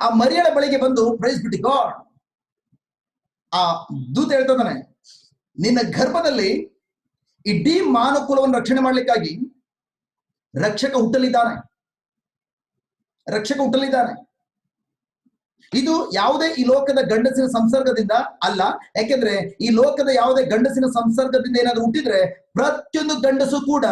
ಆ ಮರಿಯಳ ಬಳಿಗೆ ಬಂದು ಪ್ರೈಸ್ ಬಿಟ್ಟು ಗಾಡ್, ಆ ದೂತ ಹೇಳ್ತಾನೆ, ನಿನ್ನ ಗರ್ಭದಲ್ಲಿ ಇಡೀ ಮಾನವಕುಲವನ್ನು ರಕ್ಷಣೆ ಮಾಡ್ಲಿಕ್ಕಾಗಿ ರಕ್ಷಕ ಹುಟ್ಟಲಿದ್ದಾನೆ. ಇದು ಯಾವುದೇ ಈ ಲೋಕದ ಗಂಡಸಿನ ಸಂಸರ್ಗದಿಂದ ಅಲ್ಲ. ಯಾಕೆಂದ್ರೆ ಈ ಲೋಕದ ಯಾವುದೇ ಗಂಡಸಿನ ಸಂಸರ್ಗದಿಂದ ಏನಾದ್ರು ಹುಟ್ಟಿದ್ರೆ ಪ್ರತಿಯೊಂದು ಗಂಡಸು ಕೂಡ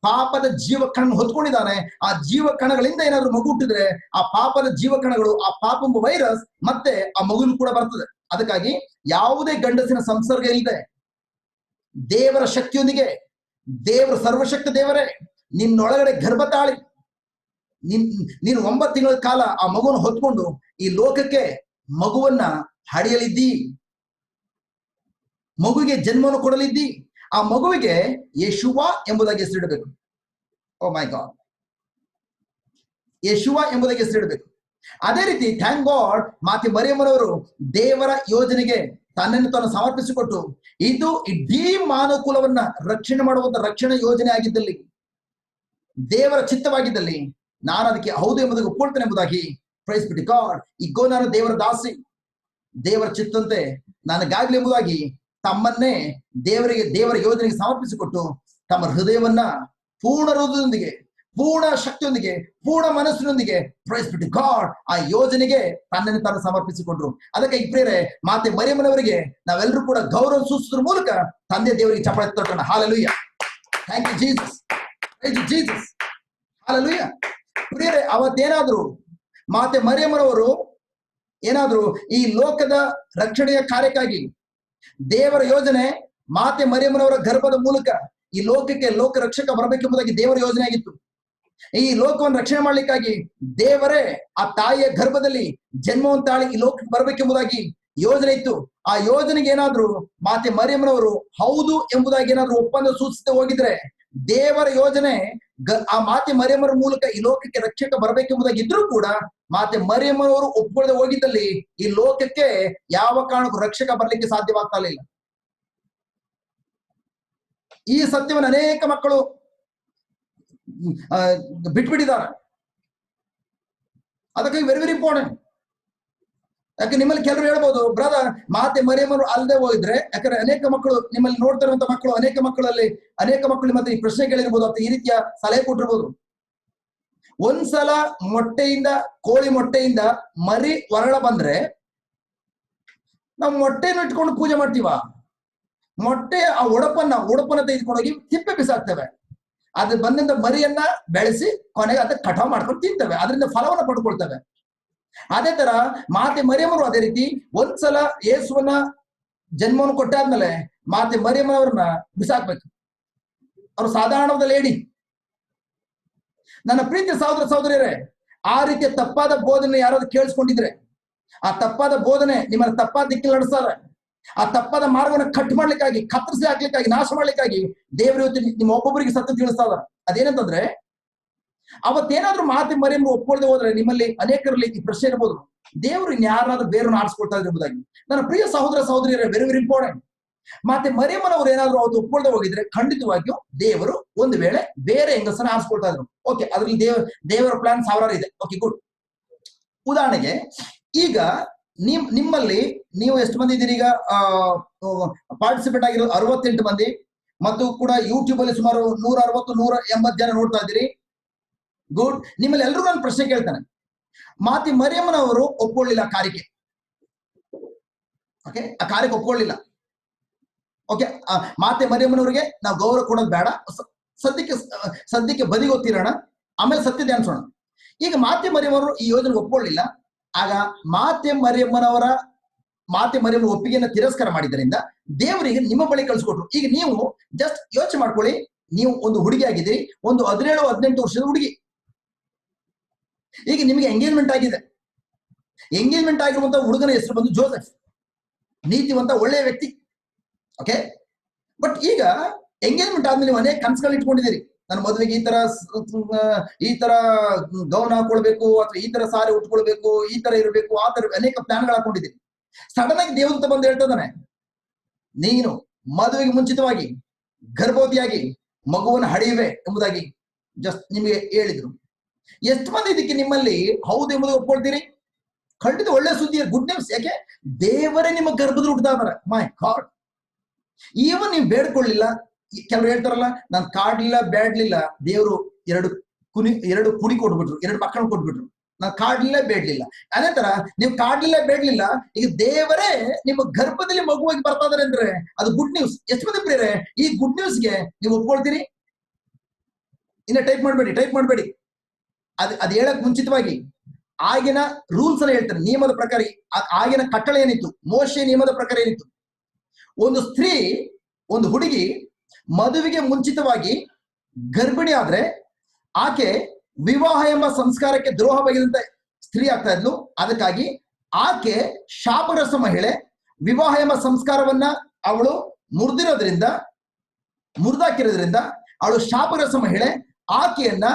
ಪಾಪದ ಜೀವ ಕಣ ಹೊತ್ಕೊಂಡಿದ್ದಾನೆ. ಆ ಜೀವ ಕಣಗಳಿಂದ ಏನಾದ್ರು ಮಗು ಹುಟ್ಟಿದ್ರೆ ಆ ಪಾಪದ ಜೀವ ಕಣಗಳು, ಆ ಪಾಪಂಬ ವೈರಸ್ ಮತ್ತೆ ಆ ಮಗುನು ಕೂಡ ಬರ್ತದೆ. ಅದಕ್ಕಾಗಿ ಯಾವುದೇ ಗಂಡಸಿನ ಸಂಸರ್ಗ ಇಲ್ಲದೆ ದೇವರ ಶಕ್ತಿಯೊಂದಿಗೆ, ದೇವರ ಸರ್ವಶಕ್ತ ದೇವರೇ ನಿನ್ನೊಳಗಡೆ ಗರ್ಭ ತಾಳಿ ನೀನು 9 ತಿಂಗಳ ಕಾಲ ಆ ಮಗುವನ್ನು ಹೊತ್ಕೊಂಡು ಈ ಲೋಕಕ್ಕೆ ಮಗುವನ್ನ ಹಡೆಯಲಿದ್ದಿ, ಮಗುವಿಗೆ ಜನ್ಮವನ್ನು ಕೊಡಲಿದ್ದಿ. ಆ ಮಗುವಿಗೆ ಯೇಷುವ ಎಂಬುದಾಗಿ ಹೆಸರಿಡಬೇಕು. ಓ ಮೈ ಗಾಡ್, ಯೇಷುವ ಎಂಬುದಾಗಿ ಹೆಸರಿಡಬೇಕು. ಅದೇ ರೀತಿ ಥ್ಯಾಂಕ್ ಗಾಡ್ ಮಾತೆ ಮರಿಯಮ್ಮನವರು ದೇವರ ಯೋಜನೆಗೆ ತನ್ನನ್ನು ತಾನು ಸಮರ್ಪಿಸಿಕೊಟ್ಟು ಇದು ಇಡೀ ಮಾನವ ಕುಲವನ್ನ ರಕ್ಷಣೆ ಮಾಡುವಂತ ರಕ್ಷಣಾ ಯೋಜನೆ ಆಗಿದ್ದಲ್ಲಿ, ದೇವರ ಚಿತ್ತವಾಗಿದ್ದಲ್ಲಿ ನಾನು ಅದಕ್ಕೆ ಹೌದು ಎಂಬುದಾಗಿ ಒಪ್ಕೊಳ್ತೇನೆ ಎಂಬುದಾಗಿ ಪ್ರೈಸ್ ಬಿಟ್ಟು ಗಾಡ್. ಇಗೋ ನಾನು ದೇವರ ದಾಸಿ, ದೇವರ ಚಿತ್ತಂತೆ ನನಗಾಗ್ಲಿ ಎಂಬುದಾಗಿ ತಮ್ಮನ್ನೇ ದೇವರ ಯೋಜನೆಗೆ ಸಮರ್ಪಿಸಿಕೊಟ್ಟು ತಮ್ಮ ಹೃದಯವನ್ನ ಪೂರ್ಣ ಹೃದಯದೊಂದಿಗೆ, ಪೂರ್ಣ ಶಕ್ತಿಯೊಂದಿಗೆ, ಪೂರ್ಣ ಮನಸ್ಸಿನೊಂದಿಗೆ ಪ್ರೈಸ್ ಬಿಟ್ಟು ಗಾಡ್ ಆ ಯೋಜನೆಗೆ ತನ್ನನ್ನು ತಾನು ಸಮರ್ಪಿಸಿಕೊಂಡ್ರು. ಅದಕ್ಕೆ ಪ್ರಿಯರೇ, ಮಾತೆ ಮರಿಯಮ್ಮನವರಿಗೆ ನಾವೆಲ್ಲರೂ ಕೂಡ ಗೌರವ ಸೂಚಿಸುವ ಮೂಲಕ ತಂದೆ ದೇವರಿಗೆ ಚಪ್ಪಾಳೆ ತಟ್ಟೋಣ. Hallelujah, thank you Jesus, thank you Jesus, hallelujah. ಪ್ರಿಯರೇ, ಅವತ್ತೇನಾದ್ರು ಮಾತೆ ಮರಿಯಮ್ಮನವರು ಏನಾದ್ರು ಈ ಲೋಕದ ರಕ್ಷಣೆಯ ಕಾರ್ಯಕ್ಕಾಗಿ ದೇವರ ಯೋಜನೆ ಮಾತೆ ಮರಿಯಮ್ಮನವರ ಗರ್ಭದ ಮೂಲಕ ಈ ಲೋಕಕ್ಕೆ ಲೋಕ ರಕ್ಷಕ ಬರಬೇಕೆಂಬುದಾಗಿ ದೇವರ ಯೋಜನೆ ಆಗಿತ್ತು. ಈ ಲೋಕವನ್ನು ರಕ್ಷಣೆ ಮಾಡ್ಲಿಕ್ಕಾಗಿ ದೇವರೇ ಆ ತಾಯಿಯ ಗರ್ಭದಲ್ಲಿ ಜನ್ಮವನ್ನು ತಾಳಿ ಈ ಲೋಕಕ್ಕೆ ಬರಬೇಕೆಂಬುದಾಗಿ ಯೋಜನೆ ಇತ್ತು. ಆ ಯೋಜನೆಗೆ ಏನಾದ್ರು ಮಾತೆ ಮರಿಯಮ್ಮನವರು ಹೌದು ಎಂಬುದಾಗಿ ಏನಾದ್ರು ಒಪ್ಪಂದ ಸೂಚಿಸದೆ ಹೋಗಿದ್ರೆ ದೇವರ ಯೋಜನೆ ಆ ಮಾತೆ ಮರಿಯಮ್ಮರ ಮೂಲಕ ಈ ಲೋಕಕ್ಕೆ ರಕ್ಷಕ ಬರಬೇಕೆಂಬುದಾಗಿ ಇದ್ರೂ ಕೂಡ ಮಾತೆ ಮರಿಯಮ್ಮನವರು ಒಪ್ಕೊಳ್ಳದೆ ಹೋಗಿದ್ದಲ್ಲಿ ಈ ಲೋಕಕ್ಕೆ ಯಾವ ಕಾರಣಕ್ಕೂ ರಕ್ಷಕ ಬರ್ಲಿಕ್ಕೆ ಸಾಧ್ಯವಾಗ್ತಾ ಇಲ್ಲ. ಈ ಸತ್ಯವನ್ನು ಅನೇಕ ಮಕ್ಕಳು ಬಿಟ್ಬಿಟ್ಟಿದ್ದಾರೆ. ಅದಕ್ಕಾಗಿ ವೆರಿ ವೆರಿ ಇಂಪಾರ್ಟೆಂಟ್. ಯಾಕೆ ನಿಮ್ಮಲ್ಲಿ ಕೆಲವರು ಹೇಳ್ಬೋದು, ಬ್ರದರ್ ಮಾತೆ ಮರಿಯಮ್ಮರು ಅಲ್ಲದೆ ಹೋಗಿದ್ರೆ, ಯಾಕಂದ್ರೆ ಅನೇಕ ಮಕ್ಕಳು ನಿಮ್ಮಲ್ಲಿ ನೋಡ್ತಾ ಇರುವಂತ ಮಕ್ಕಳು, ಅನೇಕ ಮಕ್ಕಳು ನಿಮ್ಮಲ್ಲಿ ಈ ಪ್ರಶ್ನೆ ಕೇಳಿರ್ಬೋದು ಅಥವಾ ಈ ರೀತಿಯ ಸಲಹೆ ಕೊಟ್ಟಿರ್ಬೋದು. ಒಂದ್ಸಲ ಕೋಳಿ ಮೊಟ್ಟೆಯಿಂದ ಮರಿ ಹೊರಳ ಬಂದ್ರೆ ನಾವು ಮೊಟ್ಟೆಯನ್ನು ಇಟ್ಕೊಂಡು ಪೂಜೆ ಮಾಡ್ತೀವ? ಮೊಟ್ಟೆ ಆ ಉಡಪನ್ನ ತೆಗೆದುಕೊಂಡೋಗಿ ತಿಪ್ಪೆ ಬಿಸಾಕ್ತೇವೆ. ಅದ್ರ ಬಂದಂತ ಮರಿಯನ್ನ ಬೆಳೆಸಿ ಕೊನೆಗೆ ಅದನ್ನ ಕಟಾವ್ ಮಾಡ್ಕೊಂಡು ತಿಂತೇವೆ, ಅದರಿಂದ ಫಲವನ್ನ ಪಡ್ಕೊಳ್ತೇವೆ. ಅದೇ ತರ ಮಾತೆ ಮರಿಯಮ್ಮರು ಅದೇ ರೀತಿ ಒಂದ್ಸಲ ಯೇಸುವನ್ನ ಜನ್ಮವನ್ನು ಕೊಟ್ಟಾದ್ಮೇಲೆ ಮಾತೆ ಮರಿಯಮ್ಮನವ್ರನ್ನ ಬಿಸಾಕ್ಬೇಕು. ಅವ್ರು ಸಾಧಾರಣವಾದ ಲೇಡಿ. ನನ್ನ ಪ್ರೀತಿಯ ಸಹೋದರ ಸಹೋದರಿಯರೇ, ಆ ರೀತಿಯ ತಪ್ಪಾದ ಬೋಧನೆ ಯಾರಾದ್ರೂ ಕೇಳಿಸ್ಕೊಂಡಿದ್ರೆ, ಆ ತಪ್ಪಾದ ಬೋಧನೆ ನಿಮ್ಮನ್ನ ತಪ್ಪಾದ ದಿಕ್ಕಿನಲ್ಲಿ ನಡೆಸ್ತಾರೆ, ಆ ತಪ್ಪಾದ ಮಾರ್ಗವನ್ನು ಕಟ್ ಮಾಡ್ಲಿಕ್ಕಾಗಿ, ಕತ್ತರಿಸಿ ಹಾಕ್ಲಿಕ್ಕಾಗಿ, ನಾಶ ಮಾಡ್ಲಿಕ್ಕಾಗಿ ದೇವರು ಇವತ್ತು ನಿಮ್ಮ ಒಬ್ಬೊಬ್ಬರಿಗೆ ಸತ್ಯ ತಿಳಿಸ್ತಾ ಇದ್ದಾರೆ. ಅದೇನಂತಂದ್ರೆ, ಅವತ್ತೇನಾದ್ರೂ ಮಾತೆ ಮರಿಯಮ್ಮರು ಒಪ್ಕೊಳ್ಳದೆ ಹೋದ್ರೆ ನಿಮ್ಮಲ್ಲಿ ಅನೇಕರಲ್ಲಿ ಈ ಪ್ರಶ್ನೆ ಇರ್ಬೋದು, ದೇವರು ಇನ್ಯಾರಾದ್ರೂ ಬೇರನ್ನು ಆರಿಸ್ಕೊಳ್ತಾ ಇದ್ರೆ ಎಂಬುದಾಗಿ. ನನ್ನ ಪ್ರಿಯ ಸಹೋದರ ಸಹೋದರಿಯರೇ, ವೆರಿ ವೆರಿ ಇಂಪಾರ್ಟೆಂಟ್. ಮಾತೆ ಮರಿಯಮ್ಮನವರು ಏನಾದ್ರು ಅವತ್ತು ಒಪ್ಕೊಳ್ಳದೆ ಹೋಗಿದ್ರೆ ಖಂಡಿತವಾಗಿಯೂ ದೇವರು ಒಂದು ವೇಳೆ ಬೇರೆ ಹೆಂಗಸನ್ನ ಆರಿಸ್ಕೊಳ್ತಾ ಇದ್ರು. ಓಕೆ, ಅದ್ರಲ್ಲಿ ದೇವರ ಪ್ಲಾನ್ ಸಾವಿರಾರು ಇದೆ. Okay, good. ಉದಾಹರಣೆಗೆ ಈಗ ನಿಮ್ಮಲ್ಲಿ ನೀವು ಎಷ್ಟು ಮಂದಿ ಇದ್ದೀರಿ? ಈಗ ಪಾರ್ಟಿಸಿಪೇಟ್ ಆಗಿರೋ 68 ಮಂದಿ, ಮತ್ತು ಕೂಡ ಯೂಟ್ಯೂಬ್ ಅಲ್ಲಿ ಸುಮಾರು 160-180 ಜನ ನೋಡ್ತಾ ಇದ್ದೀರಿ. ಗುಡ್. ನಿಮ್ಮಲ್ಲಿ ಎಲ್ರಿಗೂ ನಾನು ಪ್ರಶ್ನೆ ಕೇಳ್ತಾನೆ, ಮಾತೆ ಮರಿಯಮ್ಮನವರು ಒಪ್ಕೊಳ್ಳಿಲ್ಲ ಕಾರ್ಯಕ್ಕೆ. ಓಕೆ, ಆ ಕಾರ್ಯಕ್ಕೆ ಒಪ್ಕೊಳ್ಳಿಲ್ಲ. ಓಕೆ, ಮಾತೆ ಮರಿಯಮ್ಮನವರಿಗೆ ನಾವು ಗೌರವ ಕೊಡೋದು ಬೇಡ, ಸದ್ಯಕ್ಕೆ ಬದಿಗೆ ಗೊತ್ತಿರೋಣ, ಆಮೇಲೆ ಸತ್ಯ ಧ್ಯಾನಿಸೋಣ. ಈಗ ಮಾತೆ ಮರಿಯಮ್ಮನವರು ಈ ಯೋಜನೆಗೆ ಒಪ್ಕೊಳ್ಳಿಲ್ಲ. ಆಗ ಮಾತೆ ಮರಿಯಮ್ಮನ ಒಪ್ಪಿಗೆಯನ್ನು ತಿರಸ್ಕಾರ ಮಾಡಿದ್ದರಿಂದ ದೇವರಿಗೆ ನಿಮ್ಮ ಬಳಿ ಕಳಿಸ್ಕೊಟ್ರು. ಈಗ ನೀವು ಜಸ್ಟ್ ಯೋಚನೆ ಮಾಡ್ಕೊಳ್ಳಿ, ನೀವು ಒಂದು ಹುಡುಗಿ ಆಗಿದ್ದೀರಿ, ಒಂದು 17-18 ವರ್ಷದ ಹುಡುಗಿ. ಈಗ ನಿಮಗೆ ಎಂಗೇಜ್ಮೆಂಟ್ ಆಗಿದೆ. ಎಂಗೇಜ್ಮೆಂಟ್ ಆಗಿರುವಂತ ಹುಡುಗನ ಹೆಸರು ಬಂದು ಜೋಸೆಫ್, ನೀತಿವಂತ ಒಳ್ಳೆಯ ವ್ಯಕ್ತಿ. ಓಕೆ, ಬಟ್ ಈಗ ಎಂಗೇಜ್ಮೆಂಟ್ ಆದ್ಮೇಲೆ ನೀವು ಅನೇಕ ಕನಸುಗಳು ಇಟ್ಕೊಂಡಿದ್ದೀರಿ. ನನ್ನ ಮದುವೆಗೆ ಈ ತರ ಗೌನ್ ಹಾಕೊಳ್ಬೇಕು, ಅಥವಾ ಈ ತರ ಸಾರಿ ಉಟ್ಕೊಳ್ಬೇಕು, ಈ ತರ ಇರಬೇಕು, ಆ ತರ ಅನೇಕ ಪ್ಲಾನ್ಗಳು ಹಾಕೊಂಡಿದ್ದೀರಿ. ಸಡನ್ ಆಗಿ ದೇವದೂತ ಬಂದು ಹೇಳ್ತಾನೆ, ನೀನು ಮದುವೆಗೆ ಮುಂಚಿತವಾಗಿ ಗರ್ಭವತಿಯಾಗಿ ಮಗುವನ್ನು ಹಡೆಯುವೆ ಎಂಬುದಾಗಿ ಜಸ್ಟ್ ನಿಮಗೆ ಹೇಳಿದ್ರು. ಎಷ್ಟು ಮಂದಿ ಇದಕ್ಕೆ ನಿಮ್ಮಲ್ಲಿ ಹೌದು ಎಂಬುದು ಒಪ್ಕೊಳ್ತೀರಿ? ಖಂಡಿತ ಒಳ್ಳೆ ಸುದ್ದಿ, ಗುಡ್ ನ್ಯೂಸ್. ಯಾಕೆ? ದೇವರೇ ನಿಮ್ಮ ಗರ್ಭದಲ್ಲಿ ಹುಟ್ಟುತ್ತಾ ಇದ್ದಾರೆ. ಮೈ ಗಾಡ್, ಈವನ್ ನೀವು ಬೇಡ್ಕೊಳ್ಳಿಲ್ಲ. ಕೆಲವರು ಹೇಳ್ತಾರಲ್ಲ, ನಾನು ಕಾಡ್ಲಿಲ್ಲ ಬೇಡ್ಲಿಲ್ಲ, ದೇವರು ಎರಡು ಕುಡಿ ಕೊಟ್ಬಿಟ್ರು, 2 ಮಕ್ಕಳನ್ನ ಕೊಟ್ಬಿಟ್ರು, ನಾನು ಕಾಡ್ಲಿಲ್ಲ ಬೇಡ್ಲಿಲ್ಲ. ಅದೇ ತರ ನೀವು ಕಾಡ್ಲಿಲ್ಲ ಬೇಡ್ಲಿಲ್ಲ, ಈಗ ದೇವರೇ ನಿಮ್ಮ ಗರ್ಭದಲ್ಲಿ ಮಗುವಾಗಿ ಬರ್ತಾ ಇದಾರೆ ಅಂದ್ರೆ ಅದು ಗುಡ್ ನ್ಯೂಸ್. ಎಷ್ಟು ಮಂದಿ ಪ್ರಿಯರೇ ಈ ಗುಡ್ ನ್ಯೂಸ್ಗೆ ನೀವು ಒಪ್ಕೊಳ್ತೀರಿ? ಇನ್ನ ಟೈಪ್ ಮಾಡಬೇಡಿ. ಅದು ಹೇಳಕ್ ಮುಂಚಿತವಾಗಿ ಆಗಿನ ರೂಲ್ಸ್ ಅನ್ನ ಹೇಳ್ತಾರೆ, ನಿಯಮದ ಪ್ರಕಾರ. ಆಗಿನ ಕಟ್ಟಳೆ ಏನಿತ್ತು, ಮೋಶೆ ನಿಯಮದ ಪ್ರಕಾರ ಏನಿತ್ತು, ಒಂದು ಸ್ತ್ರೀ, ಒಂದು ಹುಡುಗಿ ಮದುವೆಗೆ ಮುಂಚಿತವಾಗಿ ಗರ್ಭಿಣಿ ಆದ್ರೆ ಆಕೆ ವಿವಾಹ ಎಂಬ ಸಂಸ್ಕಾರಕ್ಕೆ ದ್ರೋಹ ಬಗೆದಂತ ಸ್ತ್ರೀ ಆಗ್ತಾ ಇದ್ಲು. ಅದಕ್ಕಾಗಿ ಆಕೆ ಶಾಪಗ್ರಸ್ತ ಮಹಿಳೆ. ವಿವಾಹ ಎಂಬ ಸಂಸ್ಕಾರವನ್ನ ಅವಳು ಮುರಿದಾಕಿರೋದ್ರಿಂದ ಅವಳು ಶಾಪಗ್ರಸ್ತ ಮಹಿಳೆ. ಆಕೆಯನ್ನ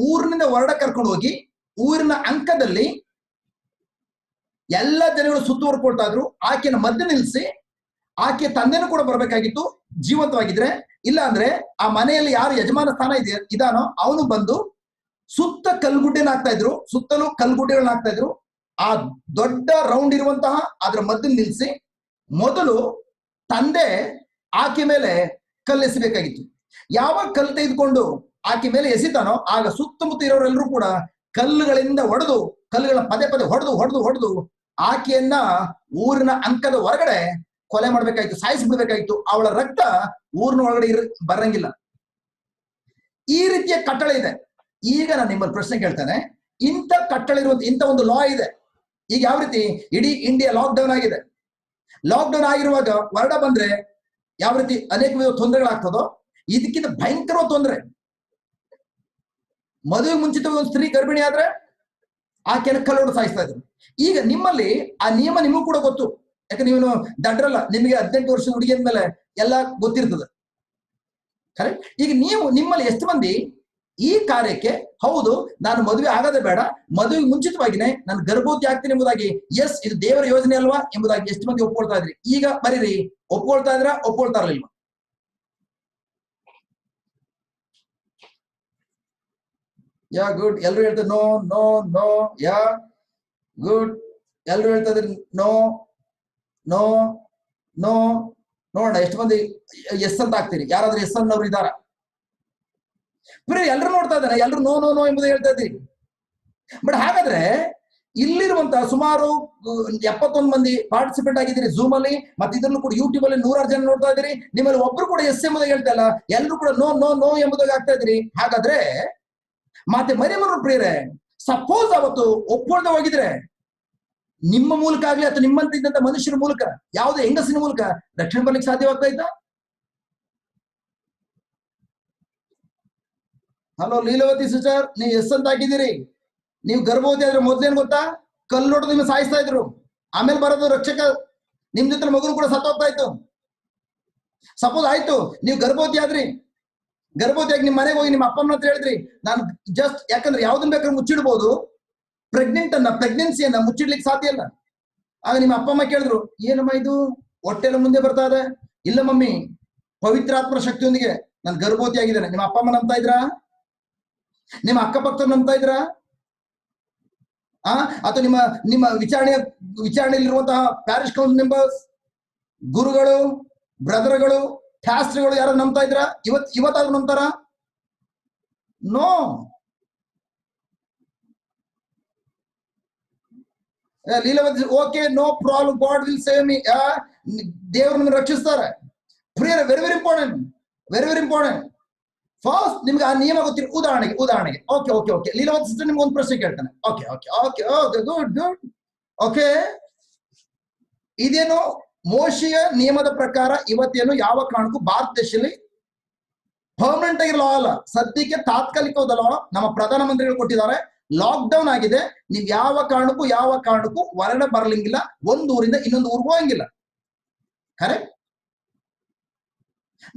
ಊರಿನಿಂದ ಹೊರಡ ಕರ್ಕೊಂಡು ಹೋಗಿ ಊರಿನ ಅಂಕದಲ್ಲಿ ಎಲ್ಲ ಜನಗಳು ಸುತ್ತುವರ್ಕೊಳ್ತಾ ಇದ್ರು. ಆಕೆಯನ್ನು ಮಧ್ಯೆ ನಿಲ್ಲಿಸಿ, ಆಕೆ ತಂದೆನೂ ಕೂಡ ಬರಬೇಕಾಗಿತ್ತು ಜೀವಂತವಾಗಿದ್ರೆ, ಇಲ್ಲ ಅಂದ್ರೆ ಆ ಮನೆಯಲ್ಲಿ ಯಾರು ಯಜಮಾನ ಸ್ಥಾನ ಇದಾನೋ ಅವನು ಬಂದು ಸುತ್ತ ಕಲ್ಗುಡ್ಡೆನ ಹಾಕ್ತಾ ಇದ್ರು, ಸುತ್ತಲೂ ಕಲ್ಗುಡ್ಡೆಗಳನ್ನ ಹಾಕ್ತಾ ಇದ್ರು. ಆ ದೊಡ್ಡ ರೌಂಡ್ ಇರುವಂತಹ ಅದರ ಮಧ್ಯೆ ನಿಲ್ಲಿಸಿ ಮೊದಲು ತಂದೆ ಆಕೆ ಮೇಲೆ ಕಲ್ಲೆಸಬೇಕಾಗಿತ್ತು. ಯಾವಾಗ ಕಲ್ಲು ತೆಗೆದುಕೊಂಡು ಆಕೆ ಮೇಲೆ ಎಸಿತಾನೋ ಆಗ ಸುತ್ತಮುತ್ತ ಇರೋರೆಲ್ಲರೂ ಕೂಡ ಕಲ್ಲುಗಳಿಂದ ಕಲ್ಲುಗಳ ಪದೇ ಹೊಡೆದು ಆಕೆಯನ್ನ ಊರಿನ ಅಂಕದ ಹೊರಗಡೆ ಕೊಲೆ ಮಾಡ್ಬೇಕಾಯ್ತು, ಸಾಯಿಸ್ಬಿಡ್ಬೇಕಾಯ್ತು. ಅವಳ ರಕ್ತ ಊರಿನ ಒಳಗಡೆ ಬರಂಗಿಲ್ಲ. ಈ ರೀತಿಯ ಕಟ್ಟಳೆ ಇದೆ. ಈಗ ನಾನು ನಿಮ್ಮಲ್ಲಿ ಪ್ರಶ್ನೆ ಕೇಳ್ತೇನೆ, ಇಂಥ ಕಟ್ಟಳೆ ಇರುವಂತ ಇಂಥ ಒಂದು ಲಾ ಇದೆ. ಈಗ ಯಾವ ರೀತಿ ಇಡೀ ಇಂಡಿಯಾ ಲಾಕ್ಡೌನ್ ಆಗಿದೆ. ಲಾಕ್ಡೌನ್ ಆಗಿರುವಾಗ ಹೊರಡ ಬಂದ್ರೆ ಯಾವ ರೀತಿ ಅನೇಕ ವಿಧ ತೊಂದರೆಗಳಾಗ್ತದೋ, ಇದಕ್ಕಿಂತ ಭಯಂಕರ ತೊಂದರೆ. ಮದುವೆ ಮುಂಚಿತವಾಗಿ ಒಂದು ಸ್ತ್ರೀ ಗರ್ಭಿಣಿ ಆದ್ರೆ ಆಕೆಯನ್ನು ಕಲ್ಲೋಡು ಸಾಯಿಸ್ತಾ ಇದ್ರು. ಈಗ ನಿಮ್ಮಲ್ಲಿ ಆ ನಿಯಮ ನಿಮಗೂ ಕೂಡ ಗೊತ್ತು, ಯಾಕಂದ್ರೆ ನೀವು ದಡ್ರಲ್ಲ, ನಿಮಗೆ 18 ವರ್ಷದ ಹುಡುಗಿಯ ಮೇಲೆ ಎಲ್ಲ ಗೊತ್ತಿರ್ತದೆ. ಕರೆಕ್ಟ್? ಈಗ ನಿಮ್ಮಲ್ಲಿ ಎಷ್ಟು ಮಂದಿ ಈ ಕಾರ್ಯಕ್ಕೆ ಹೌದು ನಾನು ಮದುವೆ ಆಗದೆ ಬೇಡ, ಮದುವೆ ಮುಂಚಿತವಾಗಿನೇ ನಾನು ಗರ್ಭವತಿ ಆಗ್ತೀನಿ ಎಂಬುದಾಗಿ, ಎಸ್ ಇದು ದೇವರ ಯೋಜನೆ ಅಲ್ವಾ ಎಂಬುದಾಗಿ ಎಷ್ಟು ಮಂದಿ ಒಪ್ಕೊಳ್ತಾ ಇದ್ರಿ? ಈಗ ಬರೀರಿ, ಒಪ್ಕೊಳ್ತಾ ಇದ್ರ ಒಪ್ಕೊಳ್ತಾ ಇರ್ಲಿಲ್ವಾ? ಯಾ ಗುಡ್. ಎಲ್ರು ಹೇಳ್ತಾರೆ no no no. Yeah good. ಎಲ್ರು ಹೇಳ್ತಾ ಇದ್ರಿ ನೋ ನೋ ನೋ. ನೋಡೋಣ ಎಷ್ಟು ಮಂದಿ ಎಸ್ ಅಂತ ಆಗ್ತೀರಿ. ಯಾರಾದ್ರೂ ಎಸ್ ಅನ್ನೋರು ಇದಾರ? ಬರೀ ಎಲ್ರು ನೋಡ್ತಾ ಇದ್ದಾನೆ, ಎಲ್ರು ನೋ ನೋ ನೋ ಎಂಬುದು ಹೇಳ್ತಾ ಇದ್ದೀರಿ. ಬಟ್ ಹಾಗಾದ್ರೆ ಇಲ್ಲಿರುವಂತ ಸುಮಾರು 71 ಮಂದಿ ಪಾರ್ಟಿಸಿಪೇಟ್ ಆಗಿದ್ದೀರಿ ಝೂಮ್ ಅಲ್ಲಿ, ಮತ್ತೆ ಇದ್ರಲ್ಲೂ ಕೂಡ ಯೂಟ್ಯೂಬ್ ಅಲ್ಲಿ 106 ಜನ ನೋಡ್ತಾ ಇದ್ದೀರಿ. ನಿಮ್ಮಲ್ಲಿ ಒಬ್ರು ಕೂಡ ಎಸ್ ಎಂಬುದಾಗಿ ಹೇಳ್ತಾ ಇಲ್ಲ, ಎಲ್ರು ಕೂಡ ನೋ ನೋ ನೋ ಎಂಬುದಾಗಿ ಆಗ್ತಾ ಇದ್ದೀರಿ. ಹಾಗಾದ್ರೆ ಮತ್ತೆ ಮರಿಯಮ್ಮನ ಪ್ರಿಯರೇ, ಸಪೋಸ್ ಅವತ್ತು ಒಪ್ಕೊಳ್ದೆ ಹೋಗಿದ್ರೆ ನಿಮ್ಮ ಮೂಲಕ ಆಗ್ಲಿ ಅಥವಾ ನಿಮ್ಮಂತ ಇದ್ದಂತ ಮನುಷ್ಯರ ಮೂಲಕ, ಯಾವುದೇ ಹೆಂಗಸಿನ ಮೂಲಕ ರಕ್ಷಣೆ ಬರ್ಲಿಕ್ಕೆ ಸಾಧ್ಯವಾಗ್ತಾ ಇದ್ದ? ಹಲೋ ಲೀಲಾವತಿ ಸಿಸ್ಟರ್, ನೀವು ಎಸ್ ಅಂತ ಹಾಕಿದ್ದೀರಿ. ನೀವು ಗರ್ಭವತಿ ಆದ್ರೆ ಮೊದ್ಲೇನ್ ಗೊತ್ತಾ? ಕಲ್ಲೊಡೆದು ನಿಮ್ಗೆ ಸಾಯಿಸ್ತಾ ಇದ್ರು. ಆಮೇಲೆ ಬರೋದು ರಕ್ಷಕ, ನಿಮ್ ಜೊತೆ ಮಗನು ಕೂಡ ಸತ್ತೋಗ್ತಾ ಇತ್ತು. ಸಪೋಸ್ ಆಯ್ತು ನೀವು ಗರ್ಭವತಿ ಆದ್ರಿ, ಗರ್ಭವತಿಯಾಗಿ ನಿಮ್ಮ ಮನೆಗೆ ಹೋಗಿ ನಿಮ್ಮ ಅಪ್ಪ ಅಮ್ಮನ ಹತ್ರ ಹೇಳಿದ್ರಿ, ನಾನು ಜಸ್ಟ್, ಯಾಕಂದ್ರೆ ಯಾವ್ದನ್ನ ಬೇಕಾದ್ರೆ ಮುಚ್ಚಿಡ್ಬೋದು, ಪ್ರೆಗ್ನೆನ್ಸಿಯನ್ನ ಮುಚ್ಚಿಡ್ಲಿಕ್ಕೆ ಸಾಧ್ಯ ಇಲ್ಲ. ಆಗ ನಿಮ್ಮ ಅಪ್ಪ ಅಮ್ಮ ಕೇಳಿದ್ರು, ಏನಮ್ಮ ಇದು ಹೊಟ್ಟೆಲ್ಲ ಮುಂದೆ ಬರ್ತಾ ಇದೆ? ಇಲ್ಲ ಮಮ್ಮಿ, ಪವಿತ್ರಾತ್ಮರ ಶಕ್ತಿಯೊಂದಿಗೆ ನಾನು ಗರ್ಭವತಿ ಆಗಿದ್ದೇನೆ. ನಿಮ್ಮ ಅಪ್ಪ ಅಮ್ಮ ನಂಬ್ತಾ ಇದ್ರಾ? ನಿಮ್ಮ ಅಕ್ಕಪಕ್ಕ ನಂಬ್ತಾ ಇದ್ರಾ? ಅಥವಾ ನಿಮ್ಮ ವಿಚಾರಣೆಯಲ್ಲಿರುವಂತಹ ಪ್ಯಾರಿಶ್ ಕೌನ್ಸಿಲ್ ಮೆಂಬರ್ಸ್, ಗುರುಗಳು, ಬ್ರದರ್ಗಳು, ಶಾಸ್ತ್ರಿಗಳು ಯಾರು ನಂಬ್ತಾ ಇದ್ರ? ಇವತ್ತಾದ್ರೂ ನಂಬ್ತಾರ? No. Leelavati, okay, no problem, God will save me. ದೇವರು ರಕ್ಷಿಸ್ತಾರೆ. ಪ್ರಿಯರೇ, very very important, very very important. First ನಿಮ್ಗೆ ಆ ನಿಯಮ ಗೊತ್ತಿರ. ಉದಾಹರಣೆಗೆ ಓಕೆ ಲೀಲಾವತಿ ಸಿಸ್ಟರ್ ನಿಮ್ಗೆ ಒಂದು ಪ್ರಶ್ನೆ ಕೇಳ್ತಾನೆ. Okay good. ಓಕೆ, ಇದೇನು ಮೋಶೆಯ ನಿಯಮದ ಪ್ರಕಾರ ಇವತ್ತೇನು ಯಾವ ಕಾರಣಕ್ಕೂ ಭಾರತ ದೇಶದಲ್ಲಿ ಪರ್ಮನೆಂಟ್ ಆಗಿರೋ ಲಾ ಅಲ್ಲ, ಸದ್ಯಕ್ಕೆ ತಾತ್ಕಾಲಿಕವಾದ ಲಾ ನಮ್ಮ ಪ್ರಧಾನಮಂತ್ರಿಗಳು ಕೊಟ್ಟಿದ್ದಾರೆ. ಲಾಕ್ಡೌನ್ ಆಗಿದೆ, ನೀವ್ ಯಾವ ಕಾರಣಕ್ಕೂ ಹೊರಗಡೆ ಬರಲಿಂಗಿಲ್ಲ, ಒಂದು ಊರಿಂದ ಇನ್ನೊಂದು ಊರಿಗೂ ಹೋಗಂಗಿಲ್ಲ. ಕರೆಕ್ಟ್?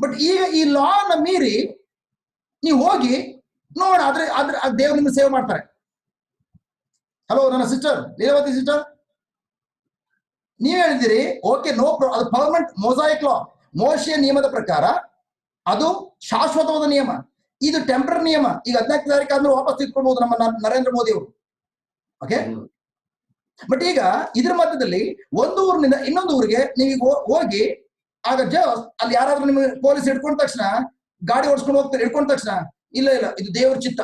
ಬಟ್ ಈಗ ಈ ಲಾನ ಮೀರಿ ನೀವು ಹೋಗಿ ನೋಡ, ಆದ್ರೆ ದೇವ್ರು ನಿಮ್ಗೆ ಸೇವೆ ಮಾಡ್ತಾರೆ. ಹಲೋ ನನ್ನ ಸಿಸ್ಟರ್ ಲೀಲಾವತಿ ಸಿಸ್ಟರ್, ನೀವ್ ಹೇಳಿದಿರಿ ಓಕೆ ನೋ ಅದು ಪರ್ಮನೆಂಟ್ ಮೊಸಾಯಿಕ್ ಲಾ, ಮೋಶೆಯ ನಿಯಮದ ಪ್ರಕಾರ ಅದು ಶಾಶ್ವತವಾದ ನಿಯಮ. ಇದು ಟೆಂಪರರಿ ನಿಯಮ. ಈಗ 14 ತಾರೀಕು ಆದ್ಮೇಲೆ ವಾಪಸ್ ತಿಳ್ಕೊಳ್ಬಹುದು ನಮ್ಮ ನರೇಂದ್ರ ಮೋದಿ ಅವರು. ಓಕೆ, ಬಟ್ ಈಗ ಇದ್ರ ಮಧ್ಯದಲ್ಲಿ ಒಂದು ಊರಿನಿಂದ ಇನ್ನೊಂದು ಊರಿಗೆ ನೀವು ಹೋಗಿ, ಆಗ ಜಸ್ಟ್ ಅಲ್ಲಿ ಯಾರಾದ್ರೂ ನಿಮ್ಗೆ ಪೊಲೀಸ್ ಹಿಡ್ಕೊಂಡ ತಕ್ಷಣ, ಗಾಡಿ ಓಡಿಸ್ಕೊಂಡು ಹೋಗ್ತಾರೆ, ಹಿಡ್ಕೊಂಡ ತಕ್ಷಣ ಇಲ್ಲ ಇಲ್ಲ ಇದು ದೇವ್ರ ಚಿತ್ತ,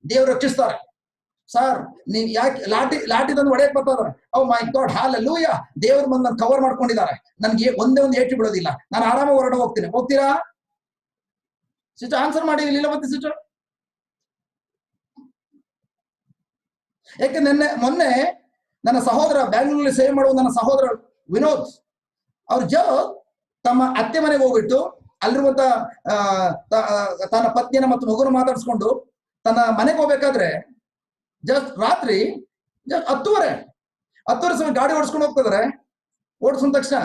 ದೇವ್ರು ರಕ್ಷಿಸ್ತಾರೆ ಸರ್, ನೀವ್ ಯಾಕೆ ಲಾಟಿ ತಂದು ಹೊಡೆಯಕ್ ಬರ್ತಾರೆ, ಓ ಮೈ ಗಾಡ್ ಹಲ್ಲೆಲೂಯಾ, ದೇವ್ರು ಬಂದು ನನ್ನ ಕವರ್ ಮಾಡ್ಕೊಂಡಿದ್ದಾರೆ, ನನ್ಗೆ ಒಂದೇ ಒಂದು ಏಟು ಬಿಡೋದಿಲ್ಲ, ನಾನು ಆರಾಮಾಗಿ ಹೊರಡೆ ಹೋಗ್ತೀನಿ. ಹೋಗ್ತೀರಾ ಸಿಸ್ಟರ್? ಆನ್ಸರ್ ಮಾಡಿ ಇಲ್ಲ ಮತ್ತೆ ಸಿಸ್ಟರ್. ಯಾಕೆ ಮೊನ್ನೆ ನನ್ನ ಸಹೋದರ ಬ್ಯಾಂಗ್ಳೂರಲ್ಲಿ ಸೇವೆ ಮಾಡುವ ನನ್ನ ಸಹೋದರ ವಿನೋದ್ ಅವ್ರು ತಮ್ಮ ಅತ್ತೆ ಮನೆಗೆ ಹೋಗ್ಬಿಟ್ಟು ಅಲ್ಲಿರುವಂತ ತನ್ನ ಪತ್ನಿಯನ್ನ ಮತ್ತು ಮಗುನ ಮಾತಾಡ್ಸ್ಕೊಂಡು ತನ್ನ ಮನೆಗೆ ಹೋಗ್ಬೇಕಾದ್ರೆ ಜಸ್ಟ್ ರಾತ್ರಿ 10:30 ಸಮಯ ಗಾಡಿ ಓಡಿಸ್ಕೊಂಡು ಹೋಗ್ತಿದಾರೆ. ಓಡಿಸಿದ ತಕ್ಷಣ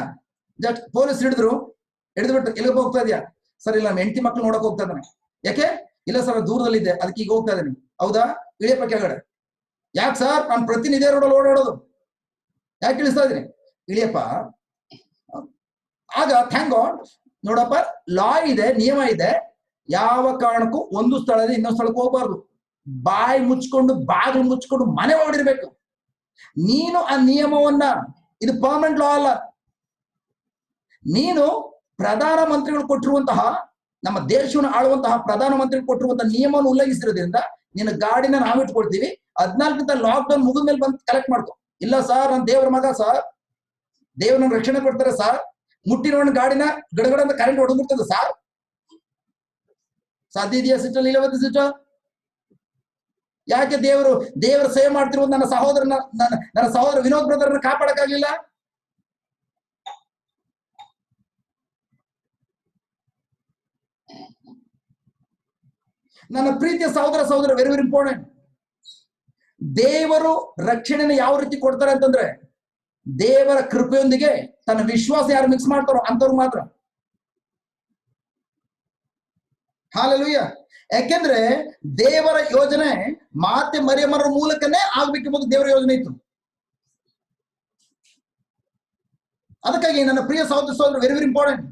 ಜಸ್ಟ್ ಪೊಲೀಸ್ ಹಿಡಿದ್ಬಿಟ್ಟು ಎಲ್ಲಿಗೆ ಹೋಗ್ತಾ ಇದೆಯಾ ಸರ್? ಇಲ್ಲ ನಮ್ಮ ಹೆಂಡತಿ ಮಕ್ಳು ನೋಡಕ್ ಹೋಗ್ತಾ ಇದ್ದಾನೆ. ಯಾಕೆ? ಇಲ್ಲ ಸರ್ ದೂರದಲ್ಲಿದ್ದೆ, ಅದಕ್ಕೆ ಈಗ ಹೋಗ್ತಾ ಇದ್ದೀನಿ. ಹೌದಾ? ಇಳಿಯಪ್ಪ ಕೆಳಗಡೆ. ಯಾಕೆ ಸರ್? ನಾನು ಪ್ರತಿನಿಧಿ ರೋಡಲ್ಲಿ ಓಡಾಡೋದು, ಯಾಕೆ ಇಳಿಸ್ತಾ ಇದೀನಿ? ಇಳಿಯಪ್ಪ. ಆಗ ಥ್ಯಾಂಕ್ ಗಾಡ್, ನೋಡಪ್ಪ ಲಾ ಇದೆ, ನಿಯಮ ಇದೆ, ಯಾವ ಕಾರಣಕ್ಕೂ ಒಂದು ಸ್ಥಳದಿಂದ ಇನ್ನೊಂದು ಸ್ಥಳಕ್ಕೆ ಹೋಗ್ಬಾರ್ದು, ಬಾಯಿ ಮುಚ್ಕೊಂಡು ಬಾಗಿಲು ಮುಚ್ಕೊಂಡು ಮನೆ ಹೊರಡಿರ್ಬೇಕು. ನೀನು ಆ ನಿಯಮವನ್ನ, ಇದು ಪರ್ಮನೆಂಟ್ ಲಾ ಅಲ್ಲ, ನೀನು ಪ್ರಧಾನಮಂತ್ರಿಗಳು ಕೊಟ್ಟಿರುವಂತಹ, ನಮ್ಮ ದೇಶವನ್ನು ಆಳುವಂತಹ ಪ್ರಧಾನಮಂತ್ರಿಗಳು ಕೊಟ್ಟಿರುವಂತಹ ನಿಯಮವನ್ನು ಉಲ್ಲಂಘಿಸಿರೋದ್ರಿಂದ ನಿನ್ನ ಗಾಡಿನ ನಾವು ಇಟ್ಕೊಳ್ತೀವಿ, 14 ಲಾಕ್ಡೌನ್ ಮುಗಿದ ಮೇಲೆ ಬಂದು ಕಲೆಕ್ಟ್ ಮಾಡ್ಕೊ. ಇಲ್ಲ ಸರ್ ನಾನು ದೇವ್ರ ಮಗ ಸರ್, ದೇವ್ರ ರಕ್ಷಣೆ ಕೊಡ್ತಾರೆ ಸರ್, ಮುಟ್ಟಿನ ಗಾಡಿನ ಗಡಗಡ ಅಂತ ಕರೆಂಟ್ ಹೊಡೆದ್ಬಿಡ್ತದೆ ಸರ್. ಸಾಧ್ಯ ಇದೆಯಾ ಸಿಸ್ಟರ್? ಇಲ್ಲವತ್ತು ಸಿಸ್ಟರ್? ಯಾಕೆ ದೇವರ ಸೇವೆ ಮಾಡ್ತಿರುವ ನನ್ನ ಸಹೋದರ ವಿನೋದ್ ಬ್ರದರ್ನ ಕಾಪಾಡಕ್ಕಾಗ್ಲಿಲ್ಲ? ನನ್ನ ಪ್ರೀತಿಯ ಸಹೋದರ ವೆರಿ ವೆರಿ ಇಂಪಾರ್ಟೆಂಟ್. ದೇವರು ರಕ್ಷಣೆನ ಯಾವ ರೀತಿ ಕೊಡ್ತಾರೆ ಅಂತಂದ್ರೆ, ದೇವರ ಕೃಪೆಯೊಂದಿಗೆ ತನ್ನ ವಿಶ್ವಾಸ ಯಾರು ಮಿಕ್ಸ್ ಮಾಡ್ತಾರೋ ಅಂತವ್ರು ಮಾತ್ರ. ಹಲ್ಲೆಲೂಯಾ. ಯಾಕೆಂದ್ರೆ ದೇವರ ಯೋಜನೆ ಮಾತೆ ಮರಿಯಮ್ಮರ ಮೂಲಕನೇ ಆಗ್ಬೇಕೆಂಬುದು ದೇವರ ಯೋಜನೆ ಇತ್ತು. ಅದಕ್ಕಾಗಿ ನನ್ನ ಪ್ರಿಯ ಸಹೋದರ ವೆರಿ ವೆರಿ ಇಂಪಾರ್ಟೆಂಟ್.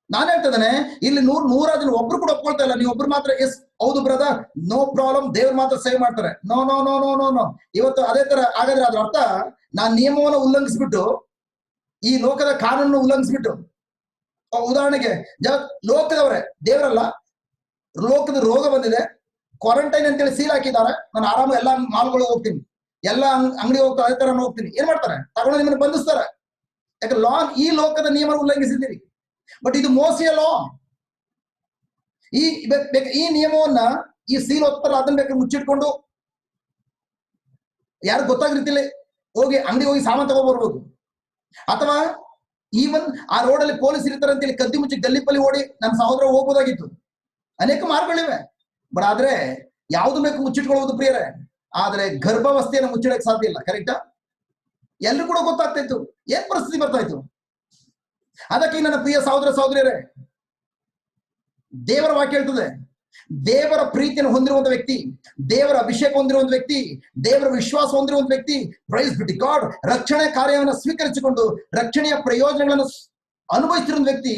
ನಾನು ಹೇಳ್ತಿದ್ದೇನೆ, ಇಲ್ಲಿ 100 ಜನ ಒಬ್ರು ಕೂಡ ಒಪ್ಕೊಳ್ತಾ ಇಲ್ಲ, ನೀವು ಒಬ್ರು ಮಾತ್ರ ಎಸ್ ಹೌದು ಬ್ರದರ್ ನೋ ಪ್ರಾಬ್ಲಮ್, ದೇವ್ರು ಮಾತ್ರ ಸೇವ್ ಮಾಡ್ತಾರೆ. No no no no no no. ಇವತ್ತು ಅದೇ ತರ ಹಾಗಾದ್ರೆ ಅದ್ರ ಅರ್ಥ ನಾನು ನಿಯಮವನ್ನು ಉಲ್ಲಂಘಿಸ್ಬಿಟ್ಟು, ಈ ಲೋಕದ ಕಾನೂನನ್ನು ಉಲ್ಲಂಘಿಸ್ಬಿಟ್ಟು, ಉದಾಹರಣೆಗೆ ಲೋಕದವರೇ, ದೇವರಲ್ಲ, ಲೋಕದ ರೋಗ ಬಂದಿದೆ, ಕ್ವಾರಂಟೈನ್ ಅಂತೇಳಿ ಸೀಲ್ ಹಾಕಿದ್ದಾರೆ, ನಾನು ಆರಾಮ ಎಲ್ಲಾ ಮಾಲ್ಗಳಿಗೆ ಹೋಗ್ತೀನಿ, ಎಲ್ಲಾ ಅಂಗಡಿ ಹೋಗ್ತಾ ಅದೇ ತರ ಹೋಗ್ತೀನಿ, ಏನ್ ಮಾಡ್ತಾರೆ? ತಗೊಂಡು ನಿಮ್ಮನ್ನು ಬಂಧಿಸ್ತಾರೆ. ಯಾಕಂದ್ರೆ ಈ ಲೋಕದ ನಿಯಮ ಉಲ್ಲಂಘಿಸಿದ್ದೀರಿ. ಬಟ್ ಇದು ಮೋಸಿಯ ಲಾ. ಈ ನಿಯಮವನ್ನ, ಈ ಸೀಲ್ ಹೋಗ್ತಾರ, ಅದನ್ನ ಬೇಕಾದ್ರೆ ಮುಚ್ಚಿಟ್ಕೊಂಡು ಯಾರು ಗೊತ್ತಾಗಿರ್ತಿಲ್ಲ ಹೋಗಿ ಅಂಗಡಿ ಹೋಗಿ ಸಾಮಾನು ತಗೋಬರ್ಬೋದು. ಅಥವಾ ಈವನ್ ಆ ರೋಡಲ್ಲಿ ಪೊಲೀಸ್ ಇರ್ತಾರೆ ಅಂತೇಳಿ ಕದ್ದಿ ಮುಚ್ಚಿ ಗಲ್ಲಿಪಲ್ಲಿ ಓಡಿ ನನ್ನ ಸಹೋದರ ಹೋಗ್ಬೋದಾಗಿತ್ತು. ಅನೇಕ ಮಾರ್ಗಗಳಿವೆ. ಬಟ್ ಆದ್ರೆ ಯಾವ್ದು ಬೇಕು ಮುಚ್ಚಿಟ್ಕೊಳ್ಳೋದು ಪ್ರಿಯರೇ, ಆದ್ರೆ ಗರ್ಭಾವಸ್ಥೆಯನ್ನು ಮುಚ್ಚಿಡಕ್ಕೆ ಸಾಧ್ಯ ಇಲ್ಲ. ಕರೆಕ್ಟಾ? ಎಲ್ರು ಕೂಡ ಗೊತ್ತಾಗ್ತಾ ಇತ್ತು ಏನ್ ಪರಿಸ್ಥಿತಿ ಬರ್ತಾ ಇತ್ತು. ಅದಕ್ಕೆ ನನ್ನ ಪ್ರಿಯ ಸಹೋದರಿಯರೇ, ದೇವರ ವಾಕ್ಯ ಹೇಳ್ತದೆ, ದೇವರ ಪ್ರೀತಿಯನ್ನು ಹೊಂದಿರುವಂತ ವ್ಯಕ್ತಿ, ದೇವರ ಅಭಿಷೇಕ ಹೊಂದಿರುವಂತ ವ್ಯಕ್ತಿ, ದೇವರ ವಿಶ್ವಾಸ ಹೊಂದಿರುವಂತ ವ್ಯಕ್ತಿ, ಪ್ರೈಸ್ ಬಿ ಟು ಗಾಡ್, ರಕ್ಷಣೆ ಕಾರ್ಯವನ್ನು ಸ್ವೀಕರಿಸಿಕೊಂಡು ರಕ್ಷಣೆಯ ಪ್ರಯೋಜನಗಳನ್ನು ಅನುಭವಿಸಿರುವ ವ್ಯಕ್ತಿ,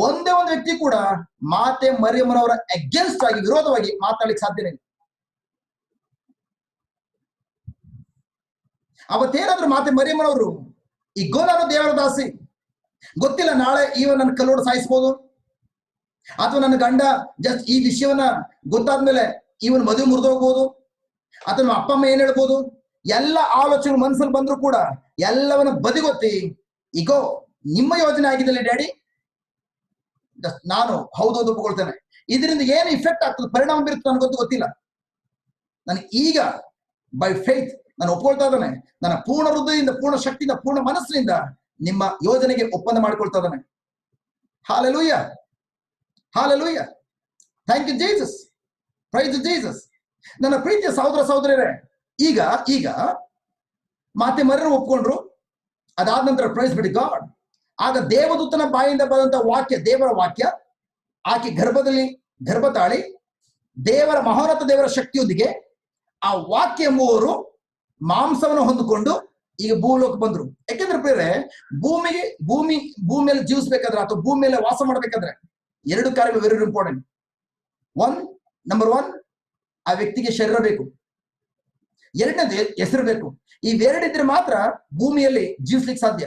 ಒಂದೇ ಒಂದು ವ್ಯಕ್ತಿ ಕೂಡ ಮಾತೆ ಮರಿಯಮ್ಮನವರ ಅಗೇನ್ಸ್ಟ್ ಆಗಿ, ವಿರೋಧವಾಗಿ ಮಾತಾಡ್ಲಿಕ್ಕೆ ಸಾಧ್ಯನೇ ಇಲ್ಲ. ಅವತ್ತೇನಾದ್ರೂ ಮಾತೆ ಮರಿಯಮ್ಮನವರು ಈಗೋ ನಾನು ದೇವರ ದಾಸಿ, ಗೊತ್ತಿಲ್ಲ ನಾಳೆ ನನ್ನ ಕಲ್ಲೋಡು ಸಾಯಿಸ್ಬೋದು, ಅಥವಾ ನನ್ನ ಗಂಡ ಜಸ್ಟ್ ಈ ವಿಷಯವನ್ನ ಗೊತ್ತಾದ್ಮೇಲೆ ಇವನ್ ಮದುವೆ ಮುರಿದೋಗ್ಬೋದು, ಅಥವಾ ನಮ್ಮ ಅಪ್ಪ ಅಮ್ಮ ಏನ್ ಹೇಳ್ಬೋದು, ಎಲ್ಲ ಆಲೋಚನೆ ಮನಸ್ಸಲ್ಲಿ ಬಂದ್ರು ಕೂಡ ಎಲ್ಲವನ್ನ ಬದಿಗೊತ್ತಿ, ಈಗೋ ನಿಮ್ಮ ಯೋಜನೆ ಆಗಿದ್ದಲ್ಲಿ ಡ್ಯಾಡಿ, ನಾನು ಹೌದು ಒಪ್ಕೊಳ್ತೇನೆ, ಇದರಿಂದ ಏನು ಇಫೆಕ್ಟ್ ಆಗ್ತದೆ, ಪರಿಣಾಮ ಬೀರುತ್ತೆ ನನಗೊತ್ತು ಗೊತ್ತಿಲ್ಲ, ನನಗೆ ಈಗ ಬೈ ಫೇತ್ ನಾನು ಒಪ್ಕೊಳ್ತಾ ಇದ್ದಾನೆ, ನನ್ನ ಪೂರ್ಣ ಹೃದಯದಿಂದ, ಪೂರ್ಣ ಶಕ್ತಿಯಿಂದ, ಪೂರ್ಣ ಮನಸ್ಸಿನಿಂದ ನಿಮ್ಮ ಯೋಜನೆಗೆ ಒಪ್ಪಂದ ಮಾಡ್ಕೊಳ್ತಾ ಇದ್ದಾನೆ. Hallelujah, hallelujah, thank you Jesus, praise Jesus. ನನ್ನ ಪ್ರೀತಿಯ ಸಹೋದರಿಯರೇ, ಈಗ ಮಾತೆ ಮರಿಯರು ಒಪ್ಕೊಂಡ್ರು. ಅದಾದ ನಂತರ ಪ್ರೈಸ್ ಬಿ ಟು ಗಾಡ್, ಆಗ ದೇವದೂತನ ಬಾಯಿಂದ ಬಂದಂತ ವಾಕ್ಯ, ದೇವರ ವಾಕ್ಯ, ಆಕೆ ಗರ್ಭ ತಾಳಿ ದೇವರ ಮಹೋನ್ನತ ದೇವರ ಶಕ್ತಿಯೊಂದಿಗೆ ಆ ವಾಕ್ಯ ಎಂಬುವರು ಮಾಂಸವನ್ನು ಹೊಂದಿಕೊಂಡು ಈಗ ಭೂಲೋಕ ಬಂದ್ರು. ಯಾಕೆಂದ್ರೆ ಪ್ರಿಯರೇ, ಭೂಮಿಯಲ್ಲಿ ಜೀವಿಸ್ಬೇಕಾದ್ರೆ ಅಥವಾ ಭೂಮಿ ಮೇಲೆ ವಾಸ ಮಾಡ್ಬೇಕಾದ್ರೆ 2 ಕಾರ್ಯಗಳು ವೆರಿ ಇಂಪಾರ್ಟೆಂಟ್. ನಂಬರ್ 1 ಆ ವ್ಯಕ್ತಿಗೆ ಶರೀರ ಬೇಕು. ಎರಡನೇದು ಹೆಸರು ಇವೆರಡಿದ್ರೆ ಮಾತ್ರ ಭೂಮಿಯಲ್ಲಿ ಜೀವಿಸ್ಲಿಕ್ಕೆ ಸಾಧ್ಯ.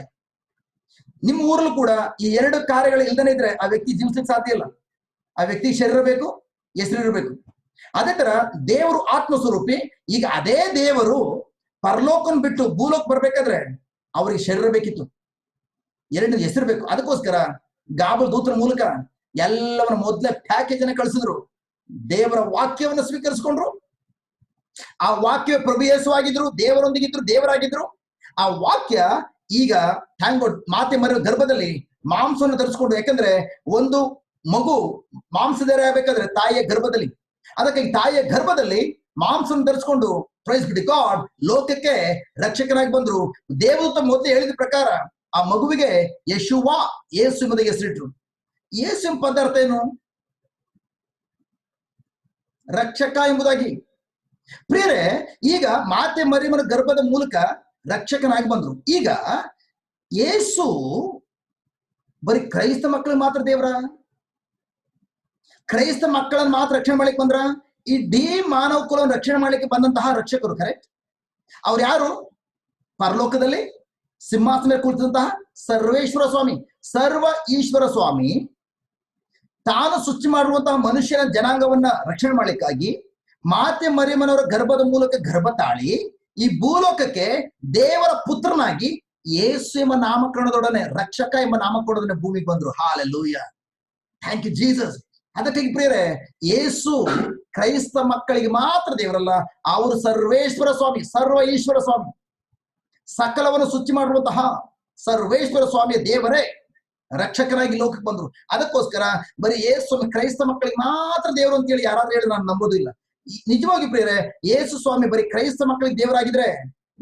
ನಿಮ್ಮ ಊರಲ್ಲೂ ಕೂಡ ಈ ಎರಡು ಕಾರ್ಯಗಳು ಇಲ್ದೇನೆ ಇದ್ರೆ ಆ ವ್ಯಕ್ತಿ ಜೀವಿಸ್ಲಿಕ್ಕೆ ಸಾಧ್ಯ ಇಲ್ಲ. ಆ ವ್ಯಕ್ತಿ ಶರೀರ ಬೇಕು, ಹೆಸರು ಇರಬೇಕು. ಅದೇ ತರ ದೇವರು ಆತ್ಮಸ್ವರೂಪಿ. ಈಗ ಅದೇ ದೇವರು ಪರಲೋಕನ್ ಬಿಟ್ಟು ಭೂಲೋಕ ಬರ್ಬೇಕಾದ್ರೆ ಅವ್ರಿಗೆ ಶರೀರ ಬೇಕಿತ್ತು, ಎರಡನೇದು ಹೆಸರು ಬೇಕು. ಅದಕ್ಕೋಸ್ಕರ ಗಾಬಲ್ ದೂತರ ಮೂಲಕ ಎಲ್ಲವನ್ನ ಮೊದಲೇ ಪ್ಯಾಕೇಜ್ ಅನ್ನ ಕಳಿಸಿದ್ರು. ದೇವರ ವಾಕ್ಯವನ್ನು ಸ್ವೀಕರಿಸಿಕೊಂಡ್ರು. ಆ ವಾಕ್ಯ ಪ್ರಭು ಯೇಸು ಆಗಿದ್ರು, ದೇವರೊಂದಿಗಿದ್ರು, ದೇವರಾಗಿದ್ರು. ಆ ವಾಕ್ಯ ಈಗ ಥ್ಯಾಂಕ್ ಗಾಡ್ ಮಾತೆ ಮರಿಯ ಗರ್ಭದಲ್ಲಿ ಮಾಂಸವನ್ನು ಧರಿಸಿಕೊಂಡು, ಯಾಕಂದ್ರೆ ಒಂದು ಮಗು ಮಾಂಸಧಾರಿ ಆಗ್ಬೇಕಾದ್ರೆ ತಾಯಿಯ ಗರ್ಭದಲ್ಲಿ, ಅದಕ್ಕೆ ತಾಯಿಯ ಗರ್ಭದಲ್ಲಿ ಮಾಂಸವನ್ನು ಧರಿಸಿಕೊಂಡು ಪ್ರೈಸ್ ಬಿ ಗಾಡ್ ಲೋಕಕ್ಕೆ ರಕ್ಷಕನಾಗಿ ಬಂದ್ರು. ದೇವದೂತ ಮೊದಲು ಹೇಳಿದ ಪ್ರಕಾರ ಆ ಮಗುವಿಗೆ ಯೇಸುವಾ, ಯೇಸು ಎಂಬುದಾಗಿ ಹೆಸರಿಟ್ರು. ಯೇಸು ಎಂಬ ಪದಾರ್ಥ ಏನು? ರಕ್ಷಕ ಎಂಬುದಾಗಿ. ಪ್ರಿಯರೇ, ಈಗ ಮಾತೆ ಮರಿಯಮ್ಮನ ಗರ್ಭದ ಮೂಲಕ ರಕ್ಷಕನಾಗಿ ಬಂದ್ರು. ಈಗ ಯೇಸು ಬರೀ ಕ್ರೈಸ್ತ ಮಕ್ಕಳಿಗೆ ಮಾತ್ರ ದೇವರ? ಕ್ರೈಸ್ತ ಮಕ್ಕಳನ್ನ ಮಾತ್ರ ರಕ್ಷಣೆ ಮಾಡ್ಲಿಕ್ಕೆ ಬಂದ್ರ? ಇಡೀ ಮಾನವ ಕುಲವನ್ನು ರಕ್ಷಣೆ ಮಾಡ್ಲಿಕ್ಕೆ ಬಂದಂತಹ ರಕ್ಷಕರು. ಕರೆಕ್ಟ್. ಅವ್ರು ಯಾರು? ಪರಲೋಕದಲ್ಲಿ ಸಿಂಹಾಸನ ಕುಳಿತಂತಹ ಸರ್ವೇಶ್ವರ ಸ್ವಾಮಿ, ಸರ್ವ ಈಶ್ವರ ಸ್ವಾಮಿ ತಾನು ಸೃಷ್ಟಿ ಮಾಡಿರುವಂತಹ ಮನುಷ್ಯನ ಜನಾಂಗವನ್ನ ರಕ್ಷಣೆ ಮಾಡ್ಲಿಕ್ಕಾಗಿ ಮಾತೆ ಮರಿಯಮ್ಮನವರ ಗರ್ಭದ ಮೂಲಕ ಗರ್ಭ ತಾಳಿ ಈ ಭೂಲೋಕಕ್ಕೆ ದೇವರ ಪುತ್ರನಾಗಿ ಯೇಸು ಎಂಬ ನಾಮಕರಣದೊಡನೆ, ರಕ್ಷಕ ಎಂಬ ನಾಮಕರಣದೊಡನೆ ಭೂಮಿಗೆ ಬಂದ್ರು. Hallelujah, thank you Jesus. ಅದಕ್ಕಾಗಿ ಪ್ರಿಯರೇ, ಯೇಸು ಕ್ರೈಸ್ತ ಮಕ್ಕಳಿಗೆ ಮಾತ್ರ ದೇವರಲ್ಲ, ಅವರು ಸರ್ವೇಶ್ವರ ಸ್ವಾಮಿ, ಸರ್ವ ಈಶ್ವರ ಸ್ವಾಮಿ, ಸಕಲವನ್ನು ಸೃಷ್ಟಿ ಮಾಡಿರುವಂತಹ ಸರ್ವೇಶ್ವರ ಸ್ವಾಮಿಯ ದೇವರೇ ರಕ್ಷಕನಾಗಿ ಲೋಕಕ್ಕೆ ಬಂದ್ರು. ಅದಕ್ಕೋಸ್ಕರ ಬರೀ ಯೇಸು ಕ್ರೈಸ್ತ ಮಕ್ಕಳಿಗೆ ಮಾತ್ರ ದೇವರು ಅಂತ ಹೇಳಿ ಯಾರಾದ್ರೂ ಹೇಳಿ ನಾನು ನಂಬೋದಿಲ್ಲ. ನಿಜವಾಗಿ ಪ್ರಿಯರೇ, ಯೇಸು ಸ್ವಾಮಿ ಬರೀ ಕ್ರೈಸ್ತ ಮಕ್ಕಳಿಗೆ ದೇವರಾಗಿದ್ರೆ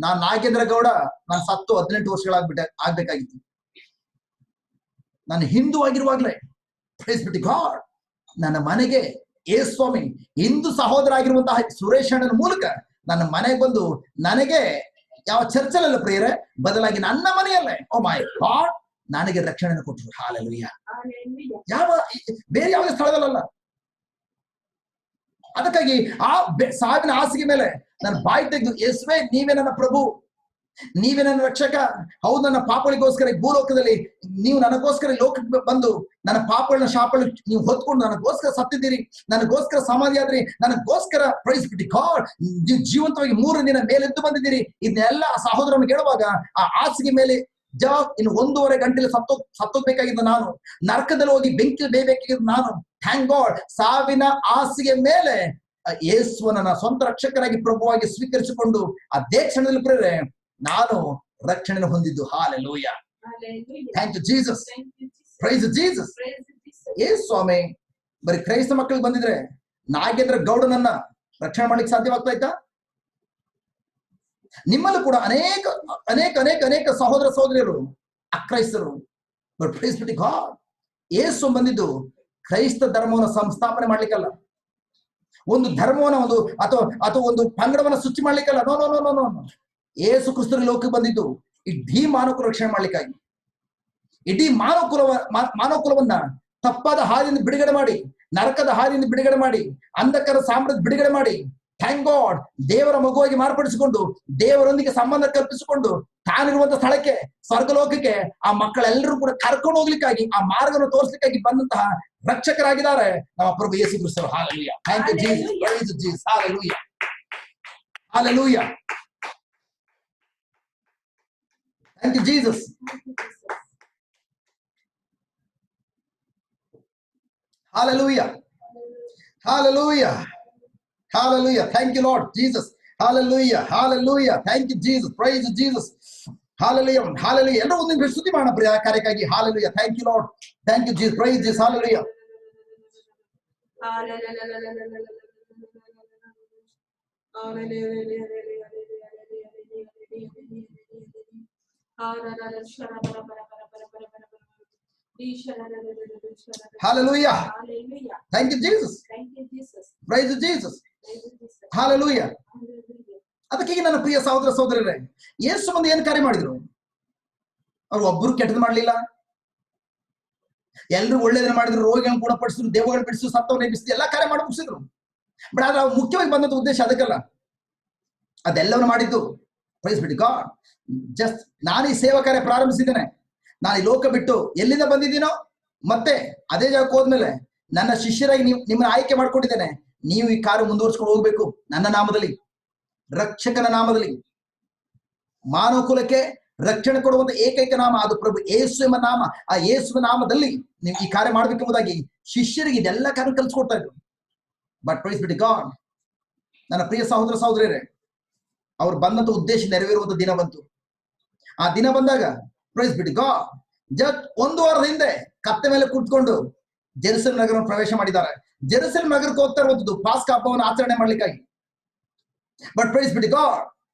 ನಾನ್ ನಾಗೇಂದ್ರ ಗೌಡ ನಾನು ಸತ್ತು 18 ವರ್ಷಗಳಾಗ್ಬೇಕಾಗಿತ್ತು. ನಾನು ಹಿಂದೂ ಆಗಿರುವಾಗ್ಲೇ ಪ್ರೈಸ್ ಬಿ ಗಾಡ್ ನನ್ನ ಮನೆಗೆ ಯೇಸು ಸ್ವಾಮಿ ಹಿಂದೂ ಸಹೋದರ ಆಗಿರುವಂತಹ ಸುರೇಶ್ ಅಣ್ಣನ ಮೂಲಕ ನನ್ನ ಮನೆಗೆ ಬಂದು ನನಗೆ ಯಾವ ಚರ್ಚಲ್ಲ ಪ್ರಿಯರೇ, ಬದಲಾಗಿ ನನ್ನ ಮನೆಯಲ್ಲೇ ಓ ಮೈ ಗಾಡ್ ನನಗೆ ರಕ್ಷಣೆಯನ್ನು ಕೊಟ್ಟರು. ಹಾಲೆಲೂಯ. ಯಾವ ಬೇರೆ ಯಾವುದೇ ಸ್ಥಳದಲ್ಲ. ಅದಕ್ಕಾಗಿ ಆ ಸಾವಿನ ಹಾಸಿಗೆ ಮೇಲೆ ನನ್ನ ಬಾಯಿ ತೆಗೆದು, ಯೇಸುವೇ ನೀವೇ ನನ್ನ ಪ್ರಭು, ನೀವೇ ನನ್ನ ರಕ್ಷಕ. ಹೌದು, ನನ್ನ ಪಾಪಗಳಿಗೋಸ್ಕರ ಈ ಭೂಲೋಕದಲ್ಲಿ ನೀವು ನನಗೋಸ್ಕರ ಲೋಕಕ್ಕೆ ಬಂದು ನನ್ನ ಪಾಪಗಳನ್ನ ಶಾಪಗಳು ನೀವು ಹೊತ್ಕೊಂಡು ನನಗೋಸ್ಕರ ಸತ್ತಿದ್ದೀರಿ, ನನಗೋಸ್ಕರ ಸಮಾಧಿ ಆದ್ರಿ, ನನಗೋಸ್ಕರ ಪ್ರೈಸ್ ಬಿಟ್ಟು ಗಾಡ್ ನೀವು ಜೀವಂತವಾಗಿ 3 ದಿನ ಮೇಲೆದ್ದು ಬಂದಿದ್ದೀರಿ. ಇದನ್ನೆಲ್ಲ ಸಹೋದರನಿಗೆ ಹೇಳುವಾಗ ಆ ಹಾಸಿಗೆ ಮೇಲೆ ಇನ್ನು 1.5 ಗಂಟೆಲಿ ಸತ್ತೋಗ್ಬೇಕಾಗಿದ್ದು ನಾನು, ನರಕದಲ್ಲಿ ಹೋಗಿ ಬೆಂಕಿ ಬೇಯಬೇಕಾಗಿದ್ದು ನಾನು. ಥ್ಯಾಂಕ್ ಗಾಡ್ ಸಾವಿನ ಹಾಸಿಗೆ ಮೇಲೆ ಯೇಸುವನ್ನ ಸ್ವಂತ ರಕ್ಷಕರಾಗಿ ಪ್ರಭುವಾಗಿ ಸ್ವೀಕರಿಸಿಕೊಂಡು ಅದೇ ಕ್ಷಣದಲ್ಲಿ ಪ್ರೇರೆ ನಾನು ರಕ್ಷಣೆ ಹೊಂದಿದ್ದು. Hallelujah, thank you Jesus, praise Jesus. ಯೇಸು ಸ್ವಾಮಿ ಬರೀ ಕ್ರೈಸ್ತ ಮಕ್ಕಳಿಗೆ ಬಂದಿದ್ರೆ ನಾಗೇಂದ್ರ ಗೌಡನನ್ನ ರಕ್ಷಣೆ ಮಾಡ್ಲಿಕ್ಕೆ ಸಾಧ್ಯವಾಗ್ತಾ ಇತ್ತಾ? ನಿಮ್ಮಲ್ಲೂ ಕೂಡ ಅನೇಕ ಅನೇಕ ಅನೇಕ ಅನೇಕ ಸಹೋದರ ಸಹೋದರಿಯರು ಅಕ್ರೈಸ್ತರು. ಬಟ್ ಪ್ರೈಸ್ ಬಿ ಗಾಡ್, ಯೇಸು ಬಂದಿದ್ದು ಕ್ರೈಸ್ತ ಧರ್ಮವನ್ನು ಸಂಸ್ಥಾಪನೆ ಮಾಡ್ಲಿಕ್ಕಲ್ಲ, ಒಂದು ಧರ್ಮವನ್ನ ಅಥವಾ ಒಂದು ಪಂಗಡವನ್ನ ಸೃಷ್ಟಿ ಮಾಡ್ಲಿಕ್ಕಲ್ಲ. No no no no no. ಯೇಸು ಕ್ರಿಸ್ತರ ಲೋಕಕ್ಕೆ ಬಂದಿದ್ದು ಇಡೀ ಮಾನವ ರಕ್ಷಣೆ ಮಾಡ್ಲಿಕ್ಕಾಗಿ, ಇಡೀ ಮಾನವ ಕುಲವನ್ನ ತಪ್ಪಾದ ಹಾದಿಯಿಂದ ಬಿಡುಗಡೆ ಮಾಡಿ, ನರಕದ ಹಾದಿಯಿಂದ ಬಿಡುಗಡೆ ಮಾಡಿ, ಅಂಧಕಾರ ಸಾಮ್ರಾಜ್ಯ ಬಿಡುಗಡೆ ಮಾಡಿ, ಥ್ಯಾಂಕ್ ಗಾಡ್ ದೇವರ ಮಗುವಾಗಿ ಮಾರ್ಪಡಿಸಿಕೊಂಡು ದೇವರೊಂದಿಗೆ ಸಂಬಂಧ ಕಲ್ಪಿಸಿಕೊಂಡು ತಾನಿರುವಂತಹ ಸ್ಥಳಕ್ಕೆ ಸ್ವರ್ಗಲೋಕಕ್ಕೆ ಆ ಮಕ್ಕಳೆಲ್ಲರೂ ಕೂಡ ಕರ್ಕೊಂಡು ಹೋಗ್ಲಿಕ್ಕಾಗಿ ಆ ಮಾರ್ಗವನ್ನು ತೋರಿಸ್ಲಿಕ್ಕಾಗಿ ಬಂದಂತಹ ರಕ್ಷಕರಾಗಿದ್ದಾರೆ ನಮ್ಮ ಪ್ರಭು ಯೇಸು ಕ್ರಿಸ್ತರು. Hallelujah, thank you Jesus, praise Jesus, hallelujah, hallelujah, thank you Jesus. Hallelujah. Hallelujah. Hallelujah. Thank you, Lord Jesus. Hallelujah. Hallelujah. Thank you, Jesus. Praise Jesus. Hallelujah. Hallelujah. ಎಲ್ಲರೂ ಒಂದು ನಿಮಿಷ ಸ್ತುತಿ ಮಾಡೋಣ ಪ್ರಿಯ ಕಾರ್ಯಕ್ಕಾಗಿ. Hallelujah. Thank you, Lord. Thank you, Jesus. Praise Jesus. Hallelujah. Hallelujah. Thank you, Jesus. Praise Jesus. Hallelujah. ಅದಕ್ಕೆ ನನ್ನ ಪ್ರಿಯ ಸಹೋದರ ಸಹೋದರರೇ, ಯೇಸು ಮಂದಿ ಏನ್ ಕಾರ್ಯ ಮಾಡಿದ್ರು? ಅವ್ರು ಒಬ್ಬರು ಕೆಟ್ಟದ್ದು ಮಾಡ್ಲಿಲ್ಲ, ಎಲ್ರು ಒಳ್ಳೇದನ್ನ ಮಾಡಿದ್ರು, ರೋಗಿಗಳನ್ನ ಗುಣಪಡಿಸಿದ್ರು, ದೇವಗಳನ್ನ ಬಿಡಿಸಿದ್ರು, ಸತ್ತವನ್ನ ಎಬ್ಬಿಸಿದ್ರು, ಎಲ್ಲಾ ಕಾರ್ಯ ಮಾಡಿ ಮುಗಿಸಿದ್ರು. ಬಟ್ ಆದ್ರೆ ಅವ್ರು ಮುಖ್ಯವಾಗಿ ಬಂದಂತ ಉದ್ದೇಶ ಅದಕ್ಕಲ್ಲ. ಅದೆಲ್ಲವನ್ನು ಮಾಡಿದ್ದು ಪ್ರೈಸ್ ಬಿಡಿ ಗಾಡ್. ಜಸ್ಟ್ ನಾನು ಈ ಸೇವಾ ಕಾರ್ಯ ಪ್ರಾರಂಭಿಸಿದ್ದೇನೆ, ನಾನು ಈ ಲೋಕ ಬಿಟ್ಟು ಎಲ್ಲಿಂದ ಬಂದಿದ್ದೀನೋ ಮತ್ತೆ ಅದೇ ಜಾಗಕ್ಕೆ ಹೋದ್ಮೇಲೆ ನನ್ನ ಶಿಷ್ಯರಾಗಿ ನಿಮ್ಮನ್ನ ಆಯ್ಕೆ ಮಾಡ್ಕೊಂಡಿದ್ದೇನೆ. ನೀವು ಈ ಕಾರ್ಯ ಮುಂದುವರ್ಸ್ಕೊಂಡು ಹೋಗ್ಬೇಕು ನನ್ನ ನಾಮದಲ್ಲಿ, ರಕ್ಷಕನ ನಾಮದಲ್ಲಿ. ಮಾನವ ಕುಲಕ್ಕೆ ರಕ್ಷಣೆ ಕೊಡುವಂತ ಏಕೈಕ ನಾಮ ಅದು ಪ್ರಭು ಯೇಸು ಎಂಬ ನಾಮ. ಆ ಯೇಸುವ ನಾಮದಲ್ಲಿ ನೀವು ಈ ಕಾರ್ಯ ಮಾಡ್ಬೇಕೆಂಬುದಾಗಿ ಶಿಷ್ಯರಿಗೆ ಇದೆಲ್ಲ ಕಾರ್ಯ ಕಲಿಸ್ಕೊಡ್ತಾ ಇದ್ರು. ಬಟ್ ಪ್ರೈಸ್ ಬಿಡಿ ಗಾಡ್, ನನ್ನ ಪ್ರಿಯ ಸಹೋದರ ಸಹೋದರಿಯರೇ, ಅವ್ರು ಬಂದಂತ ಉದ್ದೇಶ ನೆರವೇರುವಂತ ದಿನ ಬಂತು. ಆ ದಿನ ಬಂದಾಗ ಪ್ರೈಸ್ ಬಿಡಿ ಗಾಡ್, ಜಸ್ಟ್ 1 ವಾರದ ಹಿಂದೆ ಕತ್ತೆ ಮೇಲೆ ಕೂತ್ಕೊಂಡು ಜೆರುಸಲೇಮ್ ನಗರವನ್ನು ಪ್ರವೇಶ ಮಾಡಿದ್ದಾರೆ. ಜೆರುಸಲೇಮ್ ನಗರಕ್ಕೆ ಹೋಗ್ತಾ ಇರುವಂತದ್ದು ಪಾಸ್ಕ ಹಬ್ಬವನ್ನು ಆಚರಣೆ ಮಾಡ್ಲಿಕ್ಕಾಗಿ. ಬಟ್ ಪ್ರೈಸ್ ಬಿಡಿ ಗಾಡ್,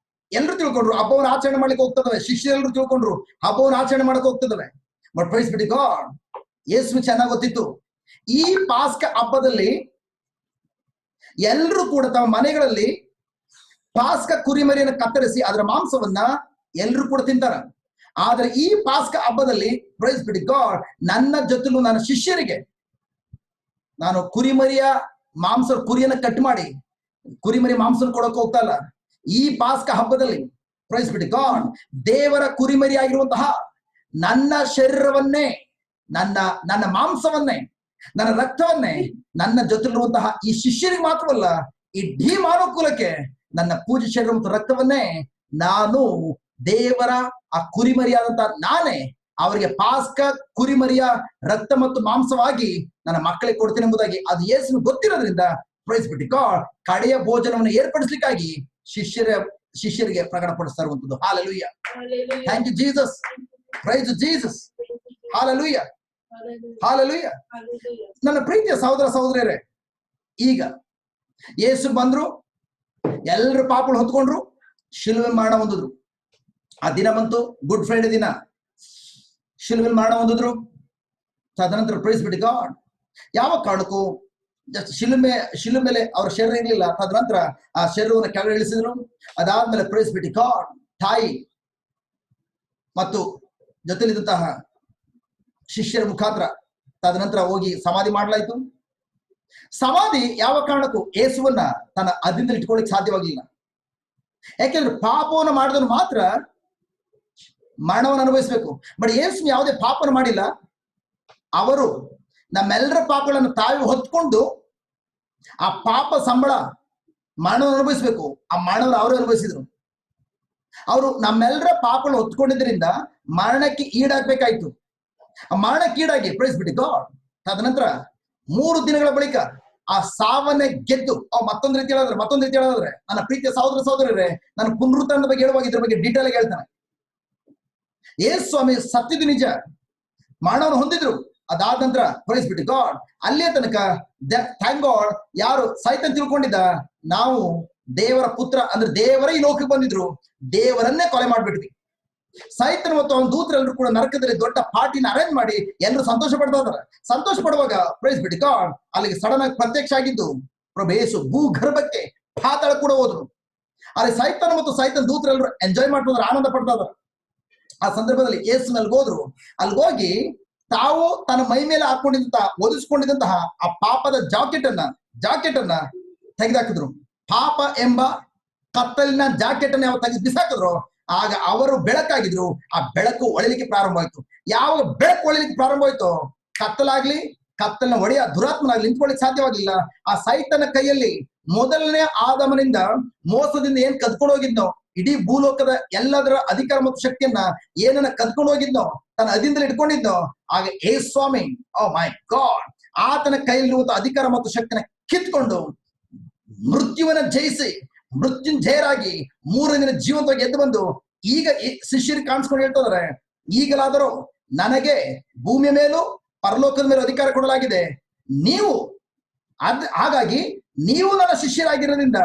ಎಲ್ಲರೂ ತಿಳ್ಕೊಂಡ್ರು ಹಬ್ಬವನ್ನು ಆಚರಣೆ ಮಾಡ್ಲಿಕ್ಕೆ ಹೋಗ್ತದವೆ. ಶಿಷ್ಯರೆಲ್ಲರೂ ತಿಳ್ಕೊಂಡ್ರು ಹಬ್ಬವನ್ನು ಆಚರಣೆ ಮಾಡಕ್ ಹೋಗ್ತದವೆ. ಬಟ್ ಪ್ರೈಸ್ ಬಿಡಿ ಗಾಡ್, ಯೇಸು ಚೆನ್ನಾಗಿ ಗೊತ್ತಿತ್ತು ಈ ಪಾಸ್ಕ ಹಬ್ಬದಲ್ಲಿ ಎಲ್ಲರೂ ಕೂಡ ತಮ್ಮ ಮನೆಗಳಲ್ಲಿ ಪಾಸ್ಕ ಕುರಿಮರಿಯನ್ನು ಕತ್ತರಿಸಿ ಅದರ ಮಾಂಸವನ್ನ ಎಲ್ಲರೂ ಕೂಡ ತಿಂತಾರ. ಆದ್ರೆ ಈ ಪಾಸ್ಕ ಹಬ್ಬದಲ್ಲಿ ಪ್ರೈಸ್ ಬಿಡಿ ಗಾಡ್, ನನ್ನ ಜೊತೆಲೂ ನನ್ನ ಶಿಷ್ಯರಿಗೆ ನಾನು ಕುರಿಮರಿಯ ಕುರಿಯನ್ನ ಕಟ್ ಮಾಡಿ ಕುರಿಮರಿ ಮಾಂಸ ಕೊಡಕ್ ಹೋಗ್ತಾ ಇಲ್ಲ. ಈ ಪಾಸ್ಕ ಹಬ್ಬದಲ್ಲಿ ಪ್ರೈಸ್ ಬಿಡಿ ಗಾಡ್, ದೇವರ ಕುರಿಮರಿ ಆಗಿರುವಂತಹ ನನ್ನ ಶರೀರವನ್ನೇ, ನನ್ನ ಮಾಂಸವನ್ನೇ, ನನ್ನ ರಕ್ತವನ್ನೇ ನನ್ನ ಜೊತೆಲಿರುವಂತಹ ಈ ಶಿಷ್ಯರಿಗೆ ಮಾತ್ರವಲ್ಲ, ಇಡೀ ಮಾನವ ಕುಲಕ್ಕೆ ನನ್ನ ಪೂಜೆ ಶರೀರ ಮತ್ತು ರಕ್ತವನ್ನೇ ನಾನು ದೇವರ ಆ ಕುರಿಮರಿಯಾದಂತಹ ನಾನೇ ಅವರಿಗೆ ಪಾಸ್ಕ ಕುರಿಮರಿಯ ರಕ್ತ ಮತ್ತು ಮಾಂಸವಾಗಿ ನನ್ನ ಮಕ್ಕಳಿಗೆ ಕೊಡ್ತೇನೆ ಎಂಬುದಾಗಿ ಅದು ಯೇಸುವಿಗೆ ಗೊತ್ತಿರೋದ್ರಿಂದ ಪ್ರೈಸ್ ಬಿಡಿ ಗಾಡ್, ಕಡೆಯ ಭೋಜನವನ್ನು ಏರ್ಪಡಿಸ್ಲಿಕ್ಕಾಗಿ ಶಿಷ್ಯರಿಗೆ ಪ್ರಕಟಪಡಿಸ್ತಾ ಇರುವಂತದ್ದು. Hallelujah, thank you Jesus, praise Jesus, hallelujah, hallelujah. ನನ್ನ ಪ್ರೀತಿಯ ಸಹೋದರ ಸಹೋದರಿಯರೇ, ಈಗ ಯೇಸು ಬಂದ್ರು, ಎಲ್ಲರೂ ಪಾಪಗಳು ಹೊತ್ಕೊಂಡ್ರು, ಶಿಲುವೆ ಮರಣ ಹೊಂದಿದ್ರು. ಆ ದಿನ ಬಂತು, ಗುಡ್ ಫ್ರೈಡೆ ದಿನ. ಶಿಲುವೆ ಮರಣ ಹೊಂದಿದ್ರು. ತದನಂತರ ಪ್ರೈಸ್ ಬಿಡಿ ಗಾಡ್, ಯಾವ ಕಾರಣಕ್ಕೂ ಜಸ್ಟ್ ಶಿಲುವೆ ಮೇಲೆ ಅವ್ರ ಶರೀರ ಇರಲಿಲ್ಲ. ತದನಂತರ ಆ ಶರೀರವನ್ನು ಕೆಳಗೆ ಇಳಿಸಿದ್ರು. ಅದಾದ್ಮೇಲೆ ಪ್ರೈಸ್ ಬಿಡಿ ಗಾಡ್, ತಾಯಿ ಮತ್ತು ಜೊತೆಲಿದ್ದಂತಹ ಶಿಷ್ಯರ ಮುಖಾಂತರ ತದನಂತರ ಹೋಗಿ ಸಮಾಧಿ ಮಾಡಲಾಯ್ತು. ಸಮಾಧಿ ಯಾವ ಕಾರಣಕ್ಕೂ ಯೇಸುವನ್ನ ತನ್ನ ಅಧೀನದಲ್ಲಿ ಇಟ್ಕೊಳ್ಳಿಕ್ ಸಾಧ್ಯವಾಗಿಲ್ಲ. ಯಾಕೆಂದ್ರೆ ಪಾಪವನ್ನು ಮಾಡಿದವನು ಮಾತ್ರ ಮರಣವನ್ನು ಅನುಭವಿಸಬೇಕು. ಬಟ್ ಯೇಸು ಯಾವುದೇ ಪಾಪವನ್ನು ಮಾಡಿಲ್ಲ. ಅವರು ನಮ್ಮೆಲ್ಲರ ಪಾಪಗಳನ್ನು ತಾವು ಹೊತ್ಕೊಂಡು ಆ ಪಾಪ ಸಂಬಳ ಮರಣವನ್ನು ಅನುಭವಿಸಬೇಕು. ಆ ಮರಣವನ್ನು ಅವರು ಅನುಭವಿಸಿದ್ರು. ಅವರು ನಮ್ಮೆಲ್ಲರ ಪಾಪಗಳು ಹೊತ್ಕೊಂಡಿದ್ರಿಂದ ಮರಣಕ್ಕೆ ಈಡಾಗಬೇಕಾಯ್ತು. ಆ ಮರಣಕ್ಕೆ ಈಡಾಗಿ ಪ್ರೈಸ್ ಬಿಡಿ ಗಾಡ್, ತದನಂತರ 3 ದಿನಗಳ ಬಳಿಕ ಆ ಸಾವನ್ನೇ ಗೆದ್ದು ಮತ್ತೊಂದು ರೀತಿ ಹೇಳಿದ್ರೆ ನನ್ನ ಪ್ರೀತಿಯ ಸಹೋದರ ಸಹೋದರರೇ, ನಾನು ಪುನರುತ್ಥಾನದ ಬಗ್ಗೆ ಹೇಳುವಾಗ ಇದ್ರ ಬಗ್ಗೆ ಡೀಟೇಲ್ ಆಗಿ ಹೇಳ್ತಾನೆ. ಯೇಸು ಸ್ವಾಮಿ ಸತ್ಯದ ನಿಜ, ಮರಣವನ್ನು ಹೊಂದಿದ್ರು. ಅದಾದ ನಂತರ ಪ್ರೈಸ್ ಬಿಡಿ ಗಾಡ್, ಅಲ್ಲಿಯ ತನಕ ಥ್ಯಾಂಕ್ ಗಾಡ್, ಯಾರು ಸೈತನ್ ತಿಳ್ಕೊಂಡಿದ್ದ ನಾವು ದೇವರ ಪುತ್ರ ಅಂದ್ರೆ ದೇವರ ಈ ಲೋಕಕ್ಕೆ ಬಂದಿದ್ರು, ದೇವರನ್ನೇ ಕೊಲೆ ಮಾಡ್ಬಿಟ್ವಿ. ಸೈತನ್ ಮತ್ತು ಅವನ ದೂತರೆಲ್ಲರೂ ಕೂಡ ನರಕದಲ್ಲಿ ದೊಡ್ಡ ಪಾರ್ಟಿನ ಅರೇಂಜ್ ಮಾಡಿ ಎಲ್ಲರೂ ಸಂತೋಷ ಪಡ್ತಾ ಇದ್ದಾರೆ. ಸಂತೋಷ ಪಡುವಾಗ ಪ್ರೈಸ್ ಬಿಡಿ ಗಾಡ್, ಅಲ್ಲಿಗೆ ಸಡನ್ ಆಗಿ ಪ್ರತ್ಯಕ್ಷ ಆಗಿದ್ದು ಪ್ರಭು ಯೇಸು ಭೂಗರ್ಭಕ್ಕೆ ಪಾತಾಳ ಕೂಡ ಹೋದ್ರು. ಅಲ್ಲಿ ಸೈತನ್ ಮತ್ತು ಸೈತನ್ ದೂತರೆಲ್ಲರೂ ಎಂಜಾಯ್ ಮಾಡ್ತಾ ಆನಂದ ಪಡ್ತಾ ಇದ್ದಾರೆ. ಆ ಸಂದರ್ಭದಲ್ಲಿ ಯೇಸು ಅಲ್ಲಿ ಹೋದ್ರು. ಅಲ್ಲಿ ಹೋಗಿ ತಾವು ತನ್ನ ಮೈ ಮೇಲೆ ಒದಿಸ್ಕೊಂಡಿದ್ದಂತಹ ಆ ಪಾಪದ ಜಾಕೆಟ್ ಅನ್ನ ತೆಗೆದಾಕಿದ್ರು. ಪಾಪ ಎಂಬ ಕತ್ತಲಿನ ಜಾಕೆಟ್ ಅನ್ನ ಯಾವ ತೆಗೆದು ಬಿಸಾಕಿದ್ರು, ಆಗ ಅವರು ಬೆಳಕಾಗಿದ್ರು. ಆ ಬೆಳಕು ಒಳಿಲಿಕ್ಕೆ ಪ್ರಾರಂಭ ಆಯ್ತು. ಯಾವಾಗ ಬೆಳಕು ಒಳಿಲಿಕ್ಕೆ ಪ್ರಾರಂಭ ಆಯ್ತು, ಕತ್ತಲನ್ನ ಒಡೆಯ ದುರಾತ್ಮನಾಗ್ಲಿ ನಿಂತ್ಕೊಳ್ಳಿಕ್ಕೆ ಸಾಧ್ಯವಾಗಿಲ್ಲ. ಆ ಸೈತನ ಕೈಯಲ್ಲಿ ಮೊದಲನೇ ಆದಮನಿಂದ ಮೋಸದಿಂದ ಏನ್ ಕದ್ಕೊಂಡು ಹೋಗಿದ್ನೋ, ಇಡೀ ಭೂಲೋಕದ ಎಲ್ಲದರ ಅಧಿಕಾರ ಮತ್ತು ಶಕ್ತಿಯನ್ನ ಏನನ್ನ ಕದ್ಕೊಂಡು ಹೋಗಿದ್ನೋ, ತನ್ನ ಅಧೀನದಲ್ಲಿ ಇಟ್ಕೊಂಡಿದ್ನೋ, ಆಗ ಏ ಸ್ವಾಮಿ, ಓ ಮೈ ಗಾಡ್, ಆತನ ಕೈಯಲ್ಲಿರುವಂತಹ ಅಧಿಕಾರ ಮತ್ತು ಶಕ್ತಿನ ಕಿತ್ಕೊಂಡು ಮೃತ್ಯುವನ್ನ ಜಯಿಸಿ ಮೃತ್ಯುಂಜಯರಾಗಿ 3ನೇ ದಿನ ಜೀವಂತವಾಗಿ ಎದ್ದು ಬಂದು ಈಗ ಶಿಷ್ಯರಿಗೆ ಕಾಣಿಸ್ಕೊಂಡು ಹೇಳ್ತಿದ್ದಾರೆ, ಈಗಲಾದರೂ ನನಗೆ ಭೂಮಿಯ ಮೇಲೂ ಪರಲೋಕದ ಮೇಲೂ ಅಧಿಕಾರ ಕೊಡಲಾಗಿದೆ. ಹಾಗಾಗಿ ನೀವು ನನ್ನ ಶಿಷ್ಯರಾಗಿರೋದ್ರಿಂದ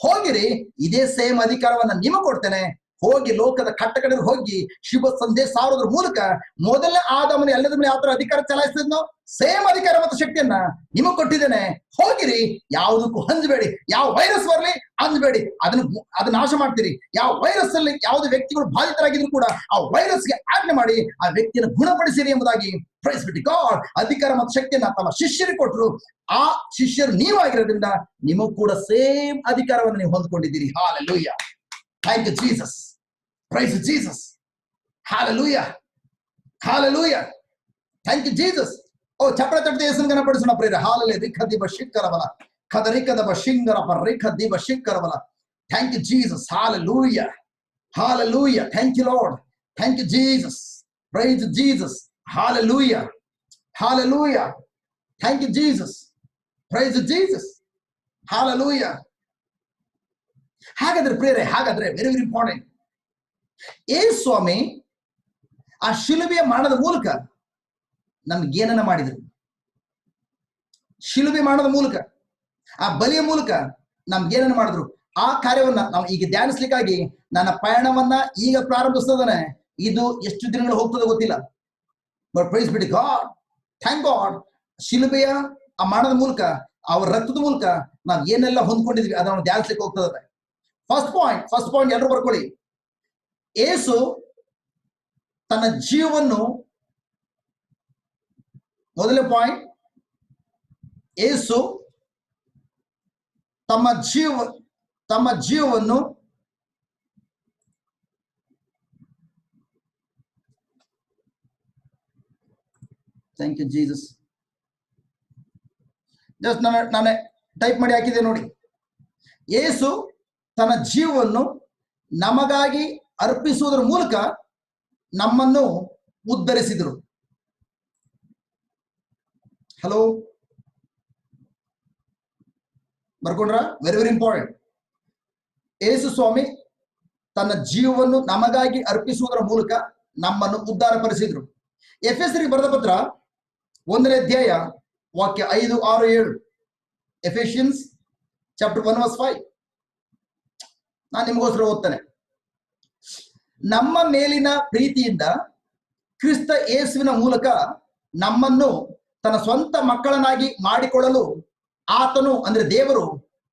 ಹೋಗಿರಿ, ಇದೇ ಸೇಮ್ ಅಧಿಕಾರವನ್ನ ನಿಮಗೆ ಕೊಡ್ತೇನೆ. ಹೋಗಿ ಲೋಕದ ಕಟ್ಟಕಡೆ ಹೋಗಿ ಶುಭ ಸಂದೇಶ ಸಾರೋದ್ರ ಮೂಲಕ ಮೊದಲನೇ ಆದಮನ ಎಲ್ಲದ ಮೇಲೆ ಯಾವ ತರ ಅಧಿಕಾರ ಚಲಾಯಿಸ್ತಿದ್ನೋ ಸೇಮ್ ಅಧಿಕಾರ ಮತ್ತು ಶಕ್ತಿಯನ್ನ ನಿಮಗ್ ಕೊಟ್ಟಿದ್ದೇನೆ. ಹೋಗಿರಿ, ಯಾವುದಕ್ಕೂ ಹಂಜಬೇಡಿ. ಯಾವ ವೈರಸ್ ಬರಲಿ ಹಂಜಬೇಡಿ, ಅದನ್ನ ನಾಶ ಮಾಡ್ತೀರಿ. ಯಾವ ವೈರಸ್ ಅಲ್ಲಿ ಯಾವುದೇ ವ್ಯಕ್ತಿಗಳು ಬಾಧಿತರಾಗಿದ್ರು ಕೂಡ ಆ ವೈರಸ್ಗೆ ಆಜ್ಞೆ ಮಾಡಿ ಆ ವ್ಯಕ್ತಿಯನ್ನು ಗುಣಪಡಿಸಿರಿ ಎಂಬುದಾಗಿ ಪ್ರೈಸ್ ಬಿಡಿ ಗಾಡ್ ಅಧಿಕಾರ ಮತ್ತು ಶಕ್ತಿಯನ್ನ ತಮ್ಮ ಶಿಷ್ಯರಿಗೆ ಕೊಟ್ಟರು. ಆ ಶಿಷ್ಯರು ನೀವಾಗಿರೋದ್ರಿಂದ ನಿಮಗೂ ಕೂಡ ಸೇಮ್ ಅಧಿಕಾರವನ್ನು ನೀವು ಹೊಂದ್ಕೊಂಡಿದ್ದೀರಿ. Hallelujah, Thank you, Jesus. Praise Jesus. Hallelujah. Hallelujah. Thank you, Jesus. Oh, ಚಪ್ಪಳ ತಟ್ಟೆ ಹೆಸರು ಕನಪಡಿಸೋಣ ಪ್ರೇರ. Hallelujah. ರಿಖದಿಬ ಶಿಕ್ಕರಬಲ ಕದರಿಕದಬ ಶಿಂಗರಪ ರಿಖದಿಬ ಶಿಕ್ಕರಬಲ. Thank you, Jesus. Hallelujah. Hallelujah. Thank you, Lord. Thank you, Jesus. Praise Jesus. Hallelujah. Hallelujah. Thank you, Jesus. Praise Jesus. Hallelujah. ಹಾಗಾದ್ರೆ ಪ್ರೇರೆ, ಹಾಗಾದ್ರೆ very very important. ಯೇಸು ಸ್ವಾಮಿ ಆ ಶಿಲುಬೆಯ ಮರಣದ ಮೂಲಕ ನಮ್ಗೇನನ್ನ ಮಾಡಿದ್ರು? ಶಿಲುಬೆ ಮರಣದ ಮೂಲಕ, ಆ ಬಲಿಯ ಮೂಲಕ ನಮ್ಗೇನನ್ನ ಮಾಡಿದ್ರು? ಆ ಕಾರ್ಯವನ್ನ ನಾವು ಈಗ ಧ್ಯಾನಿಸ್ಲಿಕ್ಕಾಗಿ ನನ್ನ ಪಯಣವನ್ನ ಈಗ ಪ್ರಾರಂಭಿಸ್ತದನೆ. ಇದು ಎಷ್ಟು ದಿನಗಳು ಹೋಗ್ತದೆ ಗೊತ್ತಿಲ್ಲ. But praise be to God, thank God. ಶಿಲುಬೆಯ ಆ ಮರಣದ ಮೂಲಕ, ಅವರ ರಕ್ತದ ಮೂಲಕ ನಾವು ಏನೆಲ್ಲ ಹೊಂದ್ಕೊಂಡಿದ್ವಿ ಅದನ್ನು ಧ್ಯಾನಿಸ್ಲಿಕ್ಕೆ ಹೋಗ್ತದೆ. ಫಸ್ಟ್ ಪಾಯಿಂಟ್ ಎಲ್ಲರೂ ಬರ್ಕೊಳ್ಳಿ. ಯೇಸು ತನ್ನ ಜೀವವನ್ನು, ಮೊದಲನೇ ಪಾಯಿಂಟ್, ಯೇಸು ತಮ್ಮ ಜೀವವನ್ನು ಥ್ಯಾಂಕ್ ಯು ಜೀಸಸ್. ಜಸ್ಟ್ ನಾನೇ ಟೈಪ್ ಮಾಡಿ ಹಾಕಿದೆ ನೋಡಿ. ಯೇಸು ತನ್ನ ಜೀವವನ್ನು ನಮಗಾಗಿ ಅರ್ಪಿಸುವುದರ ಮೂಲಕ ನಮ್ಮನ್ನು ಉದ್ಧರಿಸಿದರು. ಹಲೋ, ಬರ್ಕೊಂಡ್ರ? Very very important. ಯೇಸು ಸ್ವಾಮಿ ತನ್ನ ಜೀವವನ್ನು ನಮಗಾಗಿ ಅರ್ಪಿಸುವುದರ ಮೂಲಕ ನಮ್ಮನ್ನು ಉದ್ಧಾರಪಡಿಸಿದ್ರು. ಎಫೆಸರಿಗೆ ಬರೆದ ಪತ್ರ 1ನೇ ಅಧ್ಯಾಯ ವಾಕ್ಯ 5, 6, 7. ಎಫೆಷಿಯನ್ಸ್ ಚಾಪ್ಟರ್ 1 ವರ್ಸ್ 5. ನಾನು ನಿಮಗೋಸ್ಕರ ಓದ್ತಾನೆ. ನಮ್ಮ ಮೇಲಿನ ಪ್ರೀತಿಯಿಂದ ಕ್ರಿಸ್ತ ಯೇಸುವಿನ ಮೂಲಕ ನಮ್ಮನ್ನು ತನ್ನ ಸ್ವಂತ ಮಕ್ಕಳನ್ನಾಗಿ ಮಾಡಿಕೊಳ್ಳಲು ಆತನು, ಅಂದ್ರೆ ದೇವರು,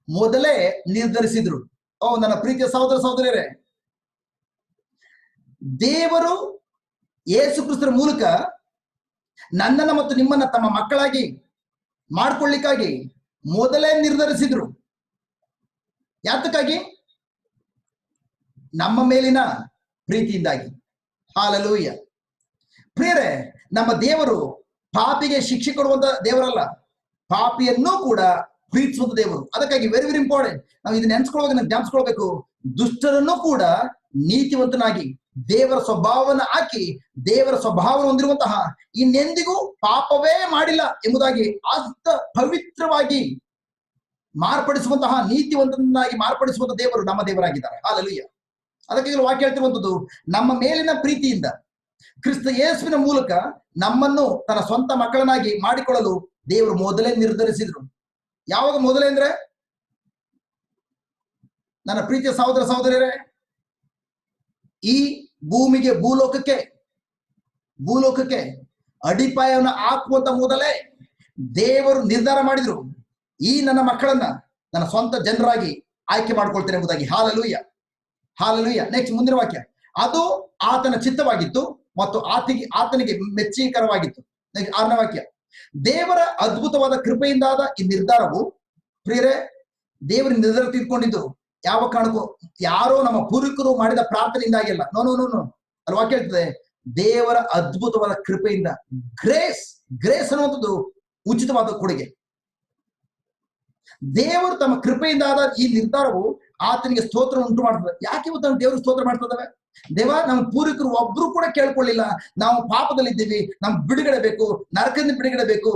ಮೊದಲೇ ನಿರ್ಧರಿಸಿದ್ರು. ಓ ನನ್ನ ಪ್ರೀತಿಯ ಸಹೋದರ ಸಹೋದರಿಯರೇ, ದೇವರು ಯೇಸು ಕ್ರಿಸ್ತರ ಮೂಲಕ ನನ್ನನ್ನ ಮತ್ತು ನಿಮ್ಮನ್ನ ತಮ್ಮ ಮಕ್ಕಳಾಗಿ ಮಾಡ್ಕೊಳ್ಳಿಕ್ಕಾಗಿ ಮೊದಲೇ ನಿರ್ಧರಿಸಿದ್ರು. ಯಾತಕ್ಕಾಗಿ? ನಮ್ಮ ಮೇಲಿನ ಪ್ರೀತಿಯಿಂದಾಗಿ. ಹಾಲೆಲೂಯ. ಪ್ರಿಯರೇ, ನಮ್ಮ ದೇವರು ಪಾಪಿಗೆ ಶಿಕ್ಷೆ ಕೊಡುವಂತ ದೇವರಲ್ಲ, ಪಾಪಿಯನ್ನು ಕೂಡ ಪ್ರೀತಿಸುವಂತ ದೇವರು. ಅದಕ್ಕಾಗಿ ವೆರಿ ವೆರಿ ಇಂಪಾರ್ಟೆಂಟ್, ನಾವು ಇದನ್ನ ಜ್ಞಾಪಿಸ್ಕೊಳ್ಬೇಕು. ದುಷ್ಟರನ್ನು ಕೂಡ ನೀತಿವಂತನಾಗಿ ದೇವರ ಸ್ವಭಾವವನ್ನು ಹಾಕಿ, ದೇವರ ಸ್ವಭಾವವನ್ನು ಹೊಂದಿರುವಂತಹ, ಇನ್ನೆಂದಿಗೂ ಪಾಪವೇ ಮಾಡಿಲ್ಲ ಎಂಬುದಾಗಿ ಅಷ್ಟ ಪವಿತ್ರವಾಗಿ ಮಾರ್ಪಡಿಸುವಂತಹ, ನೀತಿವಂತನಾಗಿ ಮಾರ್ಪಡಿಸುವಂತ ದೇವರು ನಮ್ಮ ದೇವರಾಗಿದ್ದಾರೆ. ಹಾಲೆಲೂಯ. ಅದಕ್ಕೆ ವಾಕ್ಯ ಹೇಳ್ತಿರುವಂಥದ್ದು, ನಮ್ಮ ಮೇಲಿನ ಪ್ರೀತಿಯಿಂದ ಕ್ರಿಸ್ತ ಯೇಸುವಿನ ಮೂಲಕ ನಮ್ಮನ್ನು ತನ್ನ ಸ್ವಂತ ಮಕ್ಕಳನ್ನಾಗಿ ಮಾಡಿಕೊಳ್ಳಲು ದೇವರು ಮೊದಲೇ ನಿರ್ಧರಿಸಿದ್ರು. ಯಾವಾಗ ಮೊದಲೇ ಅಂದ್ರೆ, ನನ್ನ ಪ್ರೀತಿಯ ಸಹೋದರ ಸಹೋದರಿಯರೇ, ಈ ಭೂಮಿಗೆ, ಭೂಲೋಕಕ್ಕೆ ಅಡಿಪಾಯವನ್ನು ಹಾಕುವಂತ ಮೊದಲೇ ದೇವರು ನಿರ್ಧಾರ ಮಾಡಿದ್ರು, ಈ ನನ್ನ ಮಕ್ಕಳನ್ನ ನನ್ನ ಸ್ವಂತ ಜನರಾಗಿ ಆಯ್ಕೆ ಮಾಡ್ಕೊಳ್ತೇನೆ ಎಂಬುದಾಗಿ. Hallelujah, hallelujah. ನೆಕ್ಸ್ಟ್ ಮುಂದಿನ ವಾಕ್ಯ, ಅದು ಆತನ ಚಿತ್ತವಾಗಿತ್ತು ಮತ್ತು ಆತನಿಗೆ ಮೆಚ್ಚುಗೆಕರವಾಗಿತ್ತು. ನೆಕ್ಸ್ಟ್ 6ನೇ ವಾಕ್ಯ, ದೇವರ ಅದ್ಭುತವಾದ ಕೃಪೆಯಿಂದಾದ ಈ ನಿರ್ಧಾರವು, ಪ್ರಿಯರೇ, ದೇವರ ನಿರ್ಧಾರ ತೆಗೆದುಕೊಂಡಿದ್ದು ಯಾವ ಕಾರಣಕ್ಕೂ ಯಾರೋ ನಮ್ಮ ಪೂರ್ವಿಕರು ಮಾಡಿದ ಪ್ರಾರ್ಥನೆಯಿಂದಾಗಿಲ್ಲ. No no no no. ಅಲ್ಲಿ ವಾಕ್ಯ ಹೇಳ್ತದೆ, ದೇವರ ಅದ್ಭುತವಾದ ಕೃಪೆಯಿಂದ. ಗ್ರೇಸ್ ಅನ್ನುವಂಥದ್ದು ಉಚಿತವಾದ ಕೊಡುಗೆ. ದೇವರು ತಮ್ಮ ಕೃಪೆಯಿಂದಾದ ಈ ನಿರ್ಧಾರವು ಆತನಿಗೆ ಸ್ತೋತ್ರ ಉಂಟು ಮಾಡ್ತದೆ. ಯಾಕೆ ಇವತ್ತು ದೇವರು ಸ್ತೋತ್ರ ಮಾಡ್ತದವೆ? ದೇವ, ನಮ್ಮ ಪೂರ್ವಿಕರು ಒಬ್ರು ಕೂಡ ಕೇಳ್ಕೊಳ್ಳಿಲ್ಲ, ನಾವು ಪಾಪದಲ್ಲಿದ್ದೀವಿ, ನಮ್ ಬಿಡುಗಡೆ ಬೇಕು, ನರಕದಿಂದ ಬಿಡುಗಡೆ ಬೇಕು,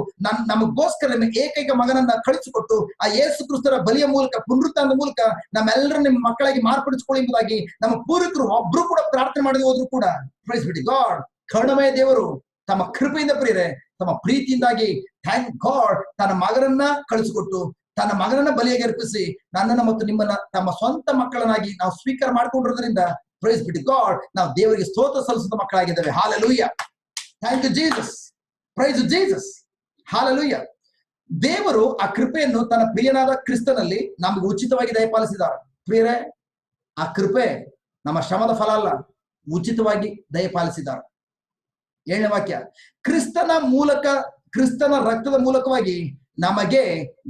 ನಮಗೋಸ್ಕರ ನಿಮ್ಮ ಏಕೈಕ ಮಗನನ್ನ ಕಳಿಸಿಕೊಟ್ಟು ಆ ಯೇಸು ಕ್ರಿಸ್ತರ ಬಲಿಯ ಮೂಲಕ, ಪುನರುತ್ಥಾನದ ಮೂಲಕ ನಮ್ಮೆಲ್ಲರೂ ನಿಮ್ಮ ಮಕ್ಕಳಾಗಿ ಮಾರ್ಪಡಿಸಿಕೊಳ್ಳಿ ಎಂಬುದಾಗಿ ನಮ್ಮ ಪೂರ್ವಿಕರು ಒಬ್ರು ಕೂಡ ಪ್ರಾರ್ಥನೆ ಮಾಡದೆ ಹೋದ್ರು ಕೂಡ, ಪ್ರೈಸ್ ಬಿ ಟು ಗಾಡ್, ಕರುಣಮಯ ದೇವರು ತಮ್ಮ ಕೃಪೆಯಿಂದ, ಪ್ರಿಯರೇ, ತಮ್ಮ ಪ್ರೀತಿಯಿಂದಾಗಿ, ಥ್ಯಾಂಕ್ ಗಾಡ್, ತನ್ನ ಮಗನನ್ನ ಕಳಿಸಿಕೊಟ್ಟು ತನ್ನ ಮಗನನ್ನ ಬಲಿಯಾಗಿ ಅರ್ಪಿಸಿ ನನ್ನನ್ನ ಮತ್ತು ನಿಮ್ಮನ್ನ ತಮ್ಮ ಸ್ವಂತ ಮಕ್ಕಳನ್ನಾಗಿ ನಾವು ಸ್ವೀಕಾರ ಮಾಡ್ಕೊಂಡಿರೋದ್ರಿಂದ, ಪ್ರೈಸ್ ಬಿ ಟು ಗಾಡ್, ನಾವು ದೇವರಿಗೆ ಸ್ತೋತ್ರ ಸಲ್ಲಿಸಿದ ಮಕ್ಕಳಾಗಿದ್ದೇವೆ. Hallelujah. Thank you Jesus. Praise Jesus. Hallelujah. ದೇವರು ಆ ಕೃಪೆಯನ್ನು ತನ್ನ ಪ್ರಿಯನಾದ ಕ್ರಿಸ್ತನಲ್ಲಿ ನಮಗೆ ಉಚಿತವಾಗಿ ದಯಪಾಲಿಸಿದ್ದಾರೆ. ಪ್ರಿಯರೇ, ಆ ಕೃಪೆ ನಮ್ಮ ಶ್ರಮದ ಫಲ ಅಲ್ಲ, ಉಚಿತವಾಗಿ ದಯಪಾಲಿಸಿದ್ದಾರೆ. 7ನೇ ವಾಕ್ಯ, ಕ್ರಿಸ್ತನ ರಕ್ತದ ಮೂಲಕವಾಗಿ ನಮಗೆ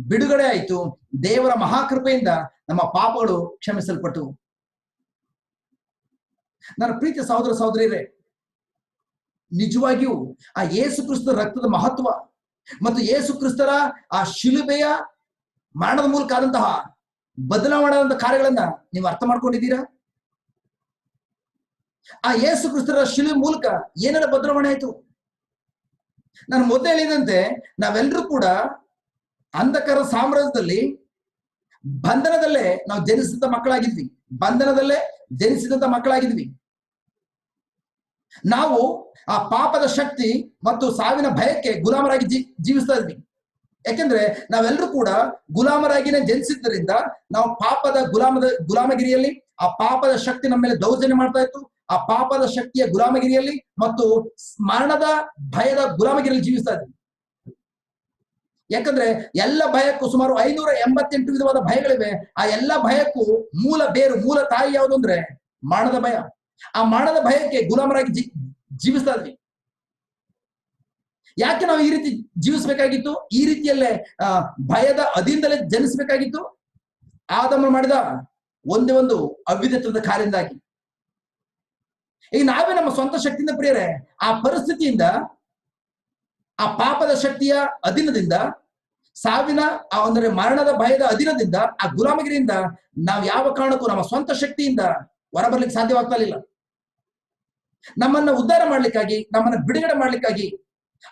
ಬಿಡುಗಡೆ ಆಯಿತು. ದೇವರ ಮಹಾಕೃಪೆಯಿಂದ ನಮ್ಮ ಪಾಪಗಳು ಕ್ಷಮಿಸಲ್ಪಟ್ಟು. ನನ್ನ ಪ್ರೀತಿಯ ಸಹೋದರ ಸಹೋದರಿಯರೇ, ನಿಜವಾಗಿಯೂ ಆ ಯೇಸು ಕ್ರಿಸ್ತರ ರಕ್ತದ ಮಹತ್ವ ಮತ್ತು ಯೇಸು ಕ್ರಿಸ್ತರ ಆ ಶಿಲುಬೆಯ ಮರಣದ ಮೂಲಕ ಆದಂತಹ ಬದಲಾವಣೆ ಕಾರ್ಯಗಳನ್ನ ನೀವು ಅರ್ಥ ಮಾಡ್ಕೊಂಡಿದ್ದೀರಾ? ಆ ಯೇಸು ಕ್ರಿಸ್ತರ ಶಿಲುಬೆ ಮೂಲಕ ಏನೆಲ್ಲ ಬದಲಾವಣೆ ಆಯ್ತು? ನಾನು ಮೊದಲು ಹೇಳಿದಂತೆ ನಾವೆಲ್ಲರೂ ಕೂಡ ಅಂಧಕಾರ ಸಾಮ್ರಾಜ್ಯದಲ್ಲಿ ಬಂಧನದಲ್ಲೇ ನಾವು ಜನಿಸಿದಂತ ಮಕ್ಕಳಾಗಿದ್ವಿ. ಬಂಧನದಲ್ಲೇ ಜನಿಸಿದಂತ ಮಕ್ಕಳಾಗಿದ್ವಿ. ನಾವು ಆ ಪಾಪದ ಶಕ್ತಿ ಮತ್ತು ಸಾವಿನ ಭಯಕ್ಕೆ ಗುಲಾಮರಾಗಿ ಜೀವಿಸ್ತಾ ಇದ್ವಿ. ಯಾಕೆಂದ್ರೆ ನಾವೆಲ್ಲರೂ ಕೂಡ ಗುಲಾಮರಾಗಿನೇ ಜನಿಸಿದ್ದರಿಂದ ನಾವು ಪಾಪದ ಗುಲಾಮಗಿರಿಯಲ್ಲಿ ಆ ಪಾಪದ ಶಕ್ತಿ ನಮ್ಮ ಮೇಲೆ ದೌರ್ಜನ್ಯ ಮಾಡ್ತಾ ಇತ್ತು. ಆ ಪಾಪದ ಶಕ್ತಿಯ ಗುಲಾಮಗಿರಿಯಲ್ಲಿ ಮತ್ತು ಮರಣದ ಭಯದ ಗುಲಾಮಗಿರಿಯಲ್ಲಿ ಜೀವಿಸ್ತಾ ಇದ್ವಿ. ಯಾಕಂದ್ರೆ ಎಲ್ಲ ಭಯಕ್ಕೂ ಸುಮಾರು 588 ವಿಧವಾದ ಭಯಗಳಿವೆ. ಆ ಎಲ್ಲ ಭಯಕ್ಕೂ ಮೂಲ ತಾಯಿ ಯಾವುದು ಅಂದ್ರೆ ಮರಣದ ಭಯ. ಆ ಮರಣದ ಭಯಕ್ಕೆ ಗುಲಾಮರಾಗಿ ಜೀವಿಸ್ತಾ ಇದ್ವಿ. ಯಾಕೆ ನಾವು ಈ ರೀತಿ ಜೀವಿಸ್ಬೇಕಾಗಿತ್ತು? ಈ ರೀತಿಯಲ್ಲೇ ಭಯದ ಅಧೀನದಲ್ಲೇ ಜನಿಸ್ಬೇಕಾಗಿತ್ತು. ಆದಮ ಮಾಡಿದ ಒಂದೇ ಒಂದು ಅವಿಧತ್ವದ ಕಾರ್ಯದಿಂದಾಗಿ. ಈಗ ನಾವೇ ನಮ್ಮ ಸ್ವಂತ ಶಕ್ತಿಯಿಂದ ಪ್ರಿಯರೇ ಆ ಪರಿಸ್ಥಿತಿಯಿಂದ, ಆ ಪಾಪದ ಶಕ್ತಿಯ ಅಧೀನದಿಂದ, ಸಾವಿನ ಅಂದ್ರೆ ಮರಣದ ಭಯದ ಅಧೀನದಿಂದ, ಆ ಗುಲಾಮಗಿರಿಯಿಂದ ನಾವು ಯಾವ ಕಾರಣಕ್ಕೂ ನಮ್ಮ ಸ್ವಂತ ಶಕ್ತಿಯಿಂದ ಹೊರಬರ್ಲಿಕ್ಕೆ ಸಾಧ್ಯವಾಗ್ತಾ ಇರಲಿಲ್ಲ. ನಮ್ಮನ್ನ ಉದ್ಧಾರ ಮಾಡ್ಲಿಕ್ಕಾಗಿ, ನಮ್ಮನ್ನ ಬಿಡುಗಡೆ ಮಾಡ್ಲಿಕ್ಕಾಗಿ,